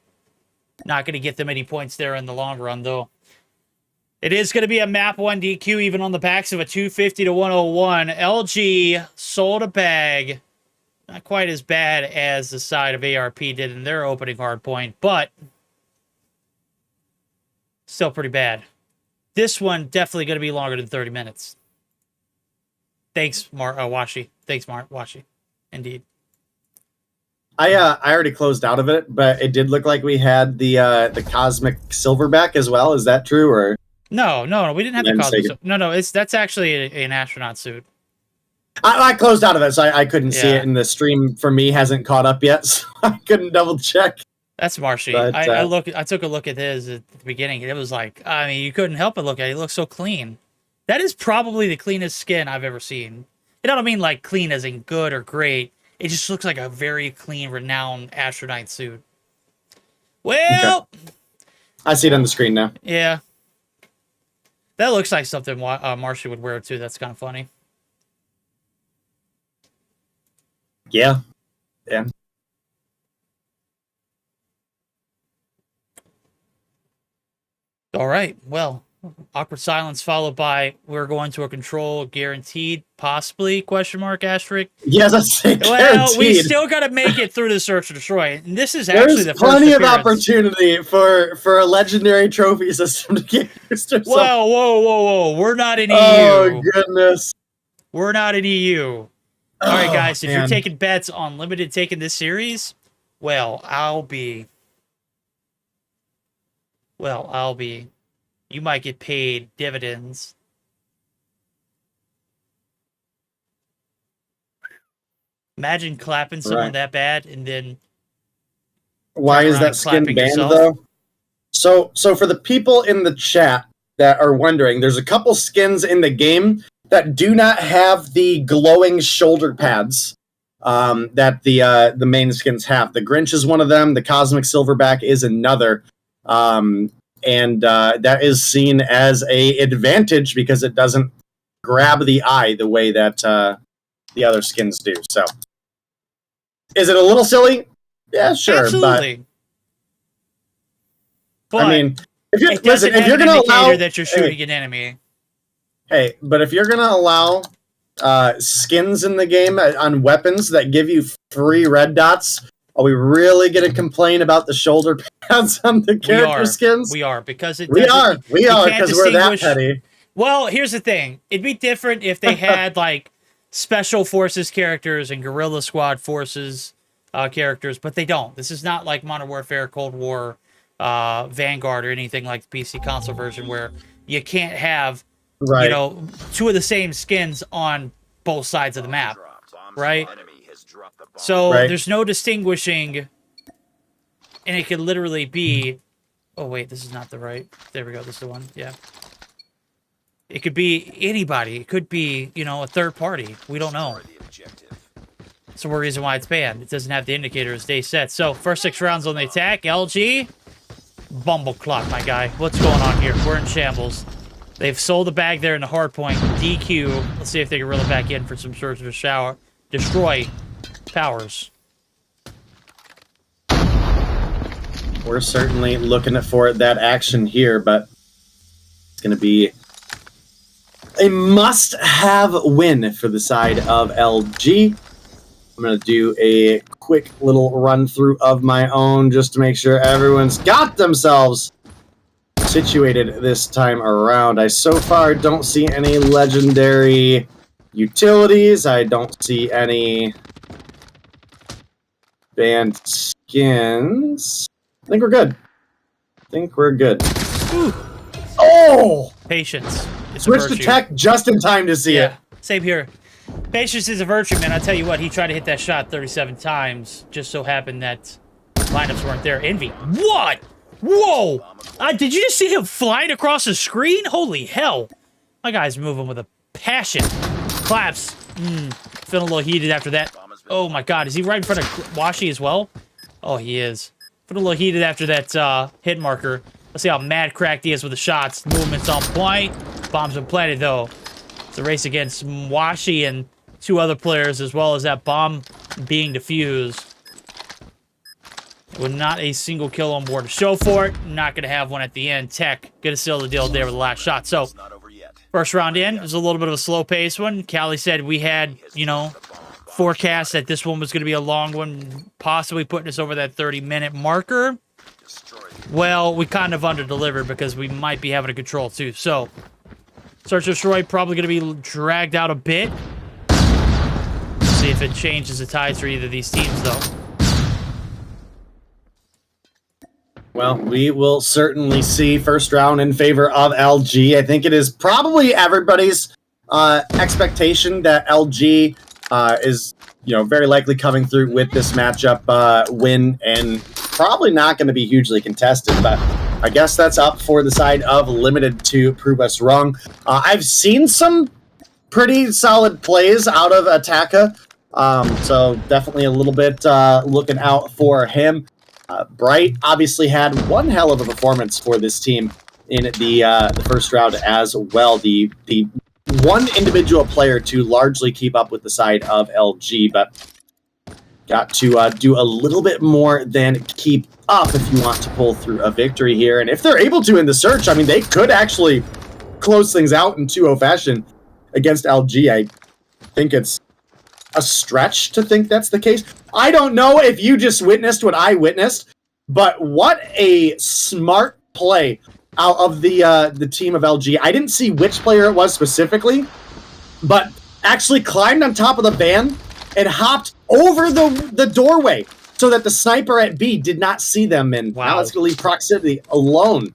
Not going to get them any points there in the long run, though. It is going to be a map 1 DQ, even on the backs of a 250 to 101. LG sold a bag. Not quite as bad as the side of ARP did in their opening hard point, but still pretty bad. This one definitely going to be longer than 30 minutes. Thanks, Washi. Thanks, Washi. Indeed. I already closed out of it, but it did look like we had the Cosmic Silverback as well. Is that true, or no? We didn't have the Cosmic. No, that's actually an astronaut suit. I closed out of it, so I couldn't see it, and the stream for me hasn't caught up yet, so I couldn't double check. That's Marshy. But, I took a look at his at the beginning, and it was like, I mean, you couldn't help but look at it. He looks so clean. That is probably the cleanest skin I've ever seen. I don't mean like clean as in good or great. It just looks like a very clean, renowned astronaut suit. Well, okay. I see it on the screen now. Yeah, that looks like something Marshy would wear too. That's kind of funny. Yeah. All right. Well, awkward silence followed by we're going to a control guaranteed, possibly ? Asterisk. Yes, that's guaranteed. Well, we still got to make it through the search and destroy. And this is actually the first plenty of appearance. opportunity for a legendary trophy system to get used to. Whoa! We're not in EU. Oh goodness. We're not in EU. All right, guys. If you're taking bets on Limited taking this series, I'll be. You might get paid dividends. Imagine clapping someone that bad and then. Why is that skin banned though? So for the people in the chat that are wondering, there's a couple skins in the game that do not have the glowing shoulder pads that the main skins have. The Grinch is one of them. The Cosmic Silverback is another. And that is seen as a advantage because it doesn't grab the eye the way that the other skins do. So, is it a little silly? Yeah, sure. Absolutely. But I mean, if you're going to allow that you're shooting an enemy. Hey, but if you're going to allow skins in the game on weapons that give you free red dots, are we really going to complain about the shoulder pads on the character skins? We are, because we are because we're that petty. Well, here's the thing. It'd be different if they had like Special Forces characters and Guerrilla Squad Forces characters, but they don't. This is not like Modern Warfare, Cold War, Vanguard, or anything like the PC console version where you can't have two of the same skins on both sides of the map, right? So there's no distinguishing, and it could literally be. Oh wait, this is not the right. There we go. This is the one. Yeah. It could be anybody. It could be a third party. We don't know. That's the reason why it's banned. It doesn't have the indicator as day set. So first 6 rounds on the attack. LG, Bumbleclot, my guy. What's going on here? We're in shambles. They've sold the bag there in the hard point. DQ. Let's see if they can reel it back in for some sort of destroy powers. We're certainly looking for that action here, but it's going to be a must-have win for the side of LG. I'm going to do a quick little run-through of my own just to make sure everyone's got themselves situated this time around. I so far don't see any legendary utilities. I don't see any banned skins. I think we're good. Ooh. Oh! Patience. It's a Switched to virtue. tech just in time to see it. Same here. Patience is a virtue, man. I'll tell you what, he tried to hit that shot 37 times. Just so happened that lineups weren't there. Envy. What? Whoa! Did you just see him flying across the screen? Holy hell. My guy's moving with a passion. Claps. Feeling a little heated after that. Oh my god, is he right in front of Washi as well? Oh, he is. Feeling a little heated after that hit marker. Let's see how mad cracked he is with the shots. Movement's on point. Bombs been planted, though. It's a race against Washi and 2 other players, as well as that bomb being defused. With not a single kill on board to show for it. Not going to have one at the end. Tech gonna seal the deal there with the last shot. So, first round in, it was a little bit of a slow-paced one. Callie said we had, you know, forecast that this one was going to be a long one, possibly putting us over that 30-minute marker. Well, we kind of under-delivered because we might be having a control, too. So, Search and Destroy probably going to be dragged out a bit. See if it changes the tides for either of these teams, though. Well, we will certainly see. First round in favor of LG. I think it is probably everybody's expectation that LG is, very likely coming through with this matchup win, and probably not going to be hugely contested, but I guess that's up for the side of Limited to prove us wrong. I've seen some pretty solid plays out of Ataka, so definitely a little bit looking out for him. Bright obviously had one hell of a performance for this team in the first round as well. The one individual player to largely keep up with the side of LG, but got to do a little bit more than keep up if you want to pull through a victory here. And if they're able to in the search, I mean, they could actually close things out in 2-0 fashion against LG. I think it's a stretch to think that's the case. I don't know if you just witnessed what I witnessed, but what a smart play out of the team of LG. I didn't see which player it was specifically, but actually climbed on top of the van and hopped over the doorway so that the sniper at B did not see them. And now it's going to leave Proximity alone.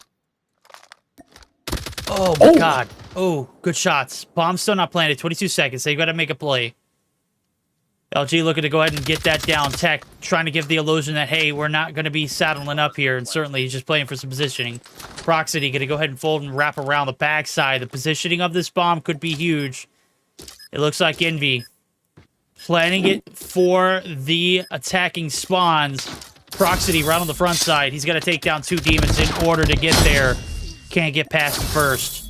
Oh my god. Oh, good shots. Bomb's still not planted. 22 seconds. They got to make a play. LG looking to go ahead and get that down. Tech trying to give the illusion that, hey, we're not going to be saddling up here. And certainly he's just playing for some positioning. Proxity going to go ahead and fold and wrap around the backside. The positioning of this bomb could be huge. It looks like Envy planning it for the attacking spawns. Proxity right on the front side. He's got to take down 2 demons in order to get there. Can't get past the first.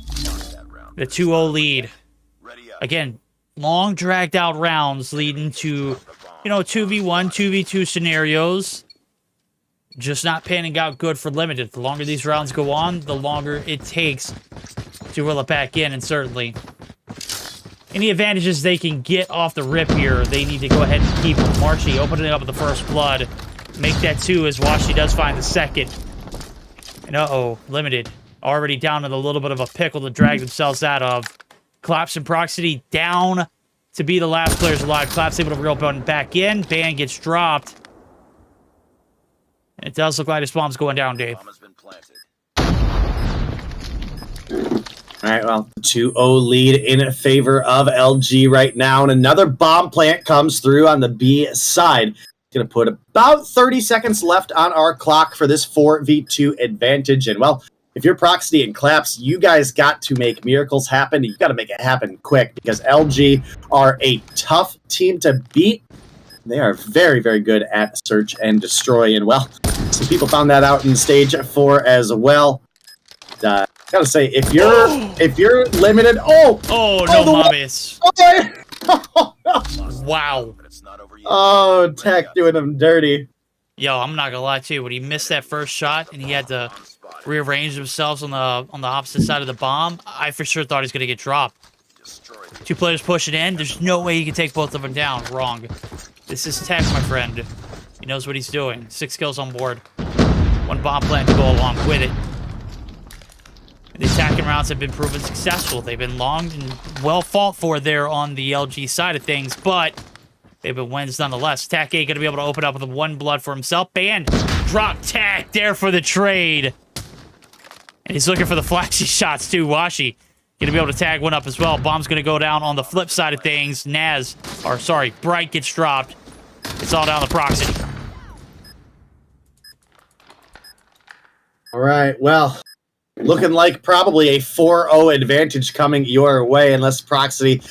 The 2-0 lead. Again, long dragged out rounds leading to, 2v1, 2v2 scenarios. Just not panning out good for Limited. The longer these rounds go on, the longer it takes to reel it back in, and certainly any advantages they can get off the rip here, they need to go ahead and keep them. Marshy opening up with the first blood. Make that 2 as Washi does find the second. And Limited already down in a little bit of a pickle to drag themselves out of. Claps and Proxity down to be the last players alive. Claps able to reel button back in. Ban gets dropped. And it does look like this bomb's going down, Dave. All right, well, 2-0 lead in favor of LG right now. And another bomb plant comes through on the B side. Going to put about 30 seconds left on our clock for this 4v2 advantage. And, well, if you're Proxy and Claps, you guys got to make miracles happen. You got to make it happen quick because LG are a tough team to beat. They are very, very good at search and destroy. And, well, some people found that out in stage 4 as well. Gotta say, if you're Limited, Mamius. Wow. Oh, Tech doing him dirty. Yo, I'm not gonna lie to you. When he missed that first shot and he had to rearrange themselves on the opposite side of the bomb, I for sure thought he was gonna get dropped. Two players pushing in. There's no way you can take both of them down. Wrong. This is Tech, my friend. He knows what he's doing. 6 kills on board. 1 bomb plant to go along with it. The attacking rounds have been proven successful. They've been long and well fought for there on the LG side of things, but they've been wins nonetheless. Tech A going to be able to open up with 1 blood for himself. Band drop Tech there for the trade. And he's looking for the flashy shots too. Washi going to be able to tag one up as well. Bomb's going to go down on the flip side of things. Bright gets dropped. It's all down the proxy. All right, well, looking like probably a 4-0 advantage coming your way, unless Proxy,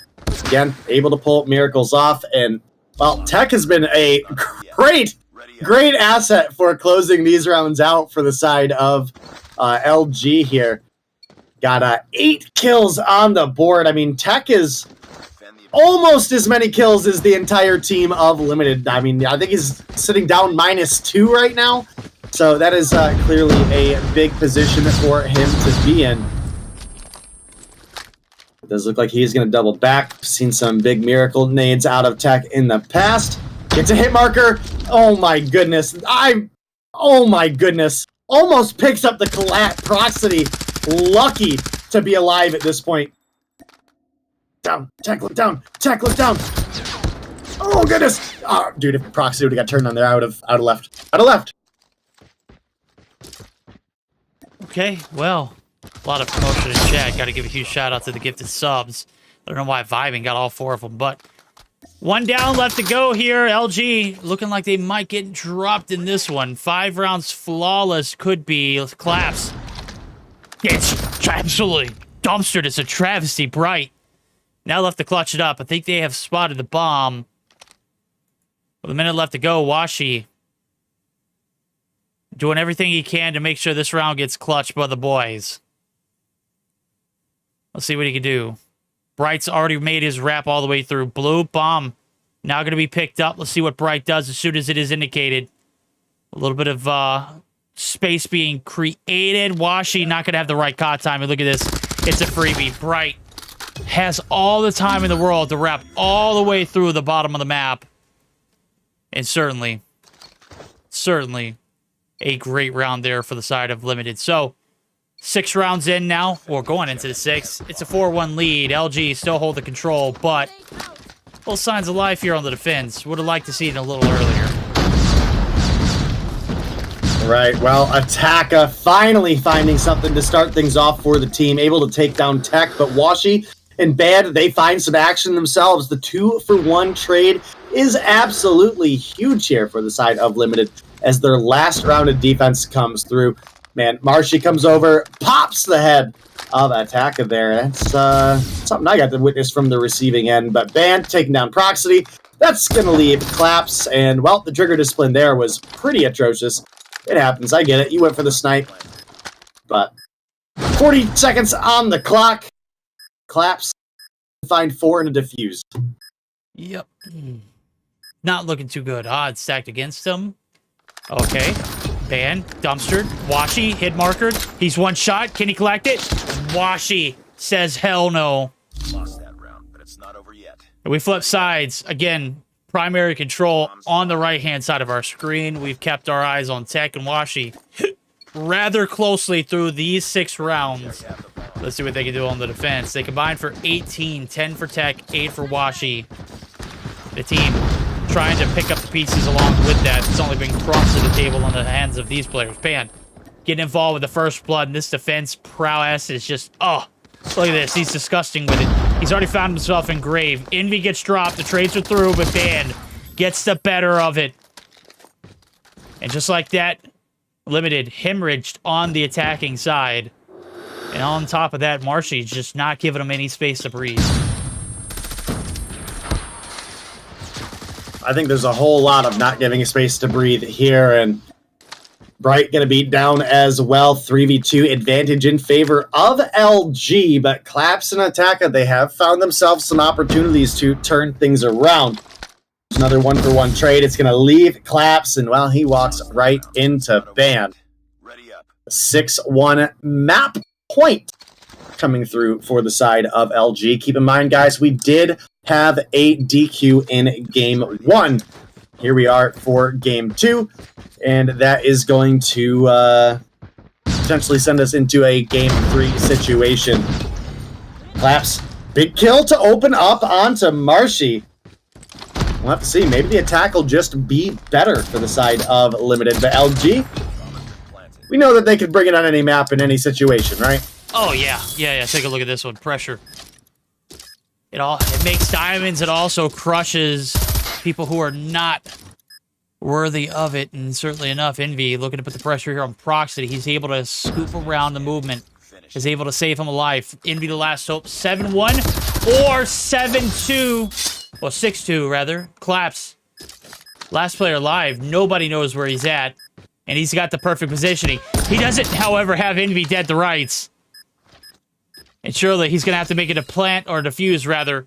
again, able to pull miracles off. And, well, Tech has been a great asset for closing these rounds out for the side of LG here. Got 8 kills on the board. I mean, Tech is almost as many kills as the entire team of Limited. I mean, I think he's sitting down -2 right now. So that is clearly a big position for him to be in. It does look like he's going to double back. Seen some big miracle nades out of Tech in the past. Gets a hit marker. Oh my goodness. Oh my goodness. Almost picks up the collapse. Proxy. Lucky to be alive at this point. Down. Tech, look down. Tech, look down. Oh goodness. Oh, dude, if Proxy would have got turned on there, I would have left. I'd have left. Okay, well, a lot of promotion in chat. Got to give a huge shout out to the gifted subs. I don't know why Vibing got all 4 of them, but 1 down left to go here. LG looking like they might get dropped in this one. 5 rounds flawless could be. Collapse. It's absolutely dumpstered. It's a travesty. Bright. Now left to clutch it up. I think they have spotted the bomb. With a minute left to go, Washi doing everything he can to make sure this round gets clutched by the boys. Let's see what he can do. Bright's already made his wrap all the way through. Blue bomb now going to be picked up. Let's see what Bright does as soon as it is indicated. A little bit of space being created. Washi not going to have the right caught time. And look at this. It's a freebie. Bright has all the time in the world to wrap all the way through the bottom of the map. And certainly a great round there for the side of Limited. So, 6 rounds in now, or going into the 6th. It's a 4-1 lead. LG still hold the control, but little signs of life here on the defense. Would have liked to see it a little earlier. Right, well, Attacka finally finding something to start things off for the team. Able to take down Tech, but Washi and Bad, they find some action themselves. The 2-for-1 trade is absolutely huge here for the side of Limited as their last round of defense comes through. Man, Marshy comes over, pops the head of Attacka there. That's something I got to witness from the receiving end. But Band taking down Proxy. That's going to leave Collapse. And, well, the trigger discipline there was pretty atrocious. It happens. I get it. You went for the snipe. But 40 seconds on the clock. Collapse. Find 4 and a defuse. Yep. Not looking too good. Odds stacked against him. Okay. Ban. Dumpstered. Washi. Hit markered. He's 1 shot. Can he collect it? Washi says hell no. Lost that round, but it's not over yet. And we flip sides. Again, primary control on the right-hand side of our screen. We've kept our eyes on Tech and Washi rather closely through these 6 rounds. Let's see what they can do on the defense. They combined for 18, 10 for Tech, 8 for Washi. The team trying to pick up the pieces along with that. It's only been crossed to the table on the hands of these players. Ban getting involved with the first blood, and this defense prowess is just, oh, look at this. He's disgusting with it. He's already found himself in grave. Envy gets dropped. The trades are through, but Ban gets the better of it. And just like that, Limited hemorrhaged on the attacking side. And on top of that, Marshy's just not giving him any space to breathe. I think there's a whole lot of not giving a space to breathe here, and Bright going to be down as well. 3v2 advantage in favor of LG, but Collapse and Attacka, they have found themselves some opportunities to turn things around. Another 1-for-1 trade. It's going to leave Collapse, and, well, he walks right into Ban. 6-1 map point coming through for the side of LG. Keep in mind, guys, we did have a DQ in Game 1. Here we are for Game 2, and that is going to potentially send us into a Game 3 situation. Claps. Big kill to open up onto Marshy. We'll have to see. Maybe the attack will just be better for the side of Limited. But LG, we know that they could bring it on any map in any situation, right? Oh, yeah. Yeah. Take a look at this one. Pressure. It makes diamonds. It also crushes people who are not worthy of it. And certainly enough, Envy looking to put the pressure here on Proxy. He's able to scoop around the movement. Is able to save him alive. Envy the last hope. 7-1 or 7-2. Well, 6-2, rather. Claps. Last player alive. Nobody knows where he's at. And he's got the perfect positioning. He doesn't, however, have Envy dead to rights. And surely he's going to have to make it a plant or defuse, rather.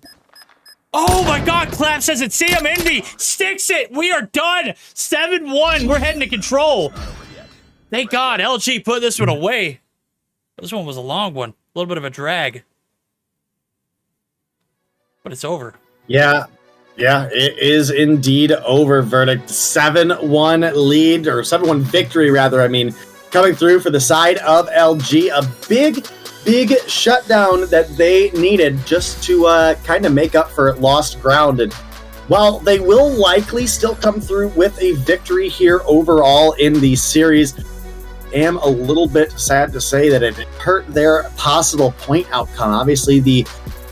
Oh, my God. Claps doesn't see him. Envy sticks it. We are done. 7-1. We're heading to control. Thank God. LG put this one away. This one was a long one. A little bit of a drag. But it's over. Yeah, it is indeed over. Verdict 7-1 lead, or 7-1 victory, rather, I mean, coming through for the side of LG. A big shutdown that they needed just to kind of make up for lost ground. And while they will likely still come through with a victory here overall in the series, am a little bit sad to say that it hurt their possible point outcome. Obviously, the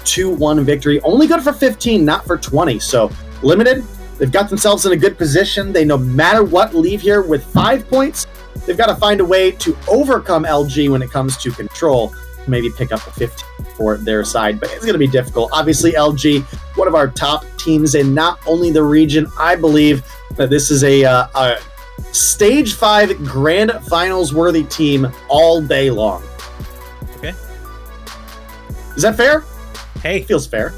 2-1 victory, only good for 15, not for 20. So, Limited, they've got themselves in a good position. They, no matter what, leave here with 5 points. They've got to find a way to overcome LG when it comes to control. Maybe pick up a 15 for their side, but it's going to be difficult. Obviously, LG, one of our top teams in not only the region. I believe that this is a Stage 5 Grand Finals worthy team all day long. Okay. Is that fair? Hey. Feels fair.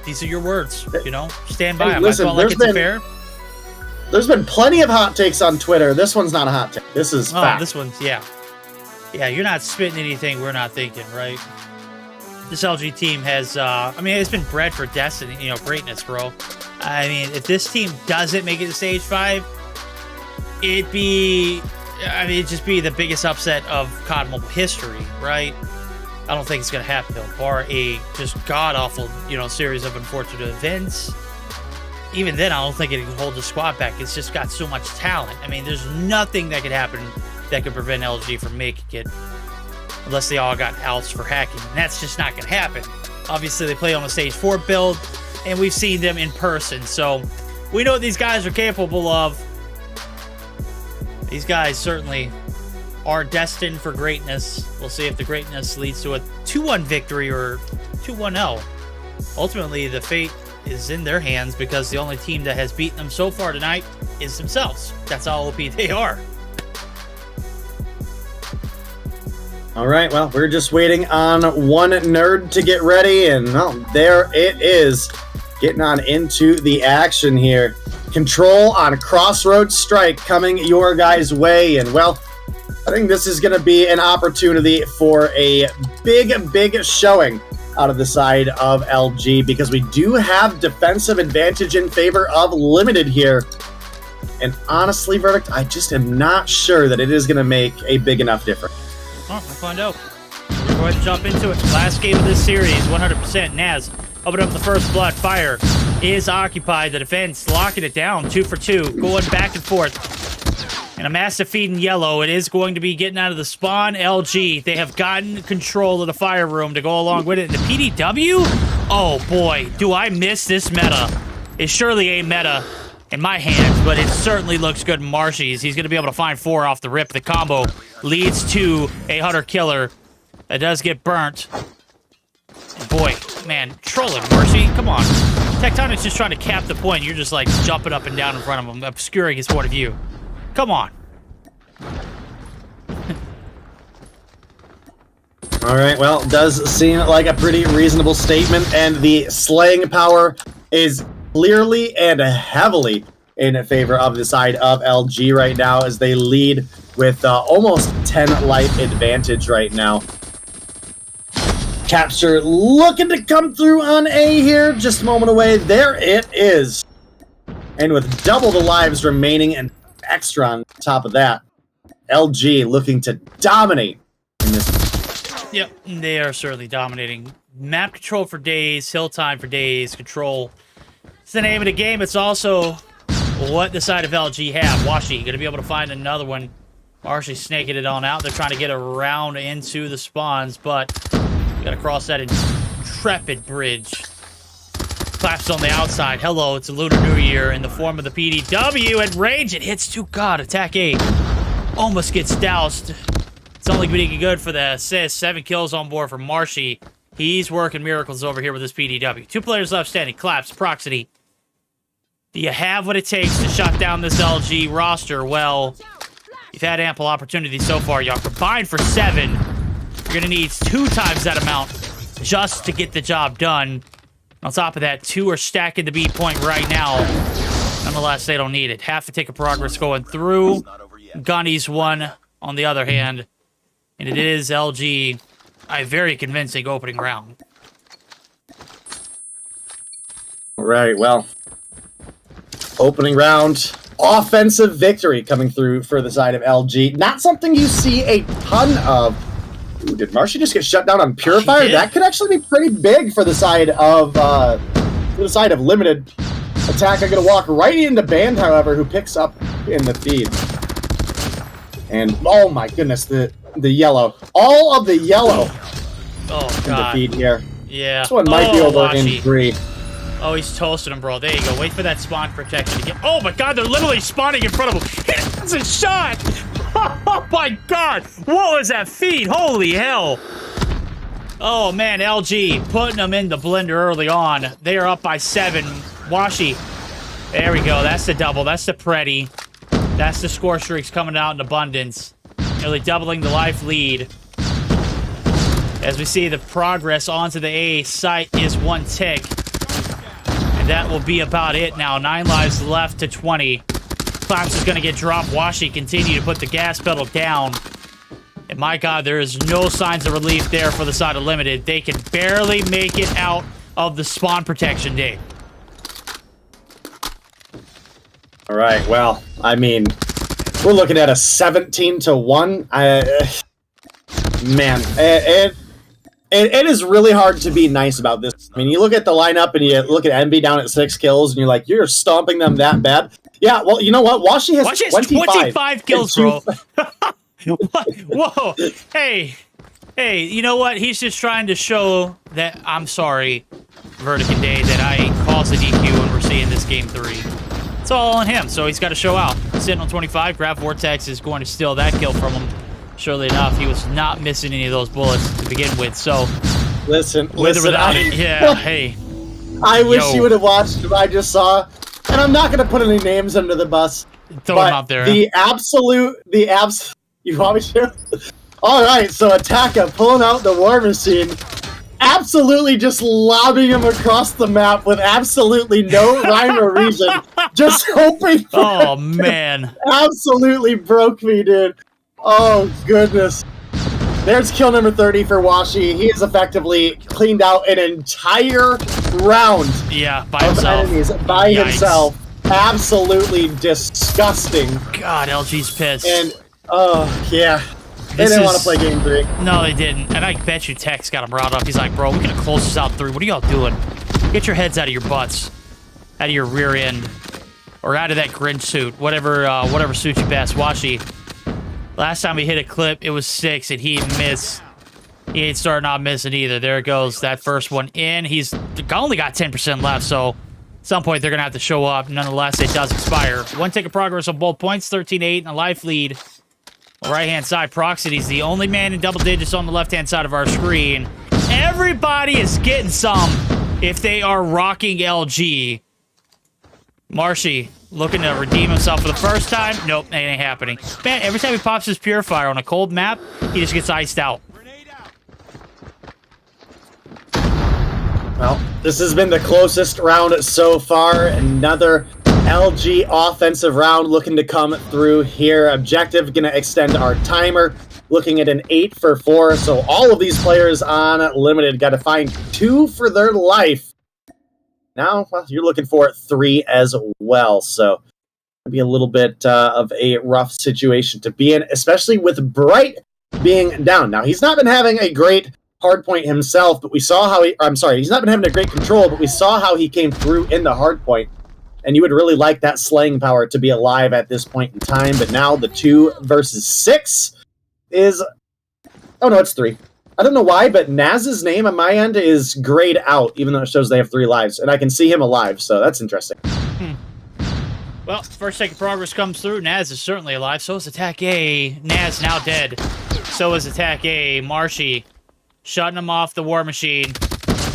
These are your words, you know? Stand by them. Listen, I felt like it's fair. There's been plenty of hot takes on Twitter. This one's not a hot take. This is fact. This one's, yeah. Yeah, you're not spitting anything we're not thinking, right? This LG team has, it's been bred for destiny, greatness, bro. I mean, if this team doesn't make it to Stage 5, it'd just be the biggest upset of COD Mobile history, right? I don't think it's going to happen, though, bar a just god-awful, series of unfortunate events. Even then, I don't think it can hold the squad back. It's just got so much talent. I mean, there's nothing that could happen that could prevent LG from making it, unless they all got outs for hacking. And that's just not going to happen. Obviously, they play on a Stage 4 build, and we've seen them in person, so we know what these guys are capable of. These guys certainly are destined for greatness. We'll see if the greatness leads to a 2-1 victory or 2-1-0. Ultimately, the fate is in their hands because the only team that has beaten them so far tonight is themselves. That's how OP they are. All right, well, we're just waiting on one nerd to get ready, and there it is. Getting on into the action here. Control on Crossroads Strike coming your guys' way, and well, I think this is going to be an opportunity for a big showing out of the side of LG, because we do have defensive advantage in favor of Limited here. And honestly, Verdict, I just am not sure that it is going to make a big enough difference. We'll find out. We're going to jump into it. Last game of this series, 100%. Naz, open up the first blood. Fire is occupied. The defense locking it down. 2 for 2. Going back and forth. And a massive feed in yellow. It is going to be getting out of the spawn. LG, they have gotten control of the fire room to go along with it. And the PDW? Oh boy, do I miss this meta. It's surely a meta in my hands, but it certainly looks good in Marshy's. He's going to be able to find 4 off the rip. The combo leads to a Hunter Killer that does get burnt. And boy, man, trolling Marshy. Come on. Tectonic's just trying to cap the point. You're just like jumping up and down in front of him, obscuring his point of view. Come on. All right, well, does seem like a pretty reasonable statement, and the slaying power is clearly and heavily in favor of the side of LG right now, as they lead with almost 10 life advantage right now. capture looking to come through on A here. Just a moment away. There it is. And with double the lives remaining and extra on top of that, LG looking to dominate in this. Yep, they are certainly dominating. Map control for days, hill time for days, control. It's the name of the game. It's also what the side of LG have. Washi, going to be able to find another one. Marcy snaking it on out. They're trying to get around into the spawns, but you got to cross that intrepid bridge. Claps on the outside. Hello, it's a Lunar New Year in the form of the PDW. At range, it hits 2. God, attack 8. Almost gets doused. It's only being good for the assist. 7 kills on board for Marshy. He's working miracles over here with his PDW. 2 players left standing. Claps, Proxity. Do you have what it takes to shut down this LG roster? Well, you've had ample opportunity so far. Y'all combined for 7. You're going to need 2 times that amount just to get the job done. On top of that, 2 are stacking the B point right now. Nonetheless, they don't need it. Half a tick of progress going through. Gunny's 1 on the other hand. And it is LG a very convincing opening round. All right, well, opening round, offensive victory coming through for the side of LG. Not something you see a ton of. Ooh, did Marshy just get shut down on Purifier? That could actually be pretty big for the side of Limited. Attack, I'm going to walk right into Band, however, who picks up in the feed. And, oh my goodness, the yellow. All of the yellow in the feed here. Yeah. This one might be over Washi. in 3. Oh, he's toasting him, bro. There you go. Wait for that spawn protection to get... Oh, my God. They're literally spawning in front of him. It's a shot. Oh, my God. What was that feed? Holy hell. Oh, man. LG putting them in the blender early on. They are up by 7. Washi. There we go. That's the double. That's the Pretty. That's the score streaks coming out in abundance. Nearly doubling the life lead. As we see the progress onto the A site is 1 tick. And that will be about it now. 9 lives left to 20. Claps is going to get dropped. Washi continue to put the gas pedal down. And my God, there is no signs of relief there for the side of Limited. They can barely make it out of the spawn protection, Dave. All right, well, I mean, we're looking at a 17-1. Man, it is really hard to be nice about this. I mean, you look at the lineup and you look at Envy down at 6 kills, and you're like, you're stomping them that bad. Yeah, well, you know what? Washi has 25 kills, bro. Whoa. Hey, you know what? He's just trying to show that, I'm sorry, Vertic and Day, that I caused the DQ when we're seeing this game 3. It's all on him, so he's got to show out. Sitting on 25, Grab Vortex is going to steal that kill from him. Surely enough, he was not missing any of those bullets to begin with, so... Listen, without it, yeah, hey. I wish you would have watched what I just saw, and I'm not going to put any names under the bus. Throw him out there. You want me to? All right, so Ataka pulling out the War Machine, absolutely just lobbing him across the map with absolutely no rhyme or reason, just hoping for Oh, man. Absolutely broke me, dude. Oh, goodness. There's kill number 30 for Washi. He has effectively cleaned out an entire round by himself. Enemies by himself. Absolutely disgusting. God, LG's pissed. And, yeah. They didn't want to play game 3. No, they didn't. And I bet you Tex got him brought up. He's like, bro, we're going to close this out 3. What are y'all doing? Get your heads out of your butts. Out of your rear end. Or out of that Grinch suit. Whatever suits you best. Washi. Last time we hit a clip, it was 6, and he missed. He ain't starting out missing either. There it goes. That first one in. He's only got 10% left, so at some point they're going to have to show up. Nonetheless, it does expire. 1 tick of progress on both points. 13-8 and a life lead. Right-hand side, Proxity's the only man in double digits on the left-hand side of our screen. Everybody is getting some if they are rocking LG. Marshy looking to redeem himself for the first time. Nope, that ain't happening. Man, every time he pops his Purifier on a cold map, he just gets iced out. Well, this has been the closest round so far. Another LG offensive round looking to come through here. Objective going to extend our timer. looking at an 8 for 4. So all of these players on limited got to find 2 for their life. Now, well, you're looking for 3 as well. So it'll be a little bit of a rough situation to be in, especially with Bright being down. Now, he's not been having a great hardpoint himself, but we saw how he's not been having a great control, but we saw how he came through in the hardpoint. And you would really like that slaying power to be alive at this point in time. But now the 2 versus 6 is... Oh, no, it's 3. I don't know why, but Naz's name on my end is grayed out, even though it shows they have 3 lives. And I can see him alive, so that's interesting. Well, first take of progress comes through. Naz is certainly alive. So is Attack A. Naz now dead. So is Attack A. Marshy shutting him off the war machine.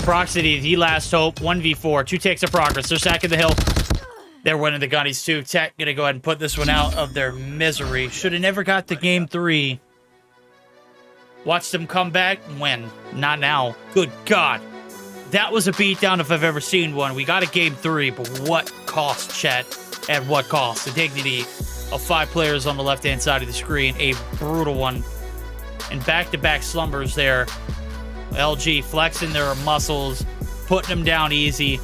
Proxity, the last hope. 1v4. 2 takes of progress. They're sacking the hill. They're winning the gunnies too. Tech gonna go ahead and put this one out of their misery. Should have never got to game 3. Watch them come back and win. Not now. Good God. That was a beatdown if I've ever seen one. We got a game 3, but what cost, chat? At what cost? The dignity of 5 players on the left-hand side of the screen. A brutal one. And back-to-back slumbers there. LG flexing their muscles, putting them down easy.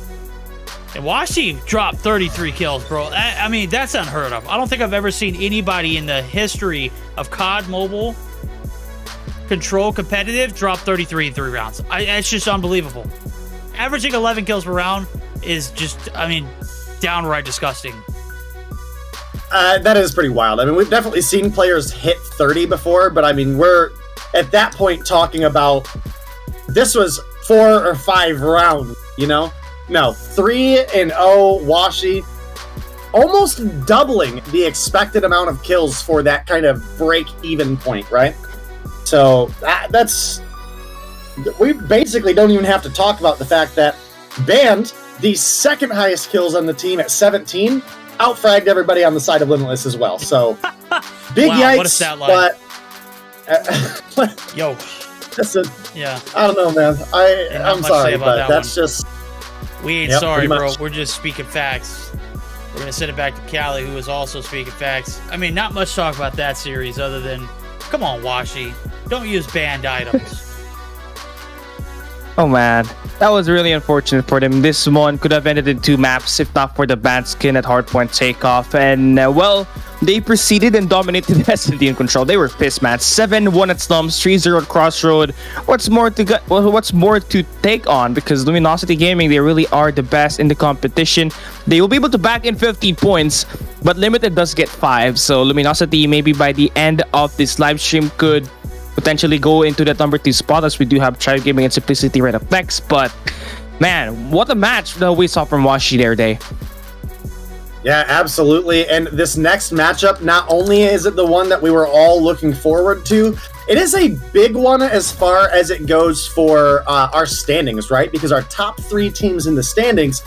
And Washi dropped 33 kills, bro. I mean, that's unheard of. I don't think I've ever seen anybody in the history of COD Mobile Control Competitive drop 33 in 3 rounds. It's just unbelievable. Averaging 11 kills per round is just, I mean, downright disgusting. That is pretty wild. I mean, we've definitely seen players hit 30 before, but I mean, we're at that point talking about this was 4 or 5 rounds, you know? No, 3-0 Washi, almost doubling the expected amount of kills for that kind of break-even point, right? So that's... We basically don't even have to talk about the fact that Band, the second highest kills on the team at 17, outfragged everybody on the side of Limitless as well. So, big wow, yikes, what a stat line. but... Yo. Listen, yeah. I don't know, man. I'm sorry, but that's just... We ain't sorry, bro. We're just speaking facts. We're going to send it back to Callie, who is also speaking facts. I mean, not much talk about that series other than, come on, Washi. Don't use banned items. Oh man, that was really unfortunate for them. This one could have ended in 2 maps if not for the bad skin at hardpoint takeoff. And well, they proceeded and dominated S&D in control. They were pissed, man. 7-1 at Slums, 3-0 at Crossroad. What's more to take on? Because Luminosity Gaming, they really are the best in the competition. They will be able to back in 15 points, but Limited does get 5. So Luminosity, maybe by the end of this live stream, could potentially go into that number 2 spot, as we do have Tribe Gaming and Simplicity right up next. But man, what a match that we saw from Washi there, Day. Yeah, absolutely. And this next matchup, not only is it the one that we were all looking forward to, it is a big one as far as it goes for our standings, right? Because our top 3 teams in the standings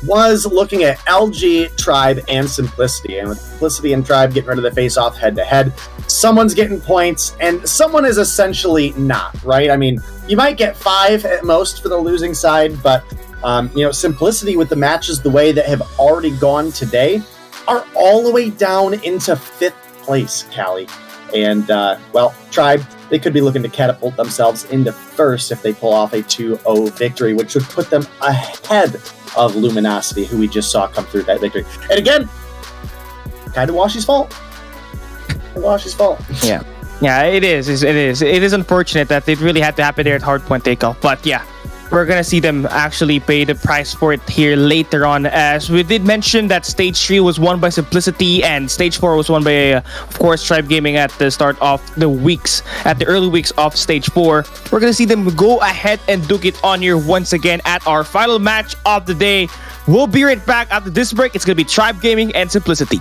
was looking at LG, Tribe, and Simplicity. And with Simplicity and Tribe getting rid of the face-off head-to-head, someone's getting points, and someone is essentially not, right? I mean, you might get 5 at most for the losing side, but you know, Simplicity with the matches the way that have already gone today are all the way down into 5th place, Callie. And, well, Tribe, they could be looking to catapult themselves into 1st if they pull off a 2-0 victory, which would put them ahead of Luminosity, who we just saw come through that victory. And again, kind of Washi's fault. Washi's fault. Yeah. Yeah, it is. It is unfortunate that it really had to happen there at hardpoint takeoff. But yeah, we're gonna see them actually pay the price for it here later on, as we did mention that stage 3 was won by Simplicity and stage 4 was won by of course Tribe Gaming at the start of the early weeks of stage 4. We're gonna see them go ahead and duke it on here once again at our final match of the day. We'll be right back after this break. It's gonna be Tribe Gaming and Simplicity.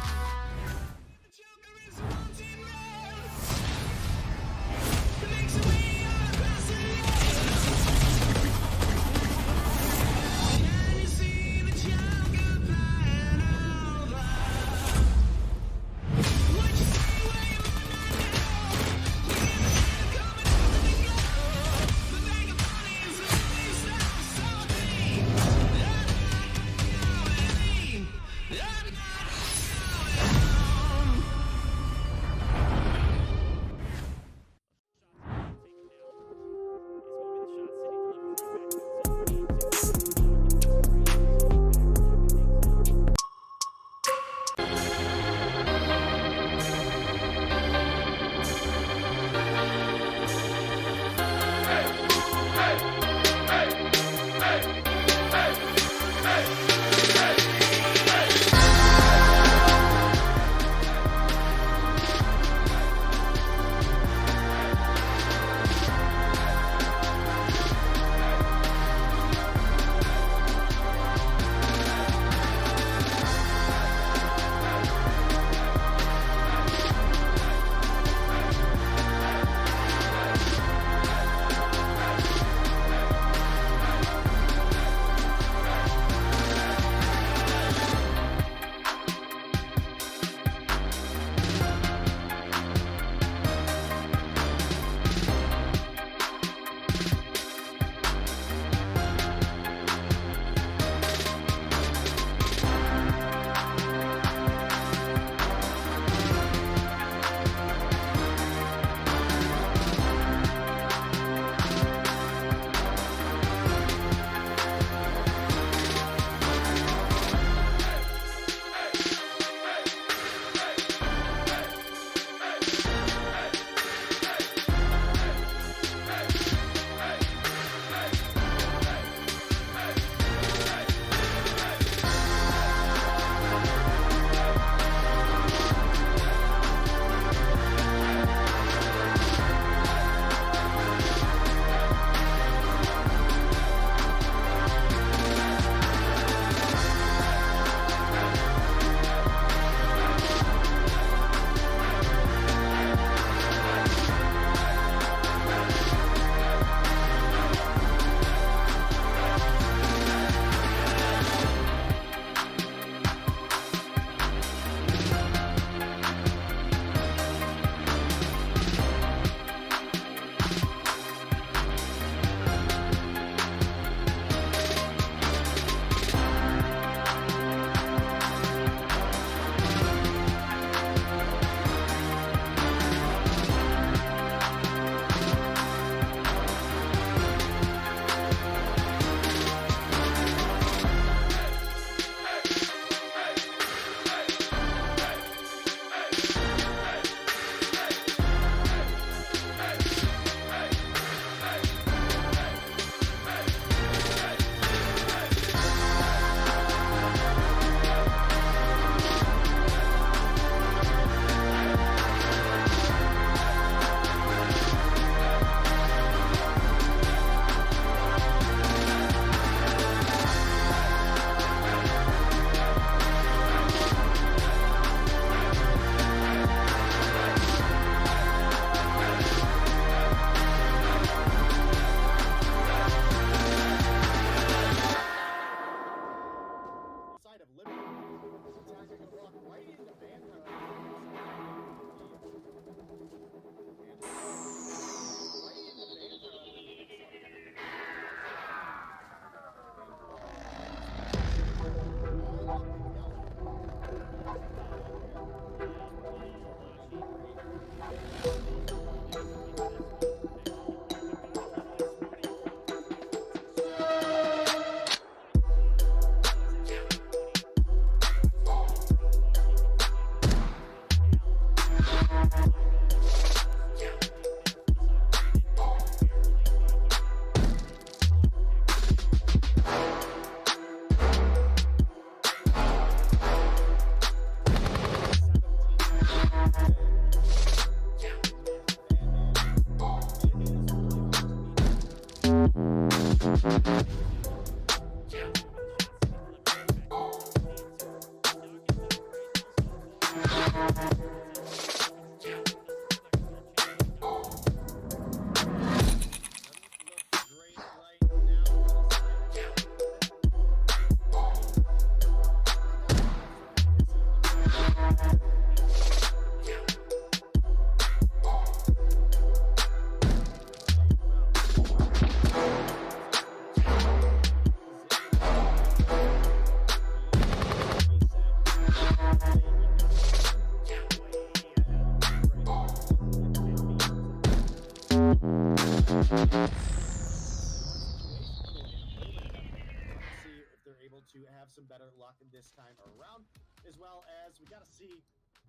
To have some better luck this time around, as well as we got to see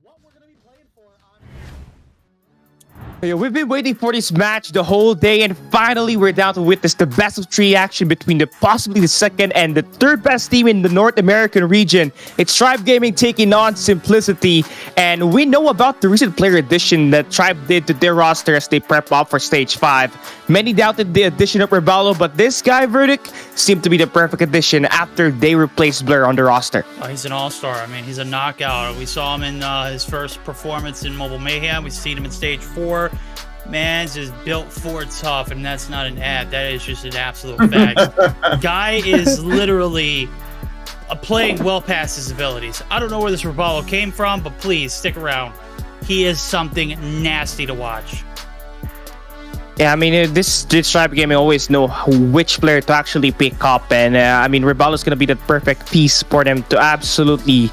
what we're going to be playing for on. Yeah, we've been waiting for this match the whole day, and finally we're down to witness the best of 3 action between possibly the second and the third best team in the North American region. It's Tribe Gaming taking on Simplicity, and we know about the recent player addition that Tribe did to their roster as they prep up for Stage 5. Many doubted the addition of Reballo, but this guy, Verdict, seemed to be the perfect addition after they replaced Blur on the roster. Oh, he's an all-star. I mean, he's a knockout. We saw him in his first performance in Mobile Mayhem. We've seen him in Stage 4. Man's just built for tough, and that's not an ad. That is just an absolute fact. Guy is literally playing well past his abilities. I don't know where this Reballo came from, but please stick around. He is something nasty to watch. Yeah, I mean, this Tribe Gaming always know which player to actually pick up, and I mean, Reballo is going to be the perfect piece for them to absolutely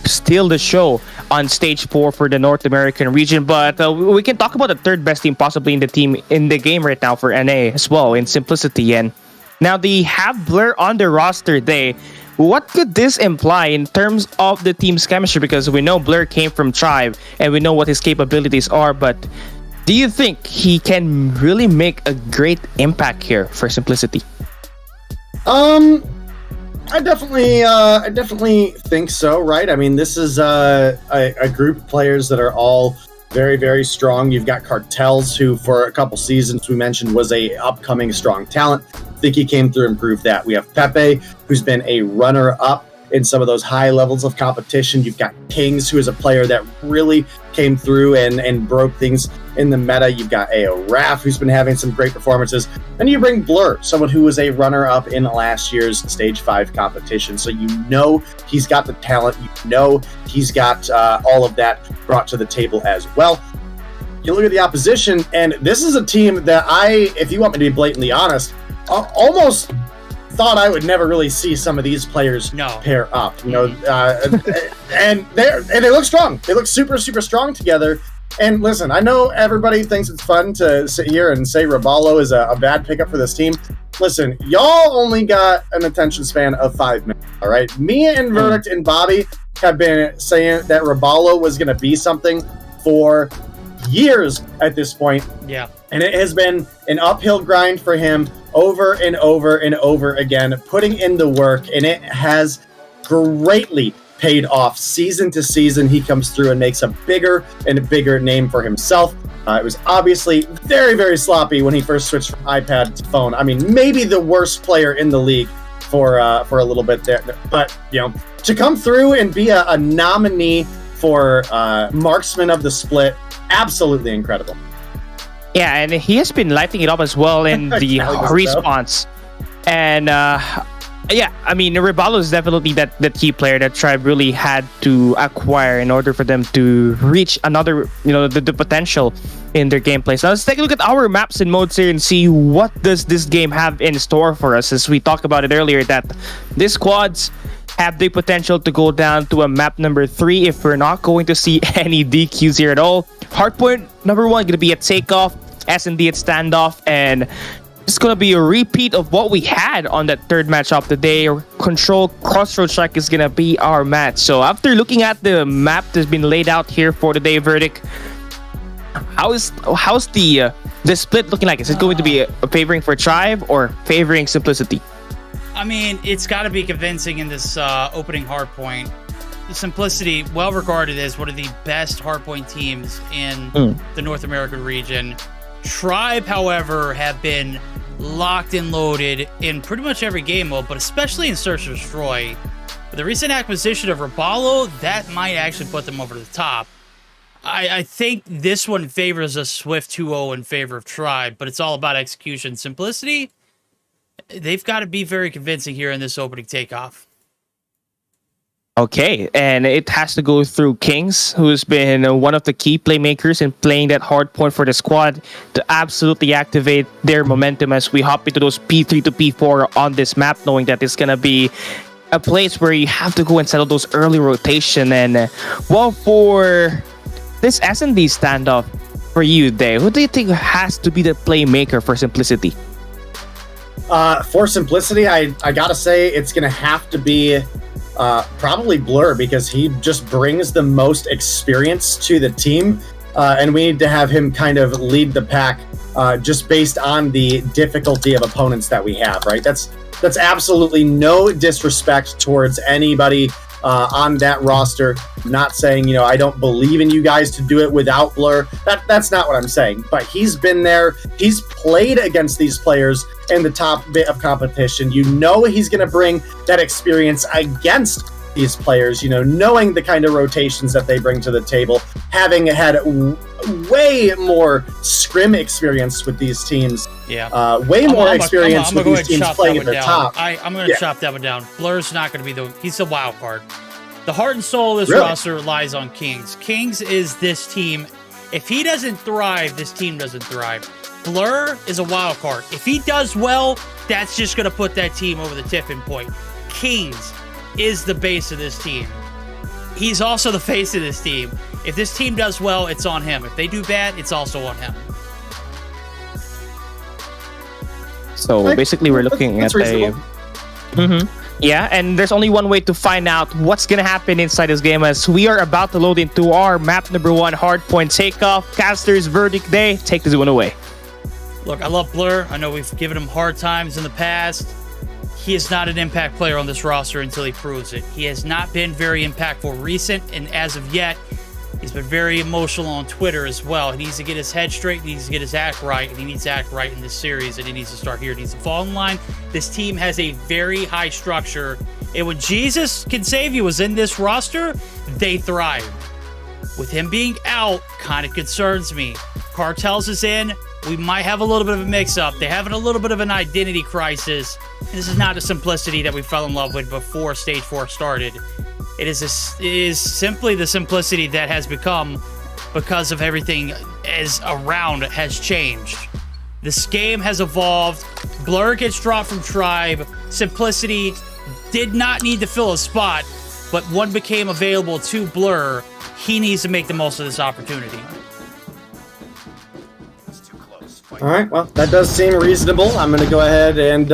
steal the show on Stage 4 for the North American region. But we can talk about the third best team possibly in the game right now for NA as well, in Simplicity. And now they have Blur on their roster day. What could this imply in terms of the team's chemistry? Because we know Blur came from Tribe and we know what his capabilities are, but do you think he can really make a great impact here for Simplicity? I definitely think so, right? I mean, this is a group of players that are all very, very strong. You've got Cartels, who for a couple seasons we mentioned was a upcoming strong talent. I think he came through and proved that. We have Pepe, who's been a runner-up in some of those high levels of competition. You've got Kings, who is a player that really came through and broke things in the meta. You've got AO Raf, who's been having some great performances. And you bring Blur, someone who was a runner-up in last year's Stage 5 competition. So you know he's got the talent. You know he's got all of that brought to the table as well. You look at the opposition, and this is a team that if you want me to be blatantly honest, almost thought I would never really see some of these players pair up, you know, and they look strong. They look super, super strong together. And listen, I know everybody thinks it's fun to sit here and say Reballo is a bad pickup for this team. Listen, y'all only got an attention span of 5 minutes, all right? Me and Verdict and Bobby have been saying that Reballo was going to be something for years at this point. Yeah. And it has been an uphill grind for him over and over and over again, putting in the work, and it has greatly paid off. Season to season, he comes through and makes a bigger and bigger name for himself. It was obviously very, very sloppy when he first switched from iPad to phone. I mean, maybe the worst player in the league for a little bit there. But, you know, to come through and be a nominee for Marksman of the Split, absolutely incredible. Yeah, and he has been lighting it up as well in the response. And yeah, I mean, Reballo is definitely that key player that Tribe really had to acquire in order for them to reach another, you know, the potential in their gameplay. So let's take a look at our maps and modes here and see what does this game have in store for us. As we talked about it earlier, that these squads have the potential to go down to a map number 3 if we're not going to see any DQs here at all. Hardpoint number 1 going to be a takeoff, S&D at standoff, and it's going to be a repeat of what we had on that third match of the day. Control Crossroad Strike is going to be our match. So after looking at the map that's been laid out here for the day, Verdict, how's the split looking like? Is it going to be favoring for Tribe or favoring Simplicity? I mean, it's got to be convincing in this opening hardpoint. Simplicity, well regarded as one of the best hardpoint teams in the North American region. Tribe, however, have been locked and loaded in pretty much every game mode, but especially in Search and Destroy. The recent acquisition of Rabalo, that might actually put them over the top. I think this one favors a swift 2-0 in favor of Tribe, but it's all about execution. Simplicity, they've got to be very convincing here in this opening takeoff. Okay, and it has to go through Kings, who's been one of the key playmakers in playing that hard point for the squad to absolutely activate their momentum as we hop into those P3 to P4 on this map, knowing that it's going to be a place where you have to go and settle those early rotation. And, well, for this S&D standoff for you, Dave, who do you think has to be the playmaker for Simplicity? For Simplicity, I gotta say it's gonna have to be probably Blur, because he just brings the most experience to the team, and we need to have him kind of lead the pack just based on the difficulty of opponents that we have, right? That's absolutely no disrespect towards anybody on that roster. I'm not saying, I don't believe in you guys to do it without Blur. That's not what I'm saying. But he's been there. He's played against these players in the top bit of competition. He's going to bring that experience against these players, knowing the kind of rotations that they bring to the table, having had way more scrim experience with these teams. Yeah. Way more experience with these teams playing at the top. I'm going to chop that one down. Blur's not going to be he's the wild card. The heart and soul of this roster lies on Kings. Kings is this team. If he doesn't thrive, this team doesn't thrive. Blur is a wild card. If he does well, that's just going to put that team over the tipping point. Kings is the base of this team. He's also the face of this team. If this team does well, it's on him. If they do bad, it's also on him. So basically, we're looking at a... Yeah, and there's only one way to find out what's going to happen inside this game, as we are about to load into our map number 1 hardpoint takeoff. Caster's verdict day. Take this one away. Look, I love Blur. I know we've given him hard times in the past. He is not an impact player on this roster until he proves it. He has not been very impactful recent, and as of yet, he's been very emotional on Twitter as well. He needs to get his head straight, he needs to get his act right, and he needs to act right in this series, and he needs to start here. He needs to fall in line. This team has a very high structure, and when Jesus Can Save You was in this roster, they thrived. With him being out, kind of concerns me. Cartels is in. We might have a little bit of a mix-up. They're having a little bit of an identity crisis. This is not the Simplicity that we fell in love with before Stage 4 started. It is simply the Simplicity that has become because of everything around has changed. This game has evolved. Blur gets dropped from Tribe. Simplicity did not need to fill a spot, but one became available to Blur. He needs to make the most of this opportunity. All right, well, that does seem reasonable. I'm going to go ahead and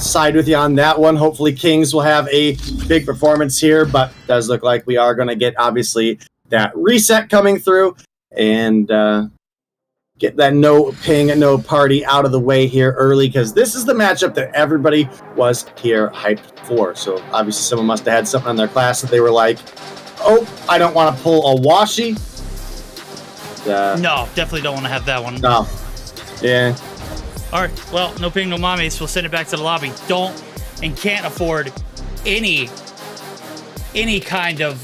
side with you on that one. Hopefully Kings will have a big performance here, but it does look like we are going to get, obviously, that reset coming through and get that no ping, no party out of the way here early, because this is the matchup that everybody was here hyped for. So obviously someone must have had something on their class that they were like, oh, I don't want to pull a washi. No, definitely don't want to have that one. No. Yeah. All right. Well, no ping, no mommies. We'll send it back to the lobby. Don't and can't afford any kind of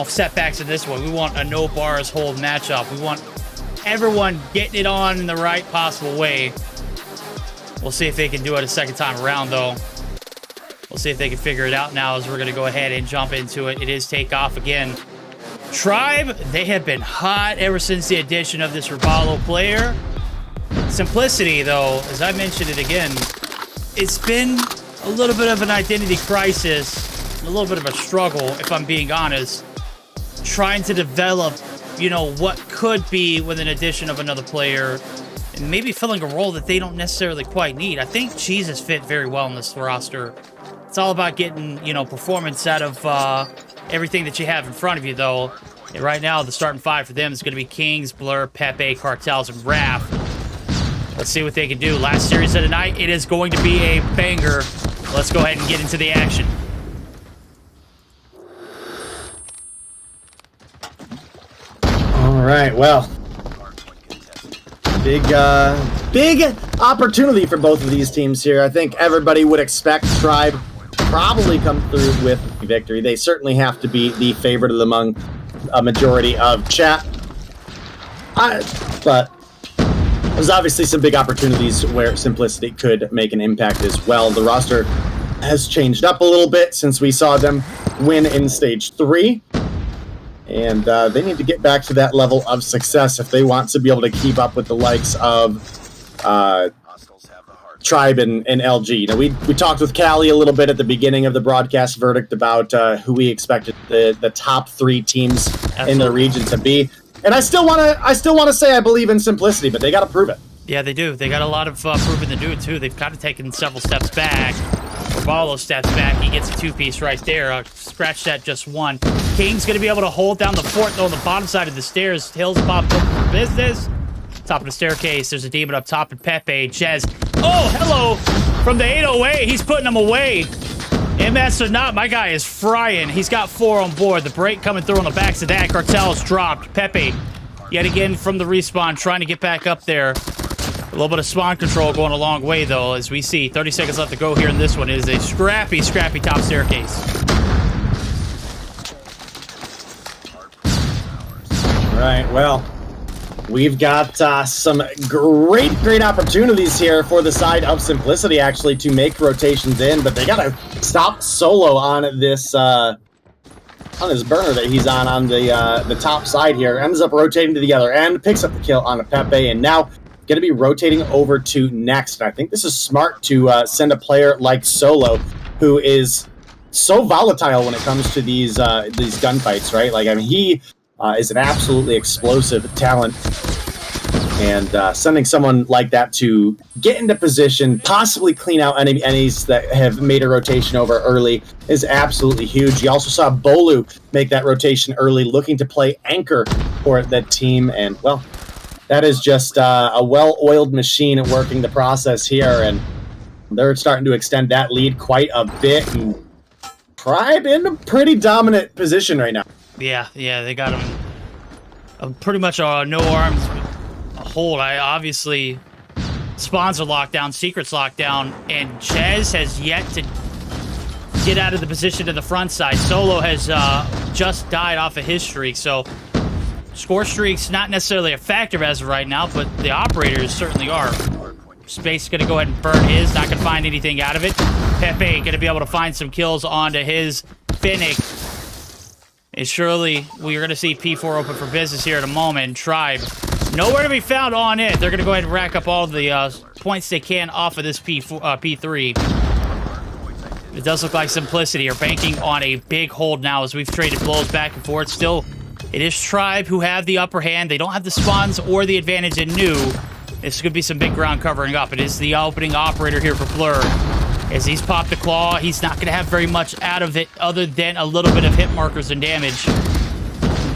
setbacks in this one. We want a no bars hold matchup. We want everyone getting it on in the right possible way. We'll see if they can do it a second time around, though. We'll see if they can figure it out now as we're going to go ahead and jump into it. It is takeoff again. Tribe, they have been hot ever since the addition of this Rabalo player. Simplicity, though, as I mentioned it again, it's been a little bit of an identity crisis, a little bit of a struggle, if I'm being honest, trying to develop, what could be with an addition of another player and maybe filling a role that they don't necessarily quite need. I think Jesus fit very well in this roster. It's all about getting, performance out of everything that you have in front of you, though. And right now, the starting 5 for them is going to be Kings, Blur, Pepe, Cartels, and Raph. Let's see what they can do. Last series of the night, it is going to be a banger. Let's go ahead and get into the action. All right, well. Big opportunity for both of these teams here. I think everybody would expect Tribe probably come through with victory. They certainly have to be the favorite among a majority of chat. But there's obviously some big opportunities where Simplicity could make an impact as well. The roster has changed up a little bit since we saw them win in Stage 3. And they need to get back to that level of success if they want to be able to keep up with the likes of Tribe and LG. You know, we talked with Callie a little bit at the beginning of the broadcast verdict about who we expected the top 3 teams in the region to be. And I still want to say I believe in Simplicity, but they got to prove it. Yeah, they do. They got a lot of proving to do it, too. They've kind of taken several steps back. Barlow steps back. He gets a 2-piece right there. Scratch that just 1. King's going to be able to hold down the fort, though, on the bottom side of the stairs. Hills popped up for business. Top of the staircase. There's a demon up top and Pepe. Jez. Oh, hello! From the 808. He's putting them away. MS or not, my guy is frying. He's got 4 on board. The break coming through on the backs of that. Cartel's dropped. Pepe, yet again from the respawn, trying to get back up there. A little bit of spawn control going a long way, though, as we see 30 seconds left to go here in this one. It is a scrappy top staircase. All right, well, we've got some great opportunities here for the side of Simplicity, actually, to make rotations in, but they got to stop Solo on this burner that he's on the top side here. Ends up rotating to the other end, picks up the kill on a Pepe, and now going to be rotating over to Next. And I think this is smart to send a player like Solo, who is so volatile when it comes to these gunfights, right? Like, I mean, he is an absolutely explosive talent. And sending someone like that to get into position, possibly clean out any enemies that have made a rotation over early is absolutely huge. You also saw Bolu make that rotation early, looking to play anchor for that team. And, well, that is just a well-oiled machine working the process here, and they're starting to extend that lead quite a bit. And Tribe in a pretty dominant position right now. Yeah, they got him pretty much no arms hold. Obviously, spawns are locked down, secrets locked down, and Chez has yet to get out of the position to the front side. Solo has just died off of his streak, so score streak's not necessarily a factor as of right now, but the operators certainly are. Space going to go ahead and burn his, not going to find anything out of it. Pepe going to be able to find some kills onto his Finnick. And surely we are going to see P4 open for business here in a moment. Tribe, nowhere to be found on it. They're going to go ahead and rack up all the points they can off of this P3. It does look like Simplicity are banking on a big hold now as we've traded blows back and forth. Still, it is Tribe who have the upper hand. They don't have the spawns or the advantage in new. This could be some big ground covering up. It is the opening operator here for Blur. As he's popped the claw, he's not going to have very much out of it other than a little bit of hit markers and damage.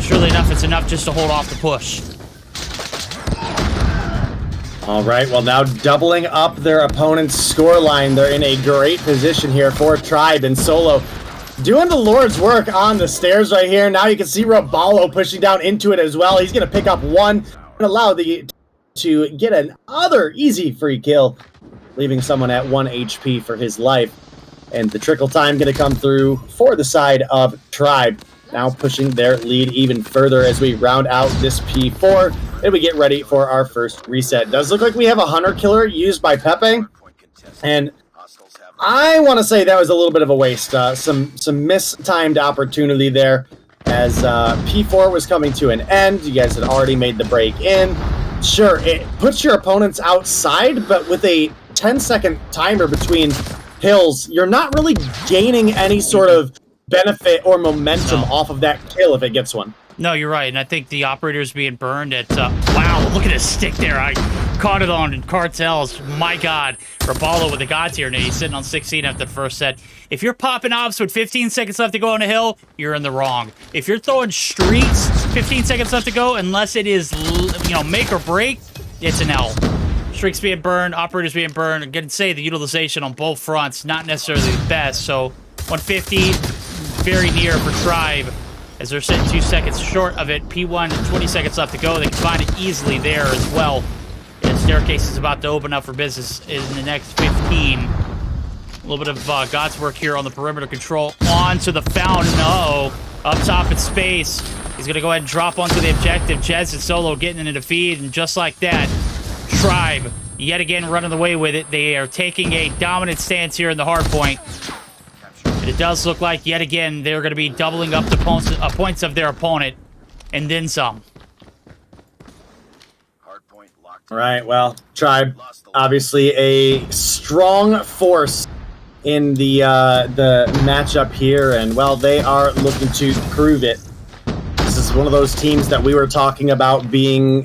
Surely enough, it's enough just to hold off the push. All right, well, now doubling up their opponent's scoreline. They're in a great position here for Tribe and Solo. Doing the Lord's work on the stairs right here. Now you can see Robalo pushing down into it as well. He's going to pick up one and allow to get another easy free kill, leaving someone at 1 HP for his life. And the trickle time going to come through for the side of Tribe. Now pushing their lead even further as we round out this P4 and we get ready for our first reset. Does look like we have a Hunter Killer used by Pepe. And I want to say that was a little bit of a waste. Some mistimed opportunity there as P4 was coming to an end. You guys had already made the break in. Sure, it puts your opponents outside, but with a 10-second timer between hills, you're not really gaining any sort of benefit or momentum off of that kill if it gets one. No, you're right, and I think the operator's being burned at... wow, look at his stick there. I caught it on Cartels. My God. Rabalo with the God tier nade. He's sitting on 16 after the first set. If you're popping ops with 15 seconds left to go on a hill, you're in the wrong. If you're throwing streaks, 15 seconds left to go, unless it is, make or break, it's an L. Streaks being burned, operators being burned. I can say the utilization on both fronts, not necessarily the best. So 150, very near for Tribe, as they're sitting 2 seconds short of it. P1, 20 seconds left to go. They can find it easily there as well. staircase is about to open up for business in the next 15. A little bit of God's work here on the perimeter control. Onto the fountain. Uh-oh. Up top in space. He's going to go ahead and drop onto the objective. Jez and Solo getting into the feed, and just like that, Tribe yet again running away with it. They are taking a dominant stance here in the hard point. And it does look like, yet again, they're going to be doubling up the points of their opponent, and then some. All right, well, Tribe, obviously a strong force in the matchup here, and, well, they are looking to prove it. This is one of those teams that we were talking about being,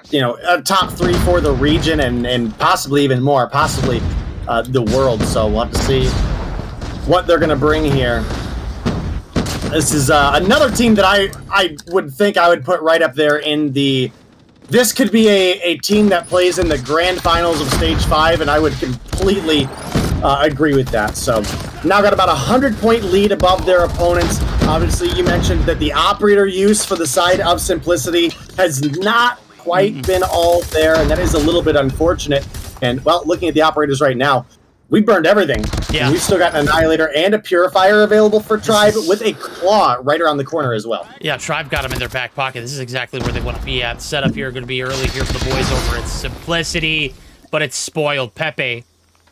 you know, a top 3 for the region and possibly even more, possibly the world. So we'll have to see what they're going to bring here. This is another team that I would think I would put right up there in the... This could be a team that plays in the grand finals of Stage 5, and I would completely agree with that. So now got about 100-point lead above their opponents. Obviously, you mentioned that the operator use for the side of Simplicity has not quite been all there, and that is a little bit unfortunate. And, well, looking at the operators right now, we burned everything. Yeah. And we've still got an Annihilator and a Purifier available for Tribe with a Claw right around the corner as well. Yeah, Tribe got them in their back pocket. This is exactly where they want to be at. Setup here going to be early here for the boys over at Simplicity, but it's spoiled. Pepe,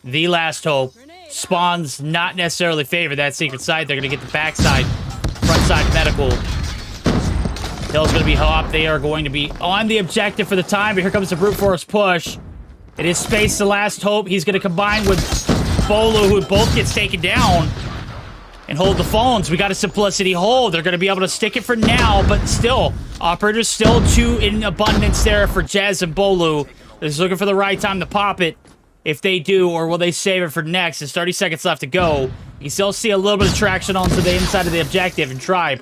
the last hope. Spawns not necessarily favor that secret side. They're going to get the backside, front side medical. Hill's going to be hop. They are going to be on the objective for the time, but here comes the brute force push. It is Space, the last hope. He's going to combine with Bolo, who both gets taken down, and hold the phones. We got a Simplicity hold. They're going to be able to stick it for now, but still, operators still 2 in abundance there for Jez and Bolu. They're just looking for the right time to pop it. If they do, or will they save it for next? There's 30 seconds left to go. You can still see a little bit of traction onto the inside of the objective, and Tribe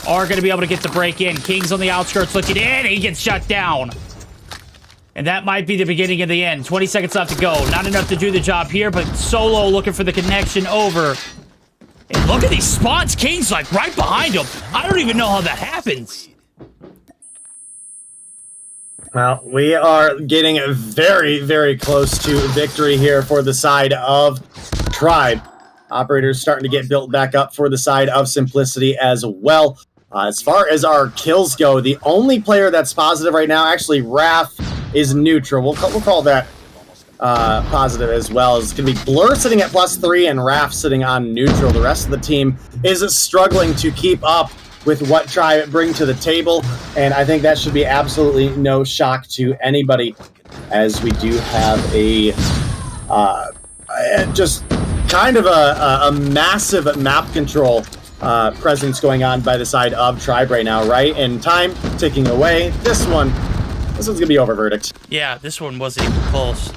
are going to be able to get the break in. King's on the outskirts looking in. He gets shut down. And that might be the beginning of the end. 20 seconds left to go. Not enough to do the job here, but Solo looking for the connection over. And look at these spots. King's like right behind him. I don't even know how that happens. Well, we are getting very, very close to victory here for the side of Tribe. Operators starting to get built back up for the side of Simplicity as well. As far as our kills go, the only player that's positive right now, actually, Raph is neutral. We'll call that positive as well. It's going to be Blur sitting at +3 and Raph sitting on neutral. The rest of the team is struggling to keep up with what Tribe bring to the table, and I think that should be absolutely no shock to anybody, as we do have a just kind of a massive map control presence going on by the side of Tribe right now, right? And time ticking away. This one's gonna be over verdict. Yeah, this one wasn't even close.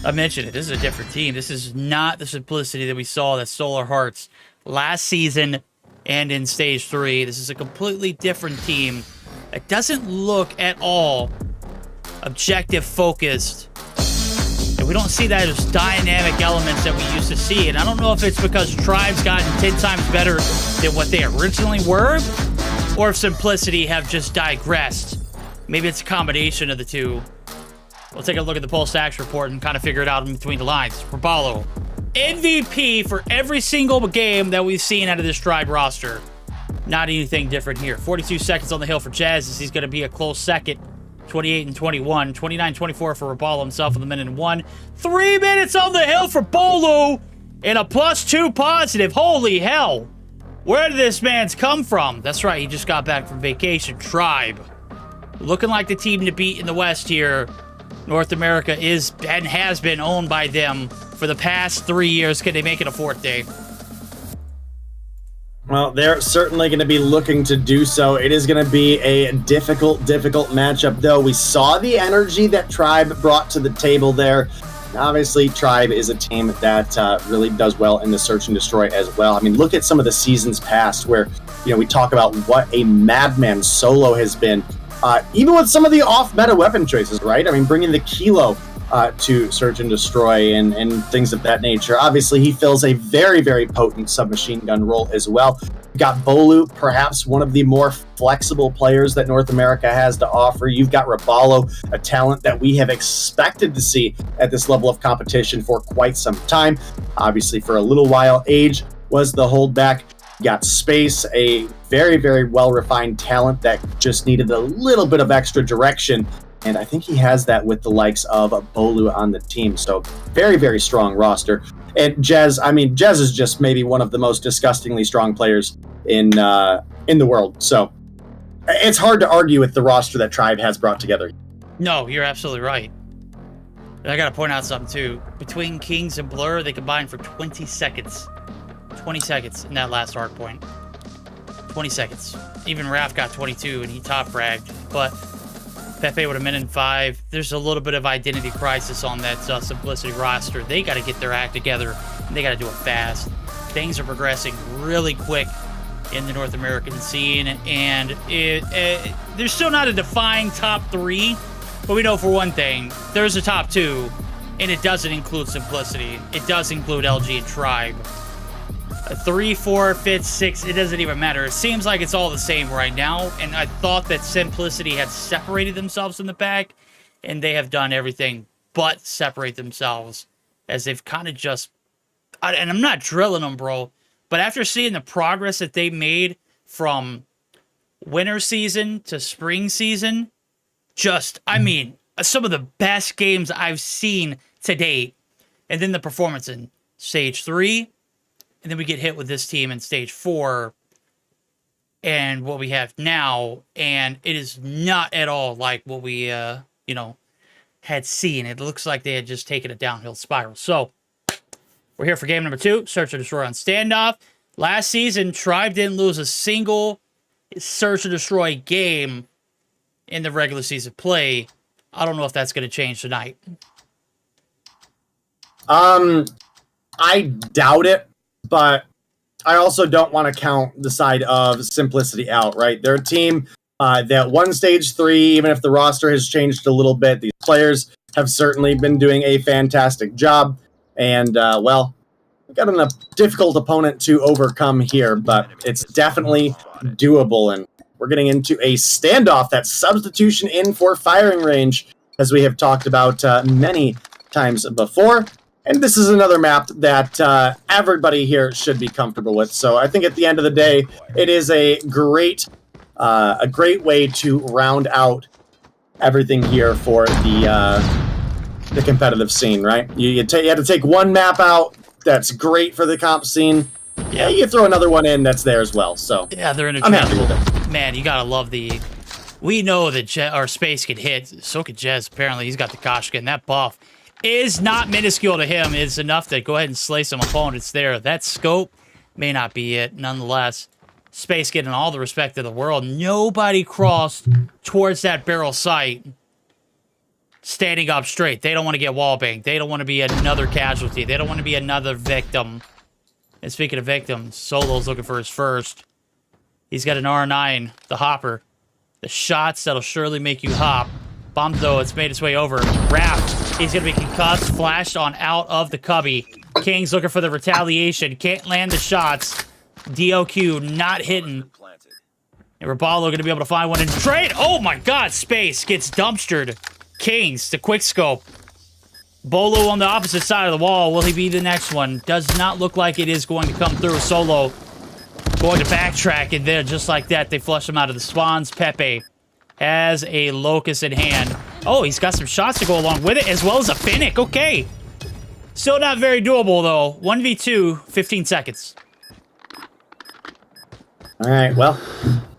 I mentioned it. This is a different team. This is not the Simplicity that we saw that Solar Hearts last season and in Stage 3. This is a completely different team. It doesn't look at all objective focused. And we don't see that as dynamic elements that we used to see. And I don't know if it's because Tribe's gotten 10 times better than what they originally were, or if Simplicity have just digressed. Maybe it's a combination of the two. We'll take a look at the Pulse Action report and kind of figure it out in between the lines. For Paulo, MVP for every single game that we've seen out of this Tribe roster. Not anything different here. 42 seconds on the hill for Jazz, as he's going to be a close second. 28 and 21. 29-24 for Rapallo himself with a minute and 1. 3 minutes on the hill for Bolu. And a +2 positive. Holy hell. Where did this man's come from? That's right, he just got back from vacation. Tribe. Looking like the team to beat in the West here. North America is and has been owned by them for the past 3 years. Can they make it a 4th day? Well, they're certainly going to be looking to do so. It is going to be a difficult matchup, though. We saw the energy that Tribe brought to the table there. Obviously, Tribe is a team that really does well in the Search and Destroy as well. I mean, look at some of the seasons past where, you know, we talk about what a madman Solo has been. Even with some of the off-meta weapon choices, right? I mean, bringing the Kilo to Search and Destroy and things of that nature. Obviously, he fills a very, very potent submachine gun role as well. You've got Bolu, perhaps one of the more flexible players that North America has to offer. You've got Rabalo, a talent that we have expected to see at this level of competition for quite some time. Obviously, for a little while, age was the holdback. You got Space, a very, very well-refined talent that just needed a little bit of extra direction. And I think he has that with the likes of Bolu on the team. So very, very strong roster. And Jez, I mean, Jez is just maybe one of the most disgustingly strong players in the world. So it's hard to argue with the roster that Tribe has brought together. No, you're absolutely right. And I got to point out something, too. Between Kings and Blur, they combined for 20 seconds. 20 seconds in that last arc point. 20 seconds. Even Raph got 22, and he top fragged. But Pepe with a minute and 5. There's a little bit of identity crisis on that Simplicity roster. They got to get their act together. And they got to do it fast. Things are progressing really quick in the North American scene, and there's still not a defined top 3, but we know for one thing, there's a top 2, and it doesn't include Simplicity. It does include LG and Tribe. 3, 4, 5, 6, it doesn't even matter. It seems like it's all the same right now, and I thought that Simplicity had separated themselves from the pack, and they have done everything but separate themselves, as they've kind of just... And I'm not drilling them, bro, but after seeing the progress that they made from winter season to spring season, just, I mean, some of the best games I've seen to date, and then the performance in Stage 3, and then we get hit with this team in Stage 4, and what we have now, and it is not at all like what we, had seen. It looks like they had just taken a downhill spiral. So, we're here for game number 2, Search and Destroy on Standoff. Last season, Tribe didn't lose a single Search and Destroy game in the regular season play. I don't know if that's going to change tonight. I doubt it, but I also don't want to count the side of Simplicity out, right? They're a team that won Stage 3, even if the roster has changed a little bit. These players have certainly been doing a fantastic job. And, well, we've got a difficult opponent to overcome here, but it's definitely doable. And we're getting into a standoff, that substitution in for firing range, as we have talked about many times before. And this is another map that everybody here should be comfortable with. So I think at the end of the day, it is a great way to round out everything here for the competitive scene, right? You had to take one map out. That's great for the comp scene. Yeah, you throw another one in that's there as well. So yeah, they're I'm happy with it. Man, you gotta love the... We know that our Space can hit. So could Jez. Apparently, he's got the Koshka, and that buff is not minuscule to him. It's enough to go ahead and slay some opponents there. That scope may not be it. Nonetheless, Space getting all the respect of the world. Nobody crossed towards that barrel sight standing up straight. They don't want to get wallbanged. They don't want to be another casualty. They don't want to be another victim. And speaking of victims, Solo's looking for his first. He's got an R9, the hopper. The shots that'll surely make you hop. Bomb, though, it's made its way over. Raph, he's going to be concussed, flashed on out of the cubby. King's looking for the retaliation. Can't land the shots. DOQ not hitting. And Rabalo going to be able to find one in trade. Oh my god, Space gets dumpstered. Kings, the quick scope. Bolo on the opposite side of the wall. Will he be the next one? Does not look like it is going to come through. Solo going to backtrack, and there, just like that, they flush him out of the spawns. Pepe has a locust in hand. Oh, he's got some shots to go along with it, as well as a Finnick. Okay. Still not very doable, though. 1v2, 15 seconds. All right, well,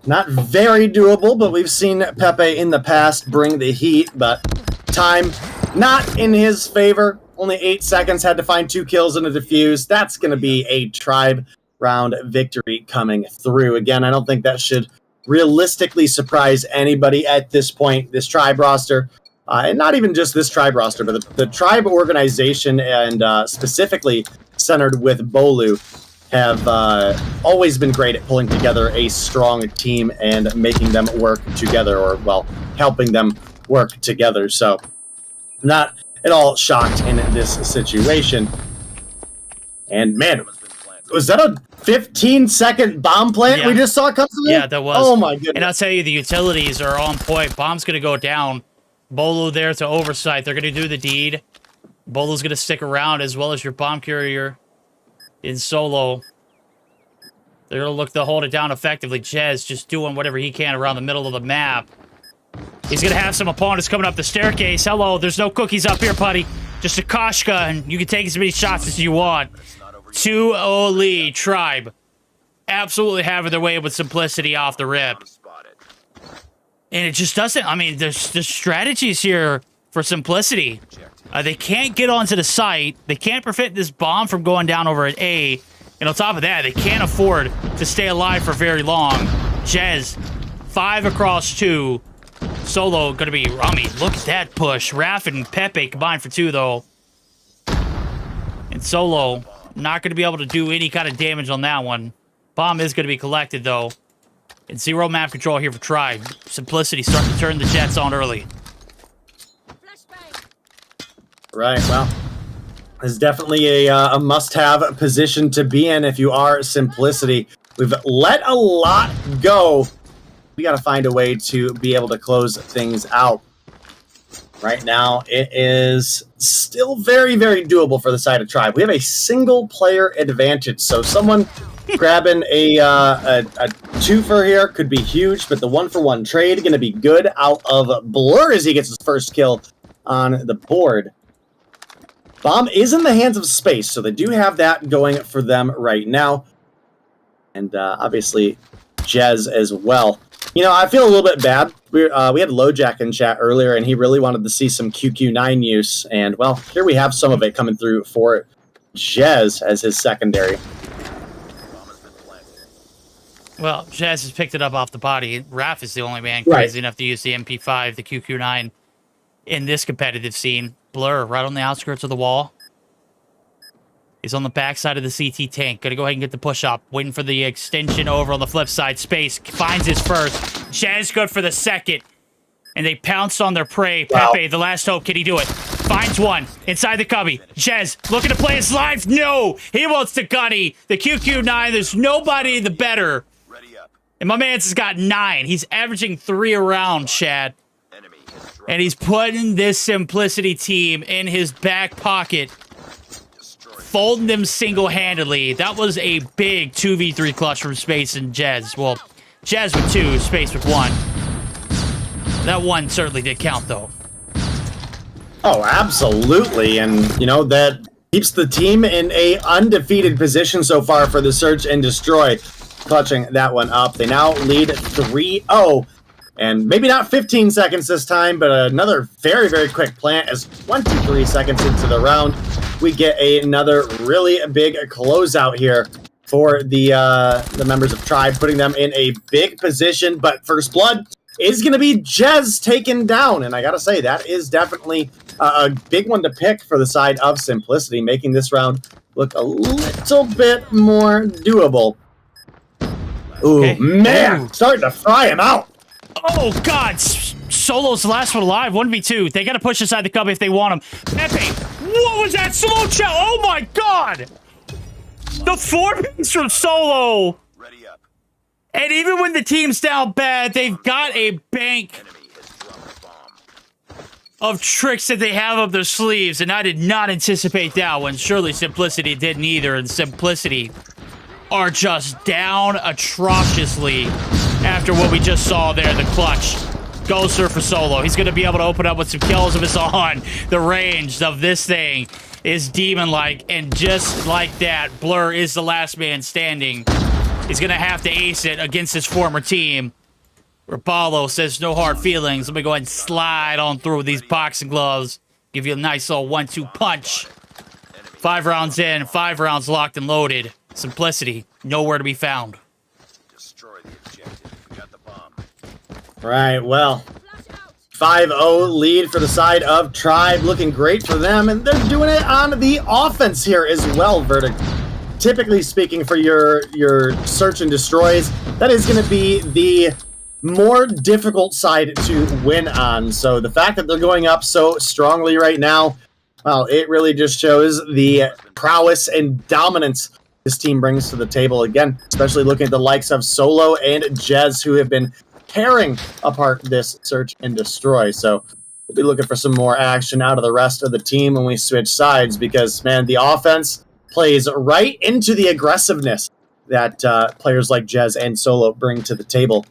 not very doable, but we've seen Pepe in the past bring the heat, but time not in his favor. Only 8 seconds, had to find 2 kills and a defuse. That's going to be a Tribe round victory coming through. Again, I don't think that should realistically surprise anybody at this point. This Tribe roster, and not even just this Tribe roster, but the Tribe organization, and specifically centered with Bolu, have always been great at pulling together a strong team and making them work together, or, well, helping them work together. So, not at all shocked in this situation. And, man, was that a 15-second bomb plant we just saw come through? Yeah, that was. Oh my goodness. And I'll tell you, the utilities are on point. Bomb's going to go down. Bolo there to oversight. They're going to do the deed. Bolo's going to stick around as well as your bomb carrier in solo. They're going to look to hold it down effectively. Jez just doing whatever he can around the middle of the map. He's going to have some opponents coming up the staircase. Hello, there's no cookies up here, buddy. Just a Koshka, and you can take as many shots as you want. 2-0 lead, Tribe. Absolutely having their way with simplicity off the rip. And it just doesn't, I mean, there's strategies here for simplicity. They can't get onto the site. They can't prevent this bomb from going down over at A. And on top of that, they can't afford to stay alive for very long. Jez, 5 across 2. Solo gonna be, I mean, look at that push. Raph and Pepe combined for 2, though. And Solo not gonna be able to do any kind of damage on that one. Bomb is gonna be collected, though. And 0 map control here for Tribe. Simplicity starting to turn the Jets on early. Right, well, this is definitely a must-have position to be in if you are Simplicity. We've let a lot go. We got to find a way to be able to close things out. Right now, it is still very, very doable for the side of Tribe. We have a single-player advantage, so someone grabbing a twofer here could be huge, but the 1-for-1 trade going to be good out of Blur as he gets his first kill on the board. Bomb is in the hands of Space, so they do have that going for them right now. And obviously, Jez as well. You know, I feel a little bit bad. We had LoJack in chat earlier, and he really wanted to see some QQ9 use. And, well, here we have some of it coming through for Jez as his secondary. Well, Jez has picked it up off the body. Raph is the only man crazy enough to use the MP5, the QQ9, in this competitive scene. Blur right on the outskirts of the wall. He's on the backside of the CT tank. Gonna go ahead and get the push up. Waiting for the extension over on the flip side. Space finds his first. Jez good for the second. And they pounced on their prey. Wow. Pepe, the last hope. Can he do it? Finds one. Inside the cubby. Jez looking to play his life. No! He wants the gunny. The QQ9. There's nobody the better. And my man's has got 9. He's averaging 3 around, Chad. And he's putting this Simplicity team in his back pocket, folding them single-handedly. That was a big 2v3 clutch from Space and Jez. Well, Jez with 2, Space with 1. That one certainly did count, though. Oh, absolutely. And, you know, that keeps the team in a undefeated position so far for the Search and Destroy. Clutching that one up. They now lead 3-0. And maybe not 15 seconds this time, but another very, very quick plant as 23 seconds into the round. We get another really big closeout here for the members of Tribe, putting them in a big position. But First Blood is going to be Jez taken down. And I got to say, that is definitely a big one to pick for the side of Simplicity, making this round look a little bit more doable. Ooh, okay. Man, starting to fry him out. Oh, God. Solo's the last one alive. 1v2. They got to push inside the cubby if they want him. Pepe, what was that slow chow? Oh, my God. The 4-piece from Solo. And even when the team's down bad, they've got a bank of tricks that they have up their sleeves. And I did not anticipate that one. Surely Simplicity didn't either. And Simplicity are just down atrociously after what we just saw there. The clutch goes through for Solo. He's going to be able to open up with some kills of his own. The range of this thing is demon-like, and just like that, Blur is the last man standing. He's going to have to ace it against his former team. Rapallo says no hard feelings. Let me go ahead and slide on through with these boxing gloves. Give you a nice little 1-2 punch. 5 rounds in, 5 rounds locked and loaded. Simplicity, nowhere to be found. Destroy the objective. We got the bomb. Right, well, 5-0 lead for the side of Tribe, looking great for them, and they're doing it on the offense here as well, Verdict. Typically speaking, for your Search and Destroys, that is going to be the more difficult side to win on. So the fact that they're going up so strongly right now, well, it really just shows the prowess and dominance this team brings to the table again, especially looking at the likes of Solo and Jez, who have been tearing apart this search and destroy. So we'll be looking for some more action out of the rest of the team when we switch sides, because, man, the offense plays right into the aggressiveness that players like Jez and Solo bring to the table.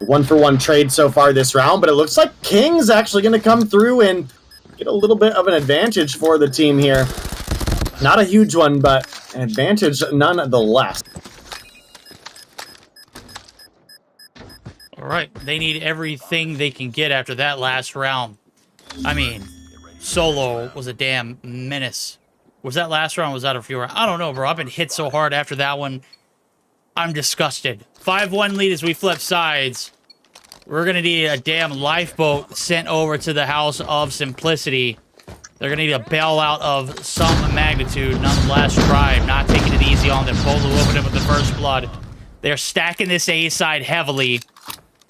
1-for-1 trade so far this round, but it looks like King's actually going to come through and get a little bit of an advantage for the team here. Not a huge one, but an advantage nonetheless. All right, they need everything they can get after that last round. I mean, Solo was a damn menace. Was that last round or was that a few rounds? I don't know, bro. I've been hit so hard after that one. I'm disgusted. 5-1 lead as we flip sides. We're going to need a damn lifeboat sent over to the House of Simplicity. They're going to need a bailout of some magnitude. Nonetheless, Tribe not taking it easy on them. Bolu opened it with the first blood. They're stacking this A side heavily.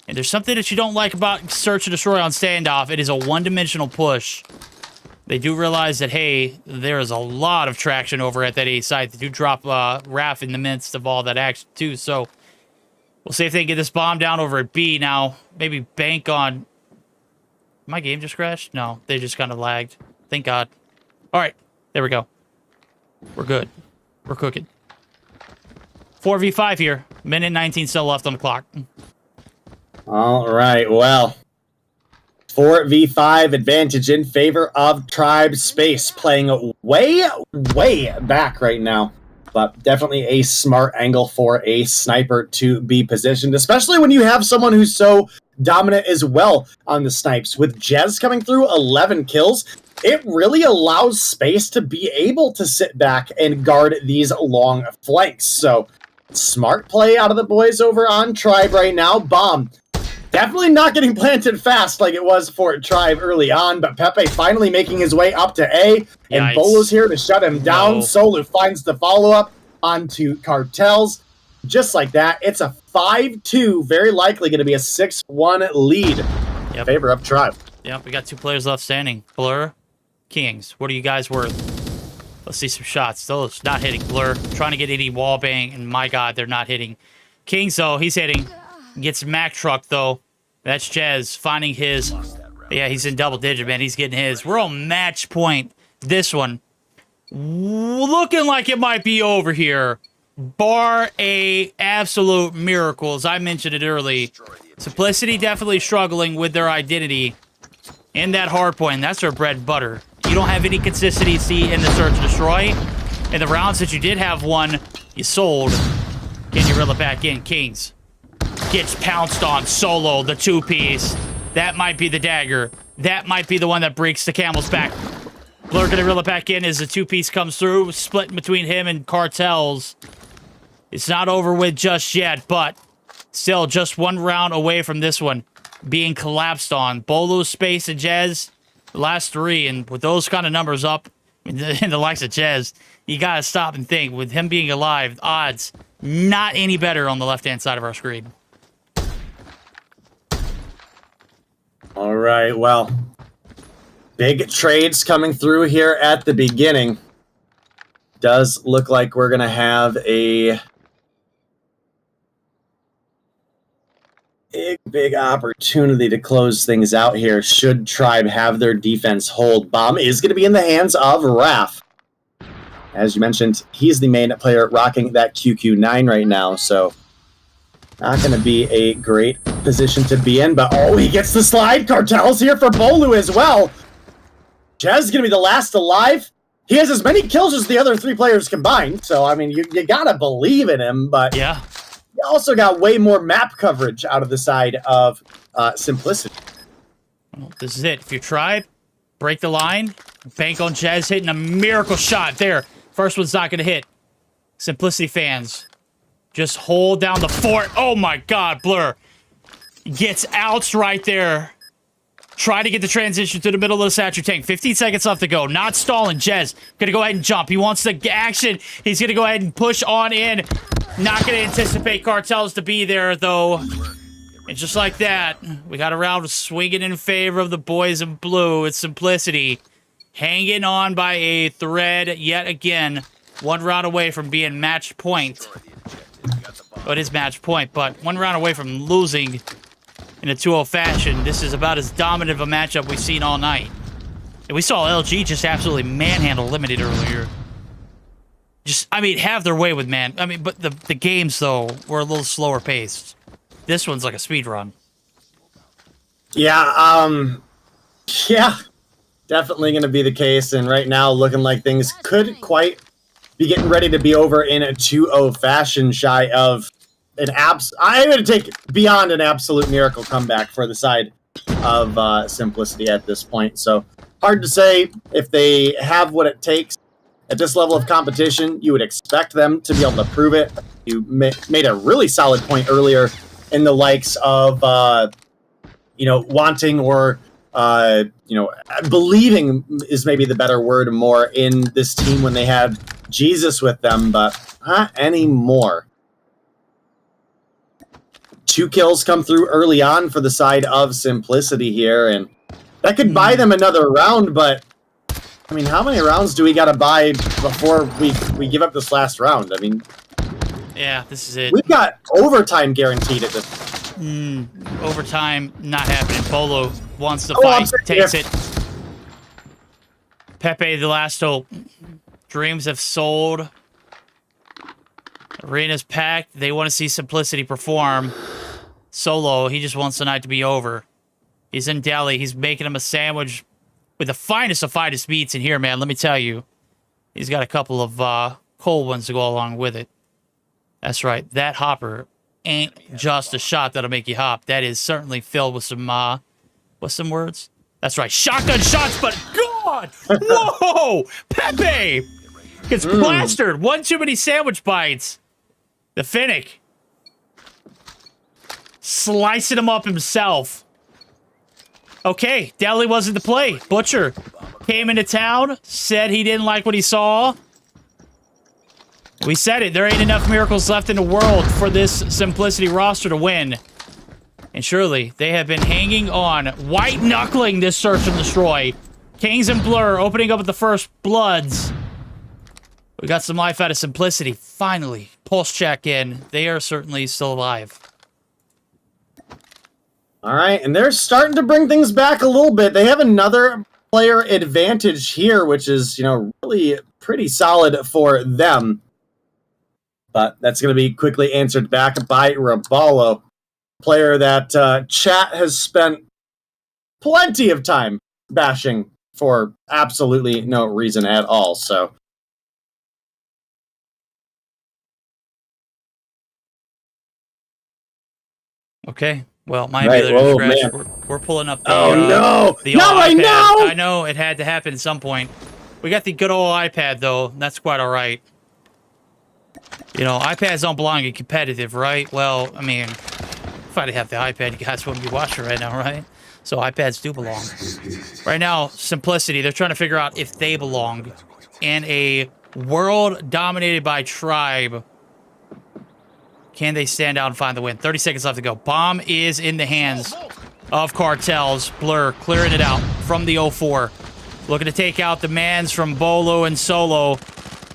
And there's something that you don't like about Search and Destroy on Standoff. It is a one-dimensional push. They do realize that, hey, there is a lot of traction over at that A site. They do drop Raph in the midst of all that action, too. So we'll see if they can get this bomb down over at B. Now, maybe bank on... My game just crashed? No, they just kind of lagged. Thank God. All right, there we go. We're good. We're cooking. 4v5 here. Minute 19 still left on the clock. All right, well... 4v5 advantage in favor of Tribe Space, playing way back right now. But definitely a smart angle for a sniper to be positioned, especially when you have someone who's so dominant as well on the snipes. With Jez coming through 11 kills, it really allows Space to be able to sit back and guard these long flanks. So, smart play out of the boys over on Tribe right now. Bomb. Definitely not getting planted fast like it was for Tribe early on, but Pepe finally making his way up to A, and Bolo's here to shut him down. No. Solo finds the follow-up onto Cartels. Just like that, it's a 5-2, very likely going to be a 6-1 lead in favor of Tribe. Yep, we got 2 players left standing. Blur, Kings, what are you guys worth? Let's see some shots. Those not hitting. Blur, trying to get any wall bang, and my God, they're not hitting. Kings, though, he's hitting. Gets Mac Truck, though. That's Jez finding his... Yeah, he's in double digit, man. He's getting his. We're on match point. This one. Looking like it might be over here. Bar a absolute miracle, as I mentioned it early. Simplicity definitely struggling with their identity in that hard point. That's their bread and butter. You don't have any consistency in the Search and Destroy. In the rounds that you did have one, you sold. Can you reel it back in? Kings. Gets pounced on. Solo, the 2-piece. That might be the dagger. That might be the one that breaks the camel's back. Blur gonna reel it back in as the 2-piece comes through, splitting between him and Cartels. It's not over with just yet, but still just one round away from this one being collapsed on. Bolo, Space, and Jez, the last 3, and with those kind of numbers up in the likes of Jez, you gotta stop and think. With him being alive, odds not any better on the left-hand side of our screen. All right, well, big trades coming through here at the beginning. Does look like we're going to have a big opportunity to close things out here should Tribe have their defense hold. Bomb is going to be in the hands of Raph. As you mentioned, he's the main player rocking that QQ9 right now, so not going to be a great position to be in, but oh, he gets the slide. Cartel's here for Bolu as well. Jez is going to be the last alive. He has as many kills as the other 3 players combined, so, I mean, you got to believe in him, but yeah, he also got way more map coverage out of the side of Simplicity. Well, this is it. If you Tribe, break the line, bank on Jez hitting a miracle shot there. First one's not going to hit. Simplicity fans, just hold down the fort. Oh my God, Blur gets outs right there. Try to get the transition to the middle of the satchel tank. 15 seconds left to go. Not stalling. Jez gonna go ahead and jump. He wants the action. He's gonna go ahead and push on in. Not gonna anticipate Cartels to be there though. And just like that, we got a round swinging in favor of the boys in blue. It's Simplicity hanging on by a thread yet again. 1 round away from being match point. Well, it is match point, but 1 round away from losing in a 2-0 fashion. This is about as dominant of a matchup we've seen all night. And we saw LG just absolutely manhandle Limited earlier. Just, I mean, have their way with man. I mean, but the games, though, were a little slower paced. This one's like a speed run. Yeah, yeah, definitely going to be the case. And right now, looking like things could quite be getting ready to be over in a 2-0 fashion, shy of an I'm going to take beyond an absolute miracle comeback for the side of Simplicity at this point. So hard to say if they have what it takes at this level of competition. You would expect them to be able to prove it. You made a really solid point earlier in the likes of, wanting or, believing is maybe the better word more in this team when they had Jesus with them, but not anymore. 2 kills come through early on for the side of Simplicity here, and that could buy them another round, but I mean, how many rounds do we got to buy before we give up this last round? I mean, yeah, this is it. We've got overtime guaranteed at this. Overtime not happening. Bolo wants to fight, takes it. Pepe, the last hope. Dreams have sold. Arena's packed. They want to see Simplicity perform. Solo, he just wants the night to be over. He's in Delhi. He's making him a sandwich with the finest of finest meats in here, man. Let me tell you. He's got a couple of cold ones to go along with it. That's right. That hopper ain't just a shot that'll make you hop. That is certainly filled with some words? That's right. Shotgun shots, but God! Whoa! Pepe! Gets plastered. 1 too many sandwich bites. The Finnick. Slicing him up himself. Okay, Dally wasn't the play. Butcher came into town, said he didn't like what he saw. We said it. There ain't enough miracles left in the world for this Simplicity roster to win. And surely, they have been hanging on, white-knuckling this search and destroy. Kings and Blur opening up with the first bloods. We got some life out of Simplicity. Finally, pulse check in. They are certainly still alive. All right, and they're starting to bring things back a little bit. They have another player advantage here, which is, really pretty solid for them. But that's going to be quickly answered back by Raballo, player that chat has spent plenty of time bashing for absolutely no reason at all. So, okay. Well, my we're pulling up the, no! The not right iPad. now! I know it had to happen at some point. We got the good old iPad, though. That's quite all right. iPads don't belong in competitive, right? Well, I mean, if I didn't have the iPad, you guys wouldn't be watching right now, right? So iPads do belong. Right now, Simplicity, they're trying to figure out if they belong in a world dominated by Tribe. Can they stand out and find the win? 30 seconds left to go. Bomb is in the hands of Cartels. Blur clearing it out from the 0-4. Looking to take out the mans from Bolo and Solo.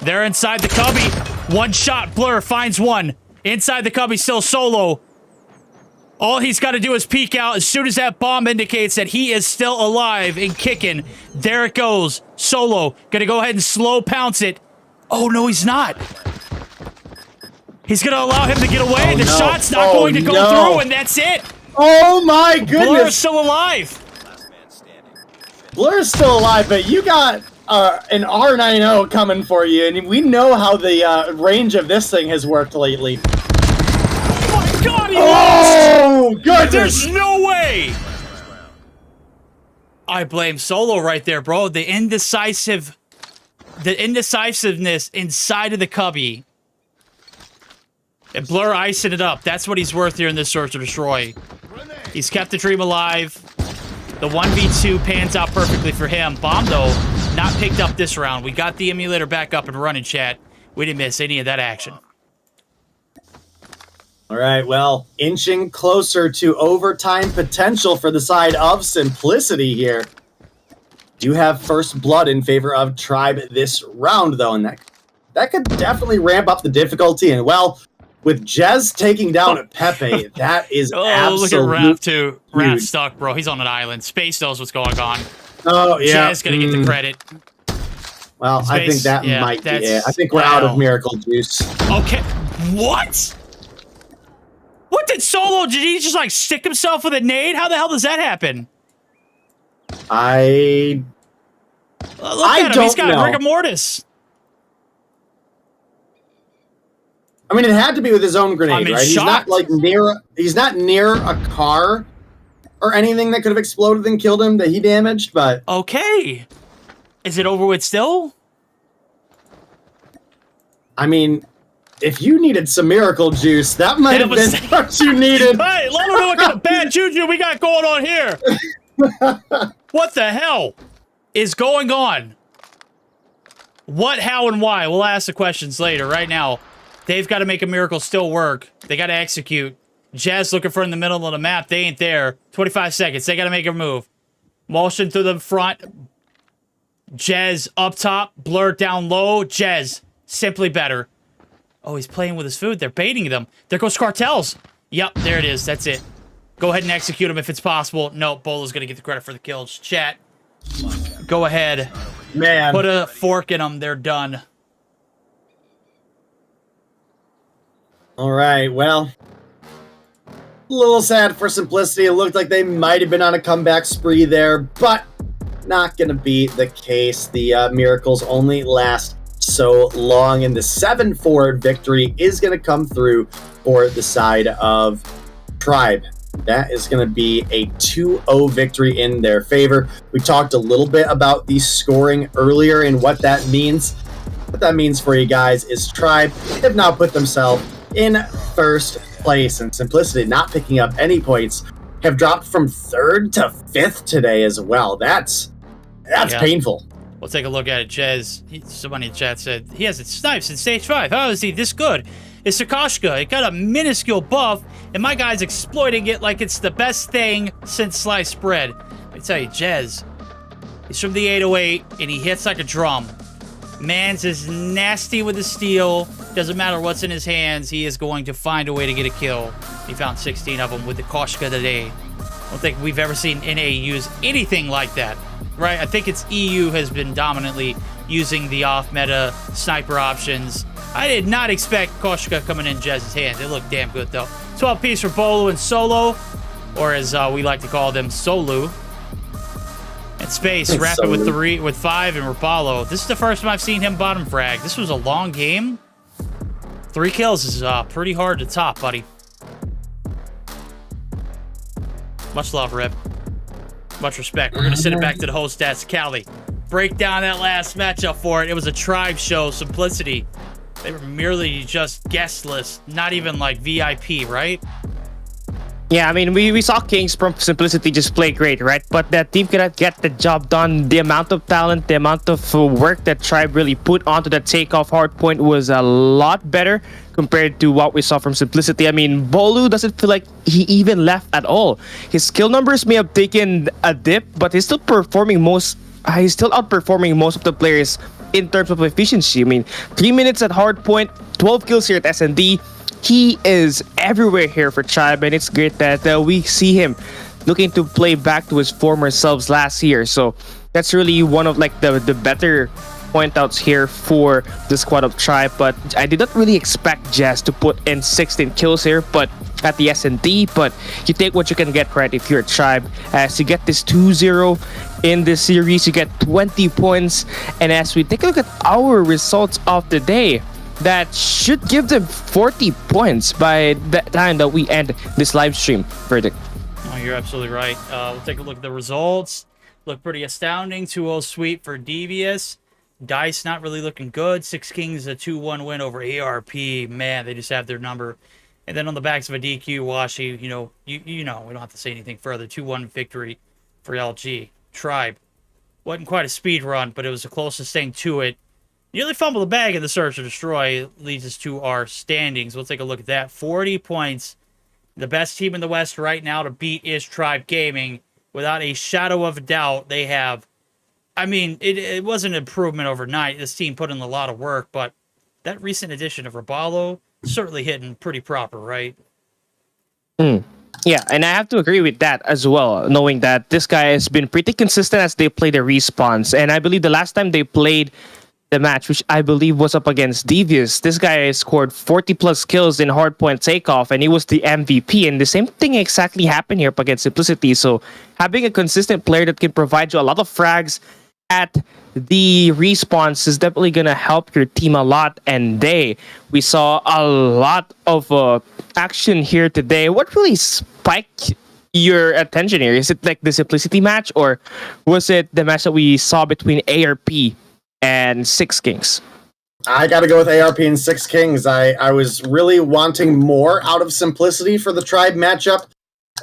They're inside the cubby. 1 shot. Blur finds 1. Inside the cubby, still Solo. All he's got to do is peek out as soon as that bomb indicates that he is still alive and kicking. There it goes. Solo gonna go ahead and slow pounce it. Oh, no, he's not. He's going to allow him to get away. The shot's not going to go through, and that's it. Oh, my goodness. Blur's still alive. Blur's still alive, but you got an R90 coming for you, and we know how the range of this thing has worked lately. Oh, my God, he lost. Goodness. There's no way. I blame Solo right there, bro. The indecisiveness inside of the cubby. And Blur icing it up. That's what he's worth here in this search or destroy. He's kept the dream alive. The 1v2 pans out perfectly for him. Bomb, though, not picked up this round. We got the emulator back up and running, chat. We didn't miss any of that action. All right, well, inching closer to overtime potential for the side of Simplicity here. Do have first blood in favor of Tribe this round, though, and that that could definitely ramp up the difficulty. And well, with Jez taking down Pepe, that is look at Raph absolute too. Raph's stuck, bro. He's on an island. Space knows what's going on. Oh yeah, Jez gonna get the credit. Well, I think that might be it. I think we're out of Miracle Juice. Okay, what? What did Solo? Did he just like stick himself with a nade? How the hell does that happen? Look at him. He's got know. rigor mortis. I mean, it had to be with his own grenade, I'm right? He's not shocked. like he's not near a car or anything that could have exploded and killed him that he damaged, but Okay. Is it over with still? I mean, if you needed some Miracle Juice, that might have been what you needed. Hey, let me know what kind of bad juju we got going on here. What the hell is going on? What, how, and why? We'll ask the questions later. Right now, they've got to make a miracle still work. They got to execute. Jazz looking for in the middle of the map. They ain't there. 25 seconds. They got to make a move. Motion to the front. Jez up top. Blur down low. Jez simply better. Oh, he's playing with his food. They're baiting them. There goes Cartels. Yep, there it is. That's it. Go ahead and execute him if it's possible. No, Bolo's going to get the credit for the kills. Chat. Go ahead. Man. Put a fork in them. They're done. All right, well, a little sad for Simplicity. It looked like they might have been on a comeback spree there, but not going to be the case. The miracles only last so long, and the 7-4 victory is going to come through for the side of Tribe. That is going to be a 2-0 victory in their favor. We talked a little bit about the scoring earlier and what that means. What that means for you guys is Tribe have now put themselves in first place, and Simplicity not picking up any points have dropped from 3rd to 5th today as well. That's painful. We'll take a look at it. Jez, somebody in chat said, he hasn't sniped in stage 5. How is he this good? It's Sakoshka. It got a minuscule buff, and my guy's exploiting it like it's the best thing since sliced bread. Let me tell you, Jez, he's from the 808, and he hits like a drum. Mans is nasty with the steel. Doesn't matter what's in his hands, he is going to find a way to get a kill. He found 16 of them with the Koshka today. I don't think we've ever seen NA use anything like that, right? I think it's EU has been dominantly using the off-meta sniper options. I did not expect Koshka coming in Jez's hands. It looked damn good, though. 12 piece for Bolo and Solo, or as we like to call them, Solu. And Space, Rapid with 5, and Rapalo. This is the first time I've seen him bottom frag. This was a long game. 3 kills is pretty hard to top, buddy. Much love, Rip. Much respect. We're going to send it back to the host stats, Cali. Break down that last matchup for it. It was a Tribe show, Simplicity. They were merely just guest list, not even like VIP, right? Yeah, I mean, we saw Kings from Simplicity just play great, right? But that team cannot get the job done. The amount of talent, the amount of work that Tribe really put onto the takeoff hardpoint was a lot better compared to what we saw from Simplicity. I mean, Bolu doesn't feel like he even left at all. His skill numbers may have taken a dip, but he's still outperforming most of the players in terms of efficiency. I mean, 3 minutes at hardpoint, 12 kills here at SND. He is everywhere here for Tribe, and it's great that we see him looking to play back to his former selves last year. So that's really one of like the better point outs here for the squad of Tribe. But I did not really expect Jazz to put in 16 kills here, but at the S&D. But you take what you can get, right? If you're a Tribe, as you get this 2-0 in this series, you get 20 points. And as we take a look at our results of the day, that should give them 40 points by the time that we end this live stream. Verdict. Oh, you're absolutely right. We'll take a look at the results. Look pretty astounding. 2-0 sweep for Devious. Dice not really looking good. 6 Kings, a 2-1 win over ARP. Man, they just have their number. And then on the backs of a DQ, Washi, you know, we don't have to say anything further. 2-1 victory for LG. Tribe. Wasn't quite a speed run, but it was the closest thing to it. Nearly fumbled the bag in the search to destroy. Leads us to our standings. We'll take a look at that. 40 points. The best team in the West right now to beat is Tribe Gaming. Without a shadow of a doubt, they have... I mean, it was an improvement overnight. This team put in a lot of work, but that recent addition of Rabalo certainly hitting pretty proper, right? Yeah, and I have to agree with that as well, knowing that this guy has been pretty consistent as they play the respawns. And I believe the last time they played the match, which I believe was up against Devious, this guy scored 40 plus kills in hardpoint takeoff, and he was the MVP. And the same thing exactly happened here up against Simplicity. So having a consistent player that can provide you a lot of frags at the respawns is definitely gonna help your team a lot. And we saw a lot of action here today. What really spiked your attention here? Is it like the Simplicity match, or was it the match that we saw between ARP and Six Kings? I got to go with ARP and Six Kings. I was really wanting more out of Simplicity for the Tribe matchup,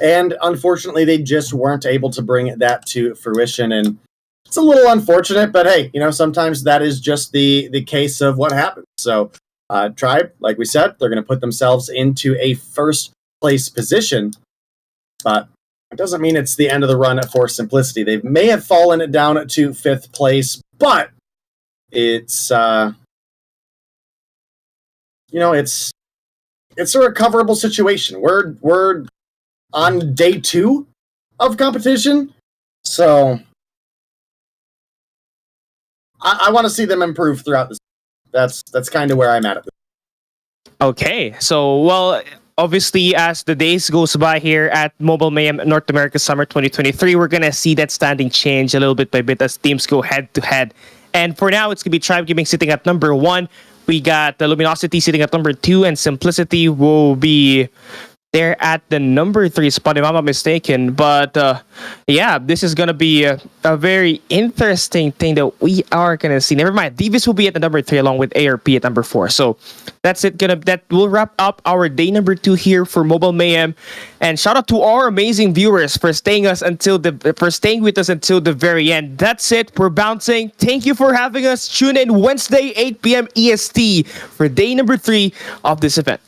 and unfortunately they just weren't able to bring that to fruition. And it's a little unfortunate, but hey, sometimes that is just the case of what happens. So Tribe, like we said, they're going to put themselves into a first place position, but it doesn't mean it's the end of the run for Simplicity. They may have fallen down to 5th place, but it's it's a recoverable situation. We're on day 2 of competition, so I want to see them improve throughout this. That's kind of where I'm at. Okay, so well, obviously, as the days goes by here at Mobile Mayhem North America Summer 2023, we're gonna see that standing change a little bit by bit as teams go head to head. And for now, it's gonna be Tribe Gaming sitting at number 1. We got the Luminosity sitting at number 2, and Simplicity will be there at the number 3 spot, if I'm not mistaken. But yeah, this is gonna be a very interesting thing that we are gonna see. Never mind, Devious will be at the number 3 along with ARP at number 4. So that's it. That will wrap up our day number 2 here for Mobile Mayhem. And shout out to our amazing viewers for staying with us until the very end. That's it. We're bouncing. Thank you for having us. Tune in Wednesday 8 p.m. EST for day number 3 of this event.